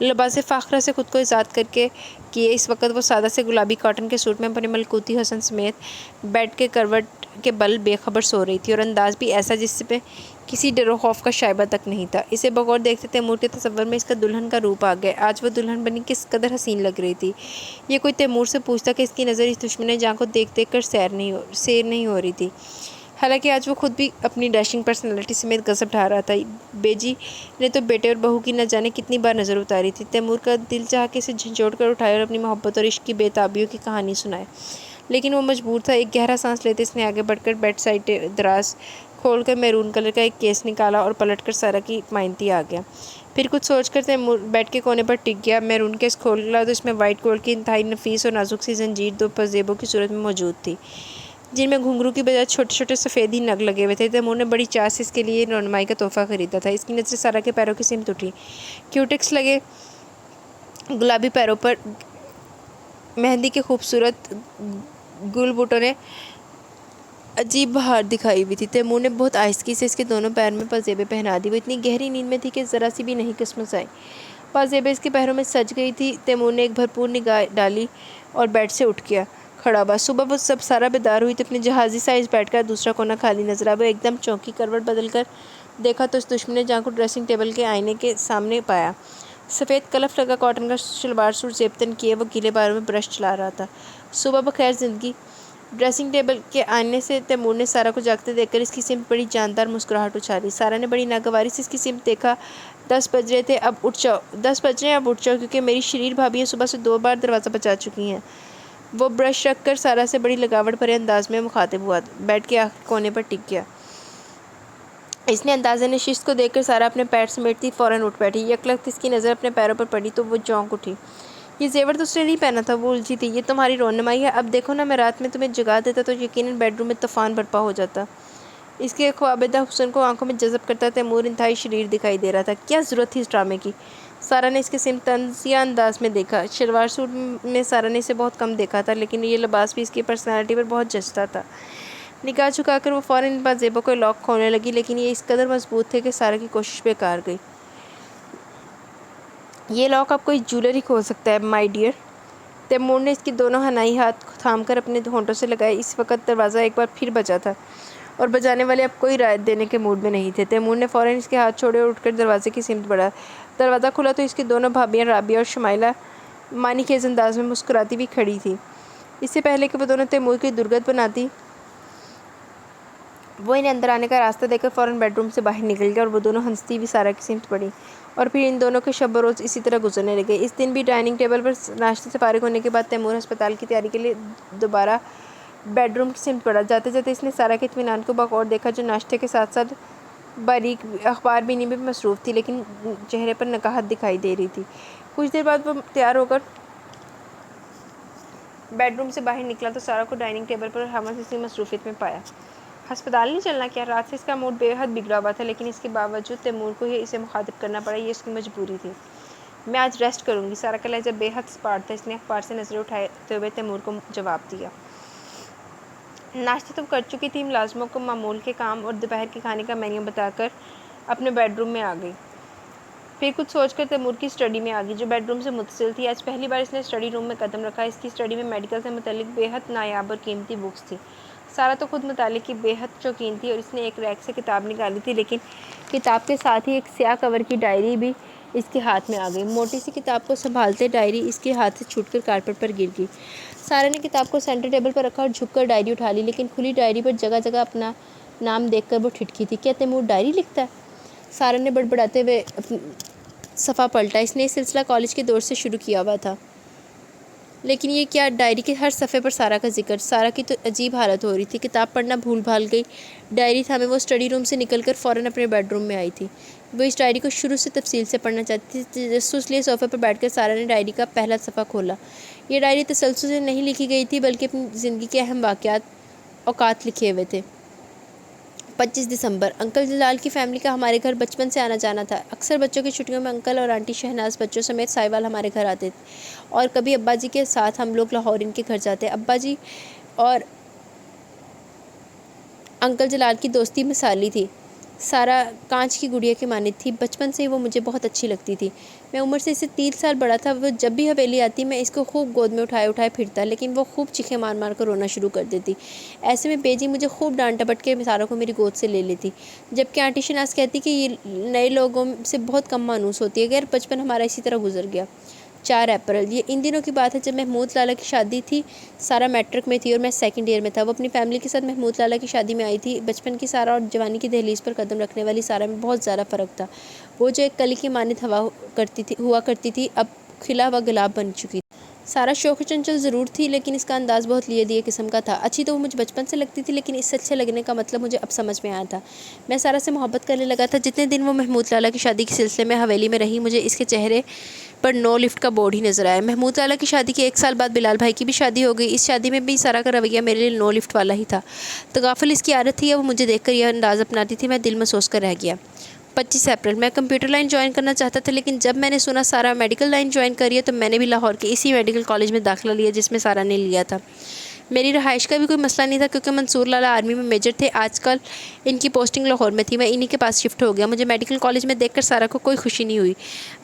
لباس فاخرہ سے خود کو آزاد کر کے کیے اس وقت وہ سادہ سے گلابی کاٹن کے سوٹ میں اپنے ملکوتی حسن سمیت بیڈ کے کروٹ کے بل بے خبر سو رہی تھی، اور انداز بھی ایسا جس میں کسی ڈر و خوف کا شائبہ تک نہیں تھا۔ اسے بغور دیکھتے تیمور کے تصور میں اس کا دلہن کا روپ آ گیا۔ آج وہ دلہن بنی کس قدر حسین لگ رہی تھی، یہ کوئی تیمور سے پوچھتا کہ اس کی نظر اس دشمن جاں کو دیکھ دیکھ کر سیر نہیں ہو رہی تھی۔ حالانکہ آج وہ خود بھی اپنی ڈیشنگ پرسنالٹی سمیت غضب ڈھا رہا تھا۔ بیجی نے تو بیٹے اور بہو کی نہ جانے کتنی بار نظر اتاری تھی۔ تیمور کا دل چاہا کہ اسے جھنجھوڑ کر اٹھائے اور اپنی محبت اور عشق کی بے تابیوں کی کہانی سنائے، لیکن وہ مجبور تھا۔ ایک گہرا سانس لیتے اس نے آگے بڑھ کر بیڈ سائڈ دراز کھول کر میرون کلر کا ایک کیس نکالا اور پلٹ کر سارا کی مائنتی آ گیا۔ پھر کچھ سوچ کر تیمور بیڈ کے کونے پر ٹک گیا۔ میرون کیس کھولا تو اس میں وائٹ گولڈ کی انتہائی نفیس اور نازک سی زنجیر دو پزیبوں کی صورت میں موجود تھی، جن میں گھنگرو کی بجائے چھوٹے چھوٹے سفید ہی نگ لگے ہوئے تھے۔ تیمور نے بڑی چاہ سے اس کے لیے رونمائی کا تحفہ خریدا تھا۔ اس کی نظریں سارا کے پیروں کی سمت اٹھی۔ کیوٹکس لگے گلابی پیروں پر مہندی کے خوبصورت گل بوٹوں نے عجیب بہار دکھائی ہوئی تھی۔ تیمور نے بہت آہستگی سے اس کے دونوں پیر میں پازیبیں پہنا دی۔ وہ اتنی گہری نیند میں تھی کہ ذرا سی بھی نہیں کسمس آئی۔ پازیبیں اس کے پیروں میں سج گئی تھی۔ تیمور نے ایک بھرپور نگاہ ڈالی اور بیڈ سے اٹھ گیا، کھڑا ہوا۔ صبح وہ سب سارا بیدار ہوئی تو اپنے جہازی سائز بیٹھ کا دوسرا کونا خالی نظر آیا۔ وہ ایک دم چونکی، کروٹ بدل کر دیکھا تو اس دشمن جہاں کو ڈریسنگ ٹیبل کے آئینے کے سامنے پایا۔ سفید کلف لگا کاٹن کا شلوار سوٹ زیب تن کیے وہ گیلے باروں میں برش چلا رہا تھا۔ صبح بخیر زندگی۔ ڈریسنگ ٹیبل کے آئینے سے تیمور نے سارا کو جاگتے دیکھ کر اس کی سمت بڑی جاندار مسکراہٹ اچھالی۔ سارا نے بڑی ناگواری سے اس کی سمت دیکھا۔ 10 بج رہے تھے، اب اٹھ جاؤ 10 بج رہے ہیں اب اٹھ جاؤ کیونکہ میری شریر بھابھی صبح سے 2 بار دروازہ بجا چکی ہیں۔ وہ برش رکھ کر سارا سے بڑی لگاوٹ بھرے انداز میں مخاطب ہوا۔ بیڈ کے آخری کونے پر ٹک گیا۔ اس نے اندازے نشست کو دیکھ کر سارا اپنے پیر سمیٹتی فوراً اٹھ بیٹھی۔ یکلخت اس کی نظر اپنے پیروں پر پڑی تو وہ چونک اٹھی۔ یہ زیور تو اس نے نہیں پہنا تھا، وہ الجھی تھی۔ یہ تمہاری رونمائی ہے؟ اب دیکھو نا، میں رات میں تمہیں جگا دیتا تو یقیناً بیڈ روم میں طوفان برپا ہو جاتا۔ اس کے خوابیدہ حسن کو آنکھوں میں جذب کرتا تیمور انتہائی شریر دکھائی دے رہا تھا۔ کیا ضرورت تھی اس ڈرامے کی؟ سارا نے اس کے سمت طنزیہ انداز میں دیکھا۔ شلوار سوٹ میں سارا نے اسے بہت کم دیکھا تھا، لیکن یہ لباس بھی اس کی پرسنالٹی پر بہت جچتا تھا۔ نگاہ جھکا کر وہ فوراً ان پازیبوں کے لاک کھولنے لگی، لیکن یہ اس قدر مضبوط تھے کہ سارا کی کوشش بیکار گئی۔ یہ لاک اب کوئی جولر ہی کھول سکتا ہے مائی ڈیئر۔ تیمور نے اس کی دونوں حنائی ہاتھ تھام کر اپنے ہونٹوں سے لگائے۔ اس وقت دروازہ ایک بار پھر بجا تھا اور بجانے والے اب کوئی رعایت دینے کے موڈ میں نہیں تھے۔ تیمور نے فوراً اس کے ہاتھ چھوڑے اور اٹھ کر دروازے کی سمت بڑھا۔ دروازہ کھلا تو اس کی دونوں بھابھیاں رابعہ اور شمائلہ معنی خیز انداز میں مسکراتی ہوئی کھڑی تھیں۔ اس سے پہلے کہ وہ دونوں تیمور کی درگت بناتی، وہ انہیں اندر آنے کا راستہ دے کر فوراً بیڈ روم سے باہر نکل گیا اور وہ دونوں ہنستی ہوئی سارا کی سمت بڑھیں اور پھر ان دونوں کے شب و روز اسی طرح گزرنے لگے۔ اس دن بھی ڈائننگ ٹیبل پر ناشتے سے فارغ ہونے کے بعد تیمور ہسپتال کی تیاری کے لیے دوبارہ بیڈ روم کی سمت بڑھا۔ جاتے جاتے اس نے سارا کے اطمینان کو بغور دیکھا، جو ناشتے کے ساتھ ساتھ باریک اخبار بینی میں بھی مصروف تھی، لیکن چہرے پر نکاہت دکھائی دے رہی تھی۔ کچھ دیر بعد وہ تیار ہو کر بیڈ روم سے باہر نکلا تو سارا کو ڈائننگ ٹیبل پر ہمہ اسی مصروفیت میں پایا۔ ہسپتال نہیں چلنا کیا؟ رات سے اس کا موڈ بے حد بگڑا ہوا تھا، لیکن اس کے باوجود تیمور کو ہی اسے مخاطب کرنا پڑا۔ یہ اس کی مجبوری تھی۔ میں آج ریسٹ کروں گی۔ سارا کا لہجہ بے حد اسپاٹ تھا۔ اس نے اخبار سے نظریں اٹھاتے ہوئے تیمور کو جواب دیا۔ ناشتہ تو کر چکی تھی۔ ملازموں کو معمول کے کام اور دوپہر کے کھانے کا مینیو بتا کر اپنے بیڈ روم میں آ گئی۔ پھر کچھ سوچ کر تیمور کی اسٹڈی میں آ گئی، جو بیڈ روم سے متصل تھی۔ آج پہلی بار اس نے اسٹڈی روم میں قدم رکھا۔ اس کی اسٹڈی میں میڈیکل سے متعلق بے حد نایاب اور قیمتی بکس تھی۔ سارا تو خود مطالعے کی بے حد شوقین تھی اور اس نے ایک ریک سے کتاب نکالی تھی، لیکن کتاب کے ساتھ ہی ایک سیاہ کور کی ڈائری بھی اس کے ہاتھ میں آ گئی۔ موٹی سی کتاب کو سنبھالتے ڈائری اس کے ہاتھ سے چھوٹ کر کارپیٹ پر گر گئی۔ سارا نے کتاب کو سینٹر ٹیبل پر رکھا اور جھک کر ڈائری اٹھا لی، لیکن کھلی ڈائری پر جگہ جگہ اپنا نام دیکھ کر وہ ٹھٹکی تھی۔ کیا تیمور ڈائری لکھتا ہے؟ سارا نے بڑبڑاتے ہوئے صفحہ پلٹا۔ اس نے یہ سلسلہ کالج کے دور سے شروع کیا ہوا تھا، لیکن یہ کیا ڈائری کے ہر صفحے پر سارا کا ذکر۔ سارا کی تو عجیب حالت ہو رہی تھی۔ کتاب پڑھنا بھول بھال گئی۔ ڈائری تھامے وہ اسٹڈی روم سے نکل کر فوراً اپنے بیڈ روم میں آئی تھی۔ وہ اس ڈائری کو شروع سے تفصیل سے پڑھنا چاہتی تھی۔ تجسس لیے صوفے پر بیٹھ کر سارا نے ڈائری کا پہلا صفحہ کھولا۔ یہ ڈائری تسلسل سے نہیں لکھی گئی تھی، بلکہ اپنی زندگی کے اہم واقعات اوقات لکھے ہوئے تھے۔ 25 دسمبر۔ انکل جلال کی فیملی کا ہمارے گھر بچپن سے آنا جانا تھا۔ اکثر بچوں کی چھٹیوں میں انکل اور آنٹی شہناز بچوں سمیت سائیوال ہمارے گھر آتے تھے اور کبھی ابا جی کے ساتھ ہم لوگ لاہور ان کے گھر جاتے۔ ابا جی اور انکل جلال کی دوستی مثالی تھی۔ سارا کانچ کی گڑیا کے مانند تھی۔ بچپن سے ہی وہ مجھے بہت اچھی لگتی تھی۔ میں عمر سے اسے 3 سال بڑا تھا۔ وہ جب بھی حویلی آتی میں اس کو خوب گود میں اٹھائے پھرتا، لیکن وہ خوب چیخیں مار مار کر رونا شروع کر دیتی۔ ایسے میں بیجی مجھے خوب ڈانٹ ڈپٹ کے سارا کو میری گود سے لے لیتی، جبکہ آنٹی شہناز کہتی کہ یہ نئے لوگوں سے بہت کم مانوس ہوتی ہے۔ غیر بچپن ہمارا اسی طرح گزر گیا۔ 4 اپریل۔ یہ ان دنوں کی بات ہے جب محمود لالا کی شادی تھی۔ سارا میٹرک میں تھی اور میں سیکنڈ ایئر میں تھا۔ وہ اپنی فیملی کے ساتھ محمود لالا کی شادی میں آئی تھی۔ بچپن کی سارا اور جوانی کی دہلیز پر قدم رکھنے والی سارا میں بہت زیادہ فرق تھا۔ وہ جو ایک کلی کی مانند ہوا کرتی تھی، اب کھلا ہوا گلاب بن چکی تھی۔ سارا شوخ چنچل ضرور تھی، لیکن اس کا انداز بہت لیے دیے قسم کا تھا۔ اچھی تو وہ مجھے بچپن سے لگتی تھی، لیکن اس سے اچھے لگنے کا مطلب مجھے اب سمجھ میں آیا تھا۔ میں سارا سے محبت کرنے لگا تھا۔ جتنے دن وہ محمود لالا کی شادی کے سلسلے میں حویلی میں رہی، مجھے اس کے چہرے پر نو لفٹ کا بورڈ ہی نظر آیا۔ محمود لالا کی شادی کے 1 سال بعد بلال بھائی کی بھی شادی ہو گئی۔ اس شادی میں بھی سارا کا رویہ میرے لیے نو لفٹ والا ہی تھا۔ تغافل اس کی عادت تھی یا وہ مجھے دیکھ کر یہ انداز اپناتی تھی، میں دل میں سوچ کر رہ گیا۔ 25 اپریل۔ میں کمپیوٹر لائن جوائن کرنا چاہتا تھا، لیکن جب میں نے سنا سارا میڈیکل لائن جوائن کر رہی ہے تو میں نے بھی لاہور کے اسی میڈیکل کالج میں داخلہ لیا جس میں سارا نے لیا تھا۔ میری رہائش کا بھی کوئی مسئلہ نہیں تھا کیونکہ منصور لالا آرمی میں میجر تھے. آج کل ان کی پوسٹنگ لاہور میں تھی. میں انہی کے پاس شفٹ ہو گیا. مجھے میڈیکل کالج میں دیکھ کر سارا کو کوئی خوشی نہیں ہوئی.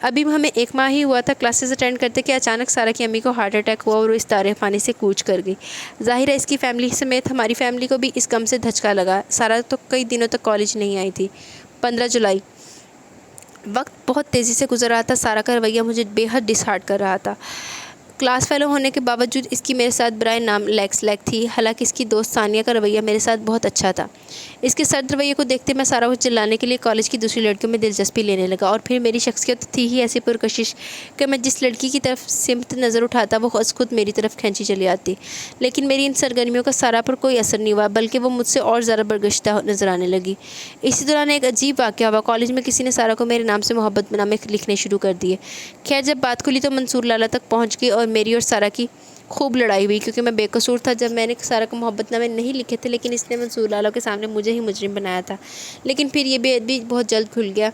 ابھی ہمیں 1 ماہ ہی ہوا تھا کلاسز اٹینڈ کرتے کہ اچانک سارا کی امی کو ہارٹ اٹیک ہوا اور وہ اس دار پانی سے کوچ کر گئی. ظاہر ہے اس کی فیملی سمیت ہماری فیملی کو بھی اس غم سے دھچکا لگا. سارا تو کئی دنوں تک کالج نہیں آئی تھی. 15 جولائی. وقت بہت تیزی سے گزر رہا تھا. سارا کا رویہ مجھے بے حد ڈس ہارٹ کر رہا تھا. کلاس فیلو ہونے کے باوجود اس کی میرے ساتھ برائے نام لیک تھی. حالانکہ اس کی دوست ثانیہ کا رویہ میرے ساتھ بہت اچھا تھا. اس کے سرد رویے کو دیکھتے میں سارا کو چلانے کے لیے کالج کی دوسری لڑکیوں میں دلچسپی لینے لگا. اور پھر میری شخصیت تھی ہی ایسی پرکشش کہ میں جس لڑکی کی طرف سمت نظر اٹھاتا وہ خود میری طرف کھینچی چلی آتی. لیکن میری ان سرگرمیوں کا سارا پر کوئی اثر نہیں ہوا بلکہ وہ مجھ سے اور زیادہ برگشتہ نظر آنے لگی. اسی دوران ایک عجیب واقعہ ہوا. کالج میں کسی نے سارا کو میرے نام سے محبت نامے لکھنے شروع کر دیے. خیر جب بات کھلی تو منصور لالا تک پہنچ گئی اور میری اور سارا کی خوب لڑائی ہوئی کیونکہ میں بے قصور تھا. جب میں نے سارا کو محبت نامے نہیں لکھے تھے لیکن اس نے منصور لالا کے سامنے مجھے ہی مجرم بنایا تھا. لیکن پھر یہ بھی بہت جلد کھل گیا.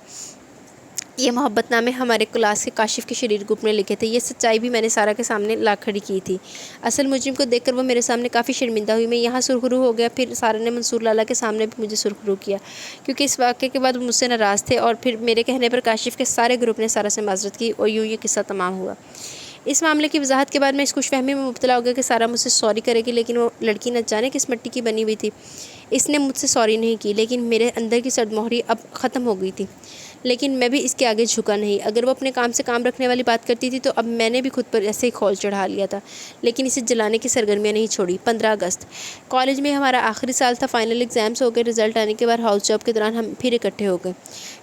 یہ محبت نامے ہمارے کلاس کے کاشف کے شریر گروپ نے لکھے تھے. یہ سچائی بھی میں نے سارا کے سامنے لا کھڑی کی تھی. اصل مجرم کو دیکھ کر وہ میرے سامنے کافی شرمندہ ہوئی. میں یہاں سرخرو ہو گیا. پھر سارا نے منصور لالا کے سامنے بھی مجھے سرخرو کیا کیونکہ اس واقعے کے بعد وہ مجھ سے ناراض تھے. اور پھر میرے کہنے پر کاشف کے سارے گروپ نے سارا سے معذرت کی اور یوں یہ قصہ تمام ہوا. اس معاملے کی وضاحت کے بعد میں اس خوش فہمی میں مبتلا ہو گیا کہ سارا مجھ سے سوری کرے گی. لیکن وہ لڑکی نہ جانے کس مٹی کی بنی ہوئی تھی. اس نے مجھ سے سوری نہیں کی لیکن میرے اندر کی سرد مہری اب ختم ہو گئی تھی. لیکن میں بھی اس کے آگے جھکا نہیں. اگر وہ اپنے کام سے کام رکھنے والی بات کرتی تھی تو اب میں نے بھی خود پر ایسے ہی کھول چڑھا لیا تھا. لیکن اسے جلانے کی سرگرمیاں نہیں چھوڑی. 15 اگست. کالج میں ہمارا آخری سال تھا. فائنل ایگزامس ہو گئے. رزلٹ آنے کے بعد ہاؤس جاب کے دوران ہم پھر اکٹھے ہو گئے.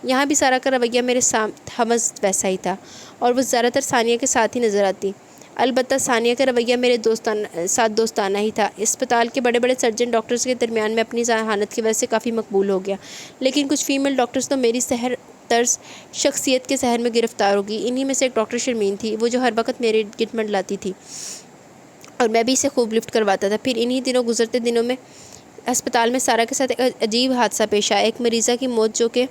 یہاں بھی سارا کا رویہ میرے ساتھ ہمز ویسا ہی تھا اور وہ زیادہ تر ثانیہ کے ساتھ ہی نظر آتی. البتہ ثانیہ کا رویہ میرے ساتھ دوستانہ ہی تھا. اسپتال کے بڑے بڑے سرجن ڈاکٹرز کے درمیان میں اپنی ذہانت کی وجہ سے کافی مقبول ہو گیا. لیکن کچھ فیمیل ڈاکٹرز تو میری سحر طرز شخصیت کے سحر میں گرفتار ہوگی. انہی میں سے ایک ڈاکٹر شرمین تھی. وہ جو ہر وقت میرے گٹ منڈلاتی تھی اور میں بھی اسے خوب لفٹ کرواتا تھا. پھر انہی دنوں گزرتے دنوں میں اسپتال میں سارا کے ساتھ ایک عجیب حادثہ پیش آیا. ایک مریضہ کی موت جو کہ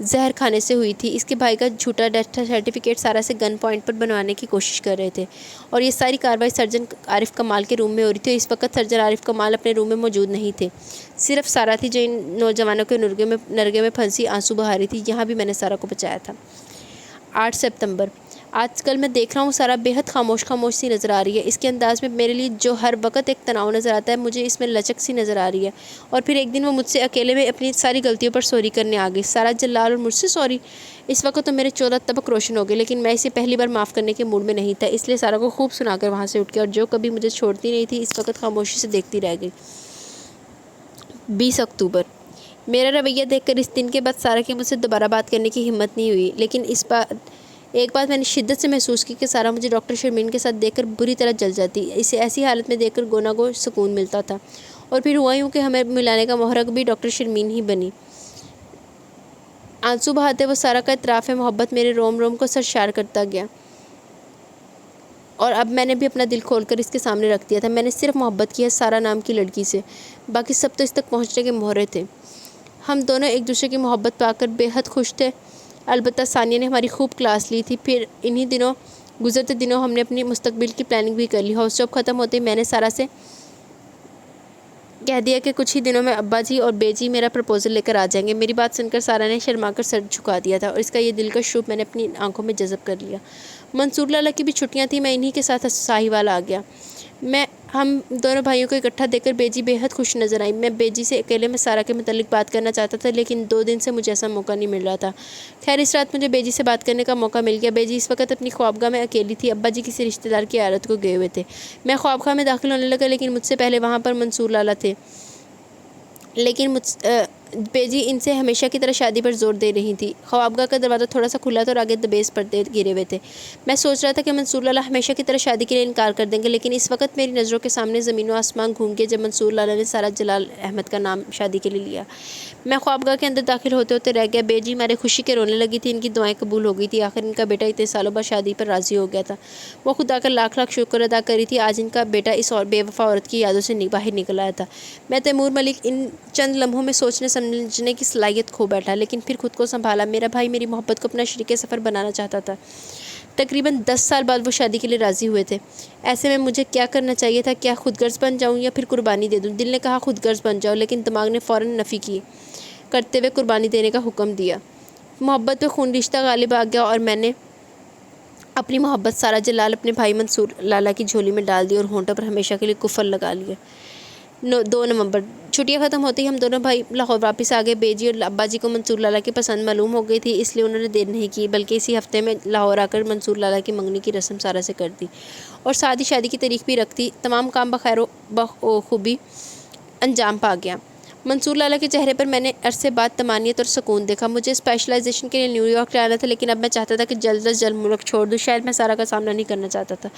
زہر کھانے سے ہوئی تھی. اس کے بھائی کا جھوٹا ڈیتھ سرٹیفکیٹ سارا سے گن پوائنٹ پر بنوانے کی کوشش کر رہے تھے اور یہ ساری کارروائی سرجن عارف کمال کے روم میں ہو رہی تھی. اس وقت سرجن عارف کمال اپنے روم میں موجود نہیں تھے. صرف سارا تھی جو ان نوجوانوں کے نرگے میں پھنسی آنسو بہا رہی تھی. یہاں بھی میں نے سارا کو بچایا تھا. 8 ستمبر. آج کل میں دیکھ رہا ہوں سارا بے حد خاموش سی نظر آ رہی ہے. اس کے انداز میں میرے لیے جو ہر وقت ایک تناؤ نظر آتا ہے مجھے اس میں لچک سی نظر آ رہی ہے. اور پھر ایک دن وہ مجھ سے اکیلے میں اپنی ساری غلطیوں پر سوری کرنے آ گئی. سارا جلال اور مجھ سے سوری. اس وقت تو میرے 14 طبق روشن ہو گئے لیکن میں اسے پہلی بار معاف کرنے کے موڈ میں نہیں تھا. اس لیے سارا کو خوب سنا کر وہاں سے اٹھ گیا اور جو کبھی مجھے چھوڑتی نہیں تھی اس وقت خاموشی سے دیکھتی رہ گئی. 20 اکتوبر. میرا رویہ دیکھ کر اس دن کے بعد سارا کی مجھ سے دوبارہ بات کرنے کی ہمت نہیں ہوئی. لیکن ایک بات میں نے شدت سے محسوس کی کہ سارا مجھے ڈاکٹر شرمین کے ساتھ دیکھ کر بری طرح جل جاتی. اسے ایسی حالت میں دیکھ کر گونا گو سکون ملتا تھا. اور پھر ہوا یوں کہ ہمیں ملانے کا محرک بھی ڈاکٹر شرمین ہی بنی. آنسو بہاتے وہ سارا کا اعتراف محبت میرے روم کو سرشار کرتا گیا اور اب میں نے بھی اپنا دل کھول کر اس کے سامنے رکھ دیا تھا. میں نے صرف محبت کی ہے سارا نام کی لڑکی سے. باقی سب تو اس تک پہنچنے کے مہرے تھے. ہم دونوں ایک دوسرے کی محبت پا کر بے حد خوش تھے. البتہ ثانیہ نے ہماری خوب کلاس لی تھی. پھر انہی دنوں گزرتے دنوں ہم نے اپنی مستقبل کی پلاننگ بھی کر لی. ہاؤس جاب ختم ہوتے ہی میں نے سارا سے کہہ دیا کہ کچھ ہی دنوں میں ابا جی اور بے جی میرا پرپوزل لے کر آ جائیں گے. میری بات سن کر سارا نے شرما کر سر جھکا دیا تھا اور اس کا یہ دلکش روپ میں نے اپنی آنکھوں میں جذب کر لیا. منصور لالا کی بھی چھٹیاں تھیں. میں انہی کے ساتھ ساہیوال آ گیا. ہم دونوں بھائیوں کو اکٹھا دیکھ کر بیجی بے حد خوش نظر آئی. میں بیجی سے اکیلے میں سارا کے متعلق بات کرنا چاہتا تھا لیکن 2 دن سے مجھے ایسا موقع نہیں مل رہا تھا. خیر اس رات مجھے بیجی سے بات کرنے کا موقع مل گیا. بیجی اس وقت اپنی خوابگاہ میں اکیلی تھی. ابا جی کسی رشتہ دار کی عیادت کو گئے ہوئے تھے. میں خوابگاہ میں داخل ہونے لگا لیکن مجھ سے پہلے وہاں پر منصور لالا تھے. لیکن بیجی ان سے ہمیشہ کی طرح شادی پر زور دے رہی تھی. خوابگاہ کا دروازہ تھوڑا سا کھلا تھا اور آگے دبیز پردے گرے ہوئے تھے. میں سوچ رہا تھا کہ منصور لالا ہمیشہ کی طرح شادی کے لیے انکار کر دیں گے لیکن اس وقت میری نظروں کے سامنے زمین و آسمان گھوم گئے جب منصور لالا نے سارا جلال احمد کا نام شادی کے لیے لیا. میں خوابگاہ کے اندر داخل ہوتے ہوتے رہ گیا. بیجی ہمارے خوشی کے رونے لگی تھی. ان کی دعائیں قبول ہو گئی تھی. آخر ان کا بیٹا اتنے سالوں بعد شادی پر راضی ہو گیا تھا. وہ خدا کا لاکھ لاکھ شکر ادا کر رہی تھی. آج ان کا بیٹا اس اور بے وفا عورت کی یادوں سے باہر نکل آیا تھا. میں تیمور ملک ان چند لمحوں میں سوچنے سمجھنے کی صلاحیت کھو بیٹھا لیکن پھر خود کو سنبھالا. میرا بھائی میری محبت کو اپنا شریک سفر بنانا چاہتا تھا. تقریباً 10 سال بعد وہ شادی کے لیے راضی ہوئے تھے۔ ایسے میں مجھے کیا کرنا چاہیے تھا؟ کیا خود غرض بن جاؤں یا پھر قربانی دے دوں؟ دل نے کہا خود غرض بن جاؤ، لیکن دماغ نے فوراً نفی کی کرتے ہوئے قربانی دینے کا حکم دیا۔ محبت پہ خون رشتہ غالب آ گیا اور میں نے اپنی محبت سارا جلال اپنے بھائی منصور لالا کی جھولی میں ڈال دی اور ہونٹوں پر ہمیشہ کے لیے کفر لگا لیا۔ 2 نومبر چھٹیاں ختم ہوتی ہی ہم دونوں بھائی لاہور واپس آ گئے۔ بیجی اور ابا جی کو منصور لالا کی پسند معلوم ہو گئی تھی، اس لیے انہوں نے دیر نہیں کی بلکہ اسی ہفتے میں لاہور آ کر منصور لالا کی منگنی کی رسم سارا سے کر دی اور ساتھ ہی شادی کی تاریخ بھی رکھ دی۔ تمام کام بخیر و بخوبی انجام پا گیا۔ منصور لالا کے چہرے پر میں نے عرصے بعد طمانینت اور سکون دیکھا۔ مجھے اسپیشلائزیشن کے لیے نیو یارک جانا تھا، لیکن اب میں چاہتا تھا کہ جلد از جلد ملک چھوڑ دوں۔ شاید میں سارا کا سامنا نہیں کرنا چاہتا تھا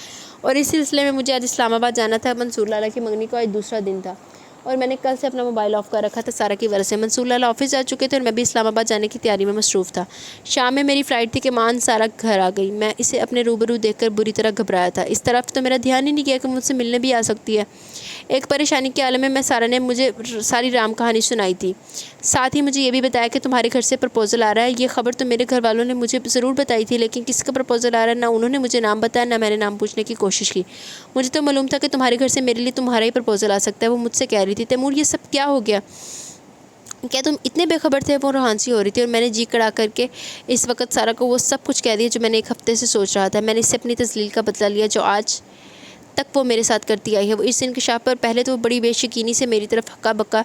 اور اس سلسلے میں مجھے آج اسلام آباد جانا تھا۔ منصور لالا کی منگنی کو آج دوسرا دن تھا اور میں نے کل سے اپنا موبائل آف کر رکھا تھا سارا کی وجہ سے۔ منصور لالا آفس جا چکے تھے اور میں بھی اسلام آباد جانے کی تیاری میں مصروف تھا۔ شام میں میری فلائٹ تھی کہ مان سارا گھر آ گئی۔ میں اسے اپنے روبرو دیکھ کر بری طرح گھبرایا تھا۔ اس طرف تو میرا دھیان ہی نہیں کیا کہ مجھ سے ملنے بھی آ سکتی ہے۔ ایک پریشانی کے عالم میں سارا نے مجھے ساری رام کہانی سنائی تھی، ساتھ ہی مجھے یہ بھی بتایا کہ تمہارے گھر سے پرپوزل آ رہا ہے۔ یہ خبر تو میرے گھر والوں نے مجھے ضرور بتائی تھی، لیکن کس کا پرپوزل آ رہا ہے نہ انہوں نے مجھے نام بتایا نہ میں نے نام پوچھنے کی کوشش کی۔ مجھے تو معلوم تھا کہ تمہارے گھر سے میرے لیے تمہارا ہی پرپوزل آ سکتا ہے۔ وہ مجھ سے کہہ رہی تھی تیمور یہ سب کیا ہو گیا؟ کیا تم اتنے بے خبر تھے؟ وہ روحان سی ہو رہی تھی اور میں نے جی کڑا کر کے اس وقت سارا کو وہ سب کچھ کہہ دیا جو میں نے ایک ہفتے سے سوچ رہا تھا۔ میں نے اس سے اپنی تذلیل کا بدلہ لیا جو آج تک وہ میرے ساتھ کرتی آئی ہے۔ وہ اس انکشاف پر پہلے تو وہ بڑی بے شکینی سے میری طرف ہکا بکا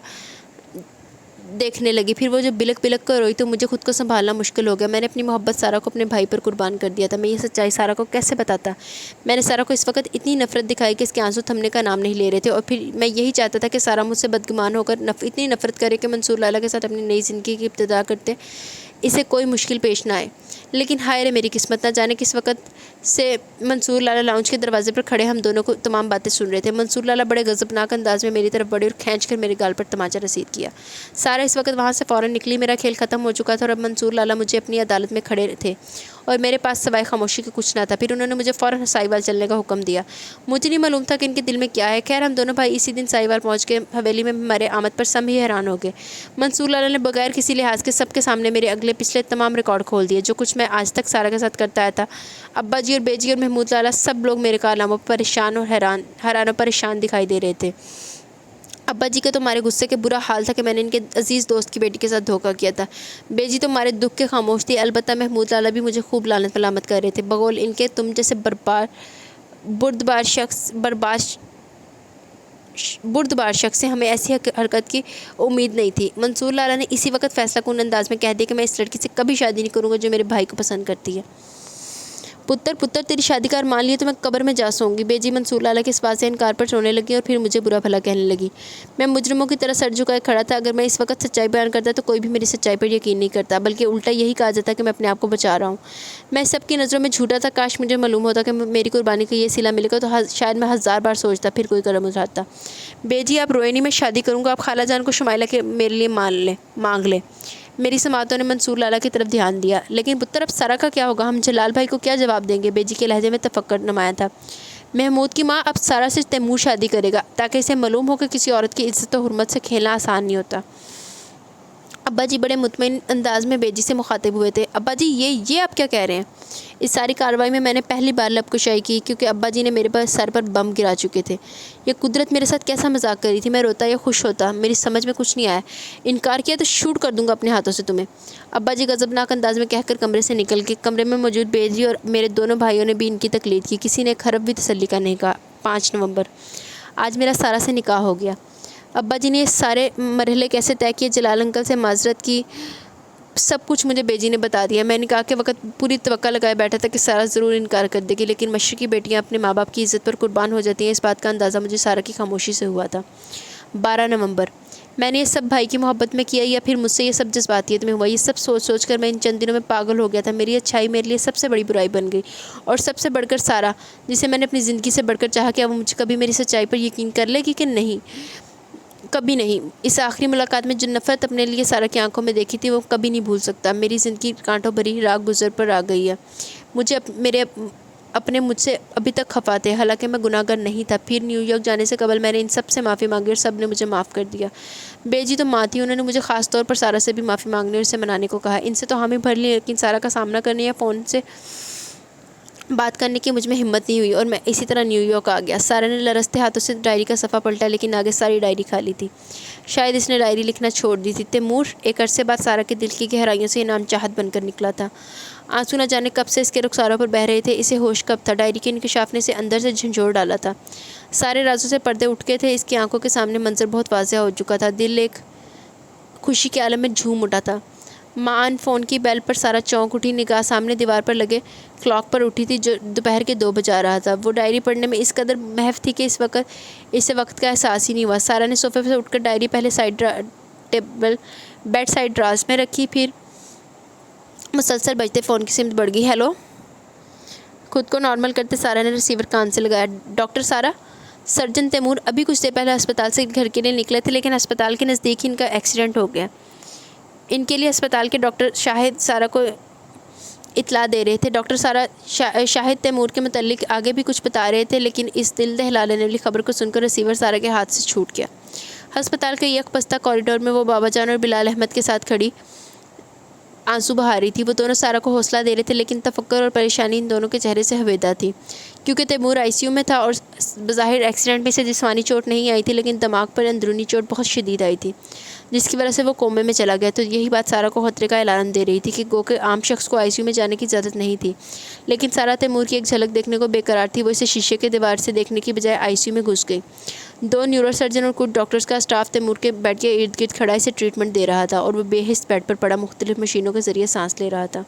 دیکھنے لگی، پھر وہ جب بلک بلک کر روئی تو مجھے خود کو سنبھالنا مشکل ہو گیا۔ میں نے اپنی محبت سارا کو اپنے بھائی پر قربان کر دیا تھا۔ میں یہ سچائی سارا کو کیسے بتاتا؟ میں نے سارا کو اس وقت اتنی نفرت دکھائی کہ اس کے آنسو تھمنے کا نام نہیں لے رہے تھے، اور پھر میں یہی چاہتا تھا کہ سارا مجھ سے بدگمان ہو کر اتنی نفرت کرے کہ منصور لالا کے ساتھ اپنی نئی زندگی کی ابتدا کرتے اسے کوئی مشکل پیش نہ آئے۔ لیکن ہائے رے میری قسمت، نہ جانے کس وقت سے منصور لالا لاؤنج کے دروازے پر کھڑے ہم دونوں کو تمام باتیں سن رہے تھے۔ منصور لالا بڑے غضبناک انداز میں میری طرف بڑھے اور کھینچ کر میرے گال پر تماچا رسید کیا۔ سارا اس وقت وہاں سے فوراً نکلی۔ میرا کھیل ختم ہو چکا تھا اور اب منصور لالا مجھے اپنی عدالت میں کھڑے تھے اور میرے پاس سوائے خاموشی کے کچھ نہ تھا۔ پھر انہوں نے مجھے فوراً سائیوال چلنے کا حکم دیا۔ مجھے نہیں معلوم تھا کہ ان کے دل میں کیا ہے۔ خیر ہم دونوں بھائی اسی دن سائیوال پہنچ گئے۔ حویلی میں ہمارے آمد پر سب ہی حیران ہو گئے۔ منصور لالا نے بغیر کسی لحاظ کے سب کے سامنے میرے اگلے پچھلے تمام ریکارڈ کھول دیے، جو کچھ میں آج تک سارا کے ساتھ کرتا آیا تھا۔ ابا جی اور بیجی اور محمود لالا سب لوگ میرے کارناموں پر پریشان اور حیران و پریشان دکھائی دے رہے تھے۔ ابا جی کے تو ہمارے غصے کے برا حال تھا کہ میں نے ان کے عزیز دوست کی بیٹی کے ساتھ دھوکہ کیا تھا۔ بیجی تو ہمارے دکھ کے خاموش تھی، البتہ محمود لالا بھی مجھے خوب لعنت ملامت کر رہے تھے۔ بقول ان کے تم جیسے بردبار شخص سے ہمیں ایسی حرکت کی امید نہیں تھی۔ منصور لالا نے اسی وقت فیصلہ کن انداز میں کہہ دیا کہ میں اس لڑکی سے کبھی شادی نہیں کروں گا جو میرے بھائی کو پسند کرتی ہے۔ پتر تیری شادی کا ارمان لیے تو میں قبر میں جا سوں گی۔ بیجی منصور لالا کے اس بات سے انکار پر رونے لگی اور پھر مجھے برا بھلا کہنے لگی۔ میں مجرموں کی طرح سر جھکائے کھڑا تھا۔ اگر میں اس وقت سچائی بیان کرتا تو کوئی بھی میری سچائی پر یقین نہیں کرتا، بلکہ الٹا یہی کہا جاتا کہ میں اپنے آپ کو بچا رہا ہوں۔ میں سب کی نظروں میں جھوٹا تھا۔ کاش مجھے معلوم ہوتا کہ میری قربانی کا یہ صلہ ملے گا تو شاید میں 1000 بار سوچتا پھر کوئی قدم اٹھاتا۔ بیجی آپ روئے نہیں، میں شادی کروں گا۔ آپ خالہ جان کو شمائلہ کے میرے لیے مانگ لیں۔ میری سماعتوں نے منصور لالا کی طرف دھیان دیا۔ لیکن پتر اب سارا کا کیا ہوگا؟ ہم جلال بھائی کو کیا جواب دیں گے؟ بیجی کے لہجے میں تفکر نمایاں تھا۔ محمود کی ماں اب سارا سے تیمور شادی کرے گا تاکہ اسے معلوم ہو کہ کسی عورت کی عزت و حرمت سے کھیلنا آسان نہیں ہوتا۔ ابا جی بڑے مطمئن انداز میں بیجی سے مخاطب ہوئے تھے۔ ابا جی یہ آپ کیا کہہ رہے ہیں؟ اس ساری کارروائی میں نے پہلی بار لب کشائی کی کیونکہ ابا جی نے میرے سر پر بم گرا چکے تھے۔ یہ قدرت میرے ساتھ کیسا مذاق کر رہی تھی؟ میں روتا یا خوش ہوتا؟ میری سمجھ میں کچھ نہیں آیا۔ انکار کیا تو شوٹ کر دوں گا اپنے ہاتھوں سے تمہیں، ابا جی غضبناک انداز میں کہہ کر کمرے سے نکل گئے۔ کمرے میں موجود بیجی اور میرے دونوں بھائیوں نے بھی ان کی تقلید کی۔ کسی نے ایک حرف بھی تسلی کا نہیں کہا۔ 5 نومبر آج میرا سارا سے نکاح ہو گیا۔ ابا جی نے یہ سارے مرحلے کیسے طے کیے، جلال انکل سے معذرت کی، سب کچھ مجھے بیجی نے بتا دیا۔ میں نکاح کے وقت پوری توقع لگائے بیٹھا تھا کہ سارا ضرور انکار کر دے گی، لیکن مشرقی بیٹیاں اپنے ماں باپ کی عزت پر قربان ہو جاتی ہیں، اس بات کا اندازہ مجھے سارا کی خاموشی سے ہوا تھا۔ 12 نومبر میں نے یہ سب بھائی کی محبت میں کیا یا پھر مجھ سے یہ سب جذباتیت میں ہوا؟ یہ سب سوچ کر میں ان چند دنوں میں پاگل ہو گیا تھا۔ میری اچھائی میرے لیے سب سے بڑی برائی بن گئی، اور سب سے بڑھ کر سارا، جسے میں نے اپنی زندگی سے بڑھ کر چاہا، کیا وہ مجھے کبھی میری سچائی پر یقین کر لے گی کہ نہیں؟ کبھی نہیں۔ اس آخری ملاقات میں جو نفرت اپنے لیے سارا کی آنکھوں میں دیکھی تھی وہ کبھی نہیں بھول سکتا۔ میری زندگی کانٹوں بھری راہ گزر پر آ گئی ہے۔ مجھ سے ابھی تک خفا تھے، حالانکہ میں گناہ گار نہیں تھا۔ پھر نیو یارک جانے سے قبل میں نے ان سب سے معافی مانگی اور سب نے مجھے معاف کر دیا۔ بیجی تو ماں تھی، انہوں نے مجھے خاص طور پر سارا سے بھی معافی مانگنے اور اسے منانے کو کہا۔ ان سے تو ہمیں بھر لی، لیکن سارا کا سامنا کرنے یا فون سے بات کرنے کی مجھ میں ہمت نہیں ہوئی اور میں اسی طرح نیو یارک آ گیا۔ سارا نے لرزتے ہاتھوں سے ڈائری کا صفحہ پلٹا لیکن آگے ساری ڈائری خالی تھی۔ شاید اس نے ڈائری لکھنا چھوڑ دی تھی۔ تیمور ایک عرصے بعد سارا کے دل کی گہرائیوں سے انعام چاہت بن کر نکلا تھا۔ آنسو نہ جانے کب سے اس کے رخساروں پر بہہ رہے تھے، اسے ہوش کب تھا۔ ڈائری کے انکشاف نے اسے اندر سے جھنجھوڑ ڈالا تھا۔ سارے رازوں سے پردے اٹھ کے تھے۔ اس کی آنکھوں کے سامنے منظر بہت واضح ہو چکا تھا۔ دل ایک خوشی کے عالم میں جھوم اٹھا تھا۔ معان فون کی بیل پر سارا چونک اٹھی، نگاہ سامنے دیوار پر لگے کلاک پر اٹھی تھی جو دوپہر کے 2 بجا رہا تھا۔ وہ ڈائری پڑھنے میں اس قدر محو تھی کہ اسے وقت کا احساس ہی نہیں ہوا۔ سارا نے صوفے سے اٹھ کر ڈائری پہلے بیڈ سائڈ ڈراز میں رکھی، پھر مسلسل بجتے فون کی سمت بڑھ گئی۔ ہیلو۔ خود کو نارمل کرتے سارا نے ریسیور کان سے لگایا۔ ڈاکٹر سارا؟ سرجن تیمور ابھی کچھ دیر پہلے ہسپتال سے گھر کے لیے نکلے تھے لیکن ہسپتال کے نزدیک ہی ان کا ایکسیڈنٹ ہو گیا۔ ان کے لیے ہسپتال کے ڈاکٹر شاہد سارا کو اطلاع دے رہے تھے۔ ڈاکٹر سارا شاہد تیمور کے متعلق آگے بھی کچھ بتا رہے تھے لیکن اس دل دہلا لینے والی خبر کو سن کر ریسیور سارا کے ہاتھ سے چھوٹ گیا۔ ہسپتال کے یک پستہ کوریڈور میں وہ بابا جان اور بلال احمد کے ساتھ کھڑی آنسو بہا رہی تھی۔ وہ دونوں سارا کو حوصلہ دے رہے تھے لیکن تفکر اور پریشانی ان دونوں کے چہرے سے ہویدا تھی، کیونکہ تیمور آئی سی یو میں تھا اور بظاہر ایکسیڈنٹ میں سے جسمانی چوٹ نہیں آئی تھی لیکن دماغ پر اندرونی چوٹ بہت شدید آئی تھی جس کی وجہ سے وہ کومے میں چلا گیا۔ تو یہی بات سارا کو خطرے کا اعلان دے رہی تھی کہ گو کہ عام شخص کو آئی سی یو میں جانے کی اجازت نہیں تھی، لیکن سارا تیمور کی ایک جھلک دیکھنے کو بے قرار تھی۔ وہ اسے شیشے کے دیوار سے دیکھنے کی بجائے آئی سی یو میں گھس گئی۔ 2 نیورو سرجن اور کچھ ڈاکٹرز کا اسٹاف تیمور کے بیڈ کے ارد گرد کھڑا اسے ٹریٹمنٹ دے رہا تھا اور وہ بے حس بیڈ پر پڑا مختلف مشینوں کے ذریعے سانس لے رہا تھا۔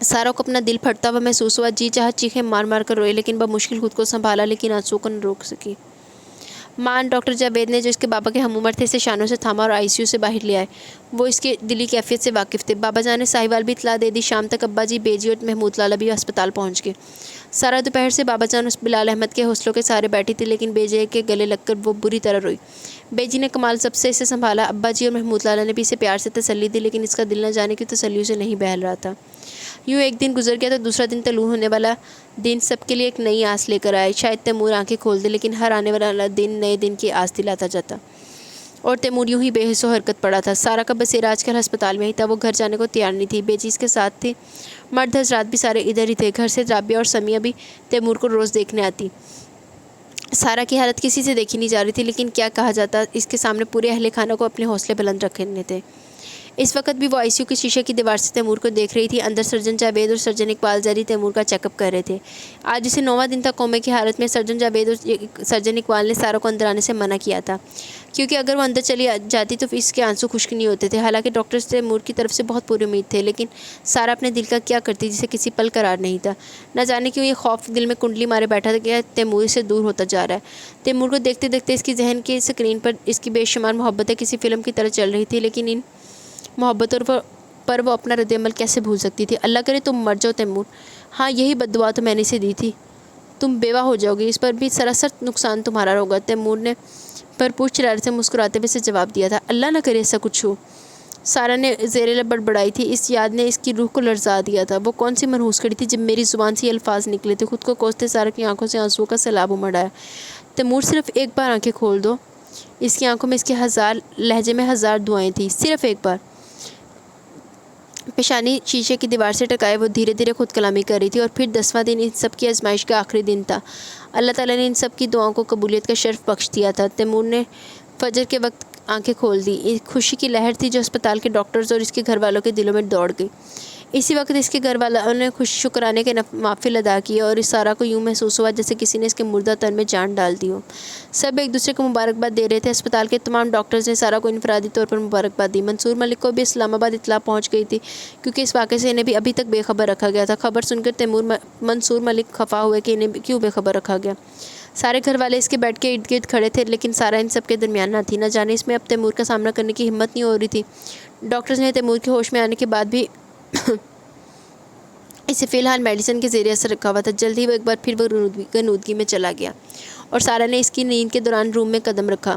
سارا کو اپنا دل پھٹتا ہوا محسوس ہوا، جی چاہت چیخیں مار مار کر روئے لیکن بمشکل خود کو سنبھالا، لیکن آنسوؤں کو نہ روک سکی۔ مان ڈاکٹر جاوید نے جو اس کے بابا کے ہم عمر تھے اسے شانوں سے تھاما اور آئی سی یو سے باہر لے آئے۔ وہ اس کے دلی کیفیت سے واقف تھے۔ بابا جان نے ساہیوال بھی اطلاع دے دی۔ شام تک ابا جی، بیجی اور محمود لالا بھی ہسپتال پہنچ گئے۔ سارا دوپہر سے بابا جان اس بلال احمد کے حوصلوں کے سہارے بیٹھی تھی لیکن بیجی کے گلے لگ کر وہ بری طرح روئی۔ بیجی نے کمال ضبط سے اسے سنبھالا۔ ابا جی اور محمود لالا نے بھی اسے پیار سے تسلی دی لیکن اس کا دل نہ جانے کی تسلیوں سے نہیں بہل رہا تھا۔ یوں ایک دن گزر گیا تو دوسرا دن طلوع ہونے والا دن سب کے لیے ایک نئی آس لے کر آئے۔ شاید تیمور آنکھیں کھول دے لیکن ہر آنے والا دن نئے دن کی آس دلاتا جاتا اور تیمور یوں ہی بے حس و حرکت پڑا تھا۔ سارا کا بسیرا آج کل ہسپتال میں ہی تھا۔ وہ گھر جانے کو تیار نہیں تھی۔ بیجی اس کے ساتھ تھی۔ مرد حضرات بھی سارے ادھر ہی تھے۔ گھر سے رابعہ اور سمیہ بھی تیمور کو روز دیکھنے آتی۔ سارا کی حالت کسی سے دیکھی نہیں جا رہی تھی لیکن کیا کہا جاتا، اس کے سامنے پورے اہل خانہ کو اپنے حوصلے بلند رکھنے تھے۔ اس وقت بھی وہ آئی سی یو کے شیشے کی دیوار سے تیمور کو دیکھ رہی تھی۔ اندر سرجن جاوید اور سرجن اقبال زری تیمور کا چیک اپ کر رہے تھے۔ آج اسے 9واں دن تک کومے کی حالت میں سرجن جاوید اور سرجن اقبال نے سارا کو اندر آنے سے منع کیا تھا کیونکہ اگر وہ اندر چلی جاتی تو اس کے آنسو خشک نہیں ہوتے تھے۔ حالانکہ ڈاکٹرز تیمور کی طرف سے بہت پوری امید تھے لیکن سارا اپنے دل کا کیا کرتی جسے کسی پل قرار نہیں تھا۔ نہ جانے کیوں یہ خوف دل میں کنڈلی مارے بیٹھا تھا کہ تیمور سے دور ہوتا جا رہا ہے۔ تیمور کو دیکھتے دیکھتے اس کی ذہن کی اسکرین پر اس کی بے شمار محبتیں کسی فلم کی طرح چل رہی تھی لیکن ان محبتوں پر وہ اپنا رد عمل کیسے بھول سکتی تھی۔ اللہ کرے تم مر جاؤ تیمور۔ ہاں یہی بد دعا تو میں نے اسے دی تھی، تم بیوہ ہو جاؤ گی، اس پر بھی سراسر نقصان تمہارا ہوگا۔ تیمور نے بھرپور شرارت سے مسکراتے ہوئے اسے جواب دیا تھا۔ اللہ نہ کرے ایسا کچھ ہو۔ سارا نے زیر لب بڑبڑائی تھی۔ اس یاد نے اس کی روح کو لرزا دیا تھا۔ وہ کون سی منحوس کھڑی تھی جب میری زبان سے یہ الفاظ نکلے تھے۔ خود کو کوستے سارا کی آنکھوں سے آنسوؤں کا سیلاب امڑ آیا۔ تیمور صرف ایک بار آنکھیں کھول دو۔ اس کی آنکھوں میں اس کے لہجے میں ہزار دعائیں تھیں۔ صرف ایک بار۔ پیشانی شیشے کی دیوار سے ٹکائے وہ دھیرے دھیرے خود کلامی کر رہی تھی اور پھر 10واں دن ان سب کی آزمائش کا آخری دن تھا۔ اللہ تعالیٰ نے ان سب کی دعاؤں کو قبولیت کا شرف بخش دیا تھا۔ تیمور نے فجر کے وقت آنکھیں کھول دی۔ ایک خوشی کی لہر تھی جو ہسپتال کے ڈاکٹرز اور اس کے گھر والوں کے دلوں میں دوڑ گئی۔ اسی وقت اس کے گھر والوں نے شکرانے کے نوافل ادا کیے اور اس سارا کو یوں محسوس ہوا جیسے کسی نے اس کے مردہ تن میں جان ڈال دی ہو۔ سب ایک دوسرے کو مبارکباد دے رہے تھے۔ ہسپتال کے تمام ڈاکٹرز نے سارا کو انفرادی طور پر مبارکباد دی۔ منصور ملک کو بھی اسلام آباد اطلاع پہنچ گئی تھی کیونکہ اس واقعے سے انہیں بھی ابھی تک بے خبر رکھا گیا تھا۔ خبر سن کر منصور ملک خفا ہوئے کہ انہیں کیوں بے خبر رکھا گیا۔ سارے گھر والے اس کے بیڈ کے ارد گرد کھڑے تھے لیکن سارا ان سب کے درمیان نہ تھی۔ نہ جانے اس میں اب تیمور کا سامنا کرنے کی ہمت نہیں ہو رہی تھی۔ ڈاکٹرز نے تیمور کے ہوش میں آنے کے بعد بھی اسے فی الحال میڈیسن کے زیر اثر رکھا ہوا تھا۔ جلد ہی وہ ایک بار پھر وہ غنودگی میں چلا گیا اور سارا نے اس کی نیند کے دوران روم میں قدم رکھا۔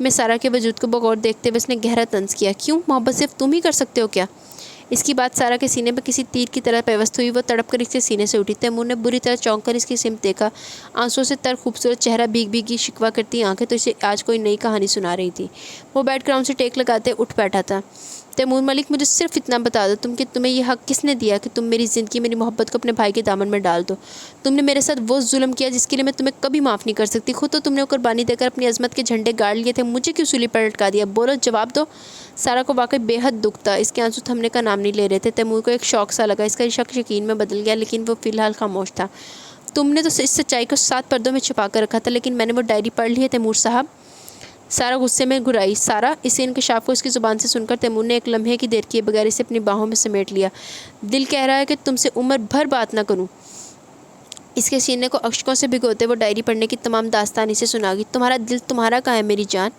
میں سارا کے وجود کو بغور دیکھتے ہوئے اس نے گہرا طنز کیا. کیوں؟ محبت صرف تم ہی کر سکتے ہو کیا؟ اس کی بات سارا کے سینے پر کسی تیر کی طرح پیوست ہوئی. وہ تڑپ کر اس کے سینے سے اٹھی. تیمور نے بری طرح چونک کر اس کی سمت دیکھا. آنسوؤں سے تر خوبصورت چہرہ، بھیگ بھیگی شکوہ کرتی آنکھیں تو اسے آج کوئی نئی کہانی سنا رہی تھی. وہ بیٹھ گراؤنڈ سے ٹیک لگاتے اٹھ بیٹھا تھا. تیمور ملک، مجھے صرف اتنا بتا دو تم کہ تمہیں یہ حق کس نے دیا کہ تم میری زندگی، میری محبت کو اپنے بھائی کے دامن میں ڈال دو؟ تم نے میرے ساتھ وہ ظلم کیا جس کے لیے میں تمہیں کبھی معاف نہیں کر سکتی. خود تو تم نے قربانی دے کر اپنی عظمت کے جھنڈے گاڑ لیے تھے، مجھے کیوں سولی پر لٹکا دیا؟ بولو، جواب دو. سارا کو واقعی بے حد دکھ تھا. اس کے آنسو تھمنے کا نام نہیں لے رہے تھے. تیمور کو ایک شوق سا لگا. اس کا شک یقین میں بدل گیا، لیکن وہ فی الحال خاموش تھا. تم نے تو اس سچائی کو 7 پردوں میں چھپا کر رکھا تھا، لیکن میں نے وہ ڈائری پڑھ لی ہے تیمور صاحب. سارا غصے میں گھرائی. سارا، اس انکشاف کو اس کی زبان سے سن کر تیمور نے ایک لمحے کی دیر کیے بغیر اسے اپنی باہوں میں سمیٹ لیا. دل کہہ رہا ہے کہ تم سے عمر بھر بات نہ کروں. اس کے سینے کو اشکوں سے بھگوتے وہ ڈائری پڑھنے کی تمام داستان اسے سنا گئی. تمہارا دل تمہارا کہاں ہے میری جان؟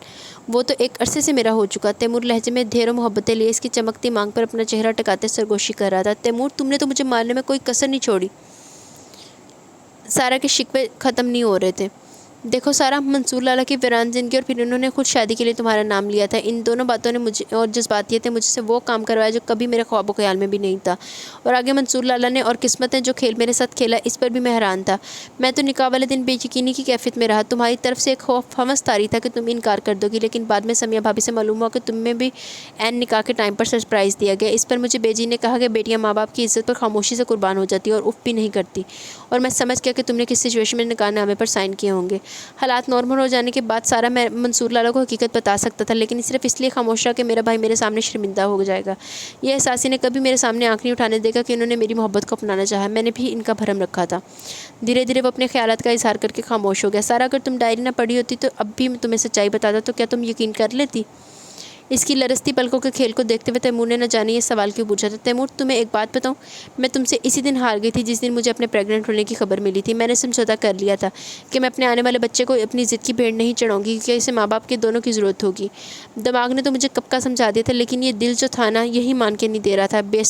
وہ تو ایک عرصے سے میرا ہو چکا. تیمور لہجے میں ڈھیروں محبتیں لیے اس کی چمکتی مانگ پر اپنا چہرہ ٹکاتے سرگوشی کر رہا تھا. تیمور، تم نے تو مجھے مارنے میں کوئی کسر نہیں چھوڑی. سارا کے شکوے ختم نہیں ہو رہے تھے. دیکھو سارا، منصور لالا کی ویران زندگی اور پھر انہوں نے خود شادی کے لیے تمہارا نام لیا تھا. ان دونوں باتوں نے مجھے اور جذباتیت نے مجھ سے وہ کام کروایا جو کبھی میرے خواب و خیال میں بھی نہیں تھا. اور آگے منصور لالا نے اور قسمت نے جو کھیل میرے ساتھ کھیلا، اس پر بھی میں حیران تھا. میں تو نکاح والے دن بے یقینی کی کیفیت میں رہا. تمہاری طرف سے ایک خوف ہوس طاری تھا کہ تم انکار کر دو گی، لیکن بعد میں سمیہ بھابھی سے معلوم ہوا کہ تمہیں بھی عین نکاح کے ٹائم پر سرپرائز دیا گیا. اس پر مجھے بیجی نے کہا کہ بیٹیاں ماں باپ کی عزت پر خاموشی سے قربان ہو جاتی ہیں اور اف بھی نہیں کرتی. اور میں سمجھ گیا کہ تم نے کس سچویشن میں نکاح نامے پر سائن کیے ہوں گے. حالات نارمل ہو جانے کے بعد سارا میں منصور لالا کو حقیقت بتا سکتا تھا، لیکن صرف اس لیے خاموش رہا کہ میرا بھائی میرے سامنے شرمندہ ہو جائے گا. یہ احساس نے کبھی میرے سامنے آنکھ نہیں اٹھانے دے گا کہ انہوں نے میری محبت کو اپنانا چاہا. میں نے بھی ان کا بھرم رکھا تھا. دھیرے دھیرے وہ اپنے خیالات کا اظہار کر کے خاموش ہو گیا. سارا، اگر تم ڈائری نہ پڑھی ہوتی تو اب بھی میں تمہیں سچائی بتاتا تو کیا تم یقین کر لیتی؟ اس کی لرزتی پلکوں کے کھیل کو دیکھتے ہوئے تیمور نے نہ جانے یہ سوال کیوں پوچھا تھا. تیمور، تمہیں ایک بات بتاؤں، میں تم سے اسی دن ہار گئی تھی جس دن مجھے اپنے پریگننٹ ہونے کی خبر ملی تھی. میں نے سمجھوتا کر لیا تھا کہ میں اپنے آنے والے بچے کو اپنی ضد کی بھیڑ نہیں چڑھاؤں گی، کیونکہ اسے ماں باپ کے دونوں کی ضرورت ہوگی. دماغ نے تو مجھے کب کا سمجھا دیا تھا، لیکن یہ دل جو تھا نا، یہی مان کے نہیں دے رہا تھا. بے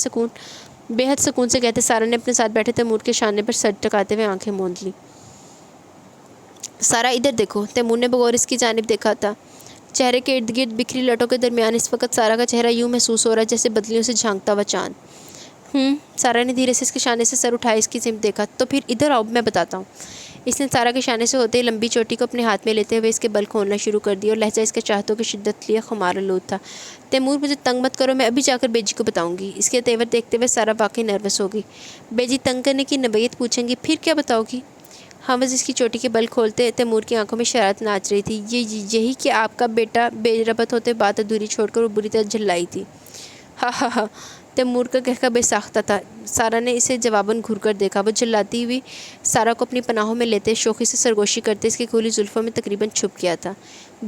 حد سکون سے کہتے سارا نے اپنے ساتھ بیٹھے تیمور کے شانے پر سر ٹکاتے ہوئے آنکھیں موند لی. سارا، ادھر دیکھو. تیمور نے بغور اس کی جانب دیکھا تھا. چہرے کے ارد گرد بکھری لٹوں کے درمیان اس وقت سارا کا چہرہ یوں محسوس ہو رہا جیسے بدلیوں سے جھانکتا ہوا چاند. سارا نے دھیرے سے اس کے شانے سے سر اٹھائے اس کی سمت دیکھا. تو پھر ادھر آؤ، میں بتاتا ہوں. اس نے سارا کے شانے سے ہوتے لمبی چوٹی کو اپنے ہاتھ میں لیتے ہوئے اس کے بل کھولنا شروع کر دیا اور لہجہ اس کے چاہتوں کی شدت لیے خمار آلود تھا. تیمور، مجھے تنگ مت کرو، میں ابھی جا کر بیجی کو بتاؤں گی. اس کے تیور دیکھتے ہوئے سارا واقعی نروس ہو گئی. بیجی تنگ کرنے کی نوعیت پوچھیں گی، پھر کیا بتاؤ گی؟ حافظ اس کی چوٹی کے بل کھولتے تیمور کی آنکھوں میں شرارت ناچ رہی تھی. یہی کہ آپ کا بیٹا بے ربط ہوتے بات ادھوری چھوڑ کر وہ بری طرح جھلائی تھی. ہا ہا ہا. تیمور کا کہکا بے ساختہ تھا. سارا نے اسے جواباً گھور کر دیکھا. وہ جھلاتی ہوئی سارا کو اپنی پناہوں میں لیتے شوخی سے سرگوشی کرتے اس کی کھلی زلفوں میں تقریباً چھپ گیا تھا.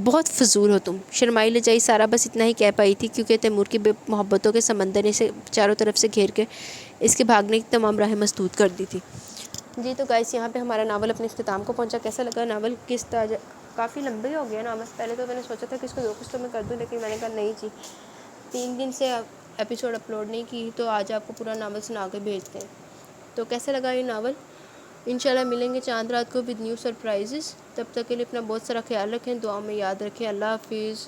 بہت فضول ہو تم. شرمائی لجائی سارا بس اتنا ہی کہہ پائی تھی، کیونکہ تیمور کی بے محبتوں کے سمندر نے اسے چاروں طرف سے گھیر کے اس کے بھاگنے کی تمام راہیں مسدود کر دی تھی. جی تو گائس، یہاں پہ ہمارا ناول اپنے اختتام کو پہنچا. کیسا لگا ناول؟ کس طرح؟ کافی لمبی ہو گیا ناول. پہلے تو میں نے سوچا تھا کہ اس کو 2 قسطوں میں کر دوں، لیکن میں نے کہا نہیں جی، 3 دن سے ایپیسوڈ اپلوڈ نہیں کی تو آج آپ کو پورا ناول سنا کے بھیجتے ہیں. تو کیسا لگا یہ ناول؟ انشاءاللہ ملیں گے چاند رات کو ود نیو سرپرائزز. تب تک کے لیے اپنا بہت سارا خیال رکھیں، دعاؤں میں یاد رکھیں. اللہ حافظ.